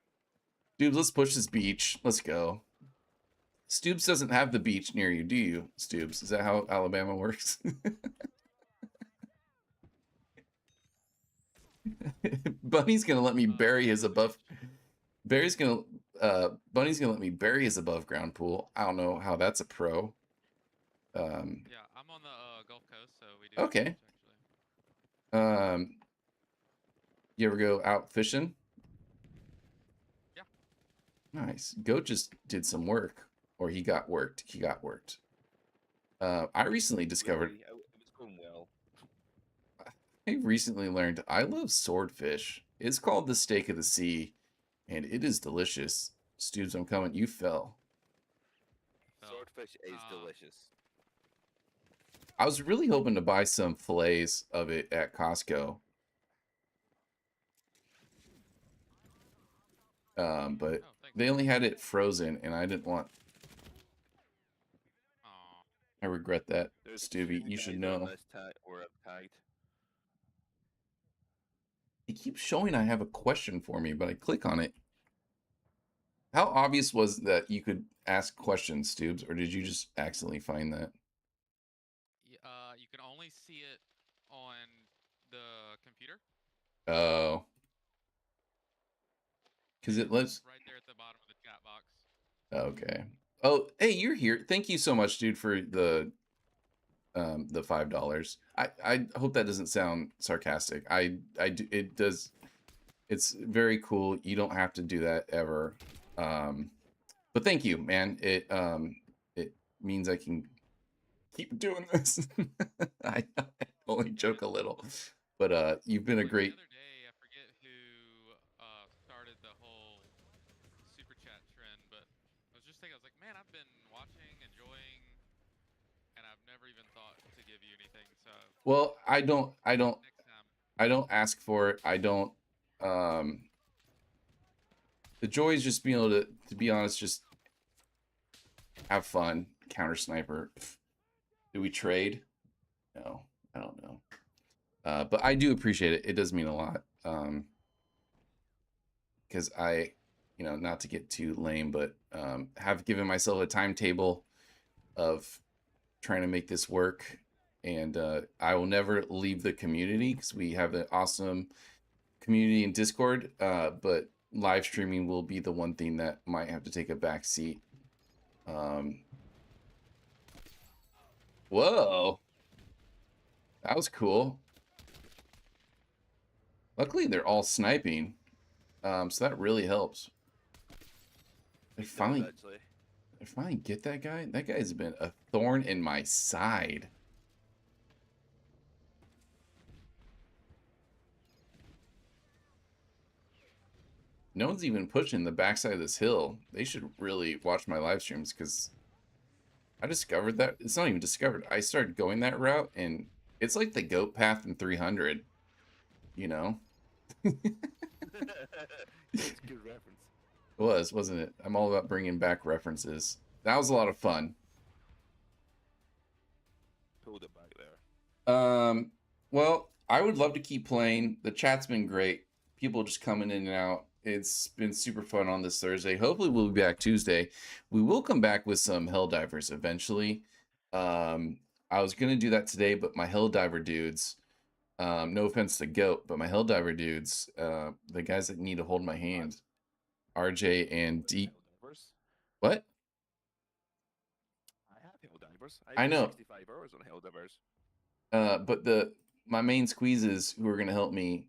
Dubes, let's push this beach. Let's go. Stoops doesn't have the beach near you, do you, Stoops? Is that how Alabama works? Bunny's gonna let me bury his above. Bunny's gonna let me bury his above ground pool. I don't know how that's a pro. Yeah, I'm on the Gulf Coast, so we do. Okay. Have a beach, actually. You ever go out fishing? Yeah. Nice. Goat just did some work, or he got worked. He got worked. I recently discovered. really, it was going well. I recently learned I love swordfish. It's called the steak of the sea, and it is delicious. Stoops, I'm coming. You fell. So, Swordfish is uh, delicious. I was really hoping to buy some fillets of it at Costco. But Oh, thanks. they only had it frozen, and I didn't want. Aw. I regret that, There's Stubby. 2 You should guys on know. this tag or I've tagged. It keeps showing I have a question for me, but I click on it. How obvious was that you could ask questions, Stubes, or did you just accidentally find that? You can only see it on the computer. Oh. Because it lives. Right there at the bottom of the chat box. Okay. Oh, hey, you're here. Thank you so much, dude, for the $5. I hope that doesn't sound sarcastic. I do, it does. It's very cool. You don't have to do that ever. But thank you, man. It means I can keep doing this. I only joke a little, but you've been a But great. The other day, I forget who started the whole super chat trend, but I was just thinking, I was like, man, I've been watching, enjoying, and I've never even thought to give you anything. So Well, next time. I don't ask for it. I don't. The joy is just being able to be honest, just have fun. Counter sniper. Do we trade? No, I don't know. But I do appreciate it. It does mean a lot. Because I, not to get too lame, but have given myself a timetable of trying to make this work. And I will never leave the community because we have an awesome community in Discord. But live streaming will be the one thing that might have to take a back seat. Whoa. That was cool. Luckily, they're all sniping. So that really helps. I finally get that guy. That guy's been a thorn in my side. No one's even pushing the backside of this hill. They should really watch my live streams because I discovered that. It's not even discovered. I started going that route, and it's like the goat path in 300. You know? That's a good reference. It was, wasn't it? I'm all about bringing back references. That was a lot of fun. Pulled it back there. Well, I would love to keep playing. The chat's been great. People just coming in and out. It's been super fun on this Thursday. Hopefully we'll be back Tuesday. We will come back with some Helldivers eventually. I was going to do that today, but my Helldiver dudes, no offense to Goat, but my Helldiver dudes, the guys that need to hold my hand, RJ and D. What? I have Helldivers. I know. 65 hours on Helldivers. But my main squeezes who are going to help me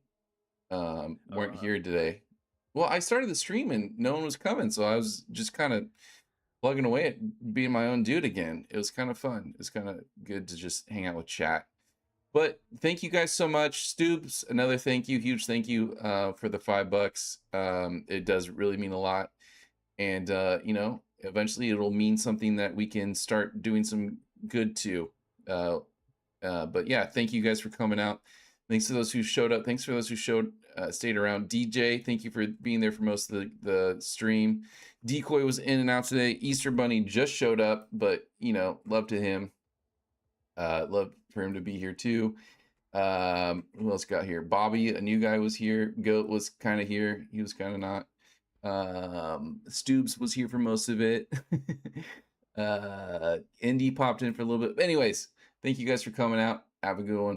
weren't here today. Well, I started the stream and no one was coming, so I was just kind of plugging away at being my own dude again. It was kind of fun. It's kind of good to just hang out with chat. But thank you guys so much. Stoops, another thank you, huge thank you for the $5. It does really mean a lot. And, eventually it'll mean something that we can start doing some good to. But yeah, thank you guys for coming out. Thanks to those who showed up. Thanks for those who stayed around. DJ, thank you for being there for most of the stream. Decoy was in and out today. Easter Bunny just showed up, but love to him. Love for him to be here too. Who else got here? Bobby, a new guy, was here. Goat was kind of here. He was kind of not. Stoobs was here for most of it. Indy popped in for a little bit. But anyways, thank you guys for coming out. Have a good one.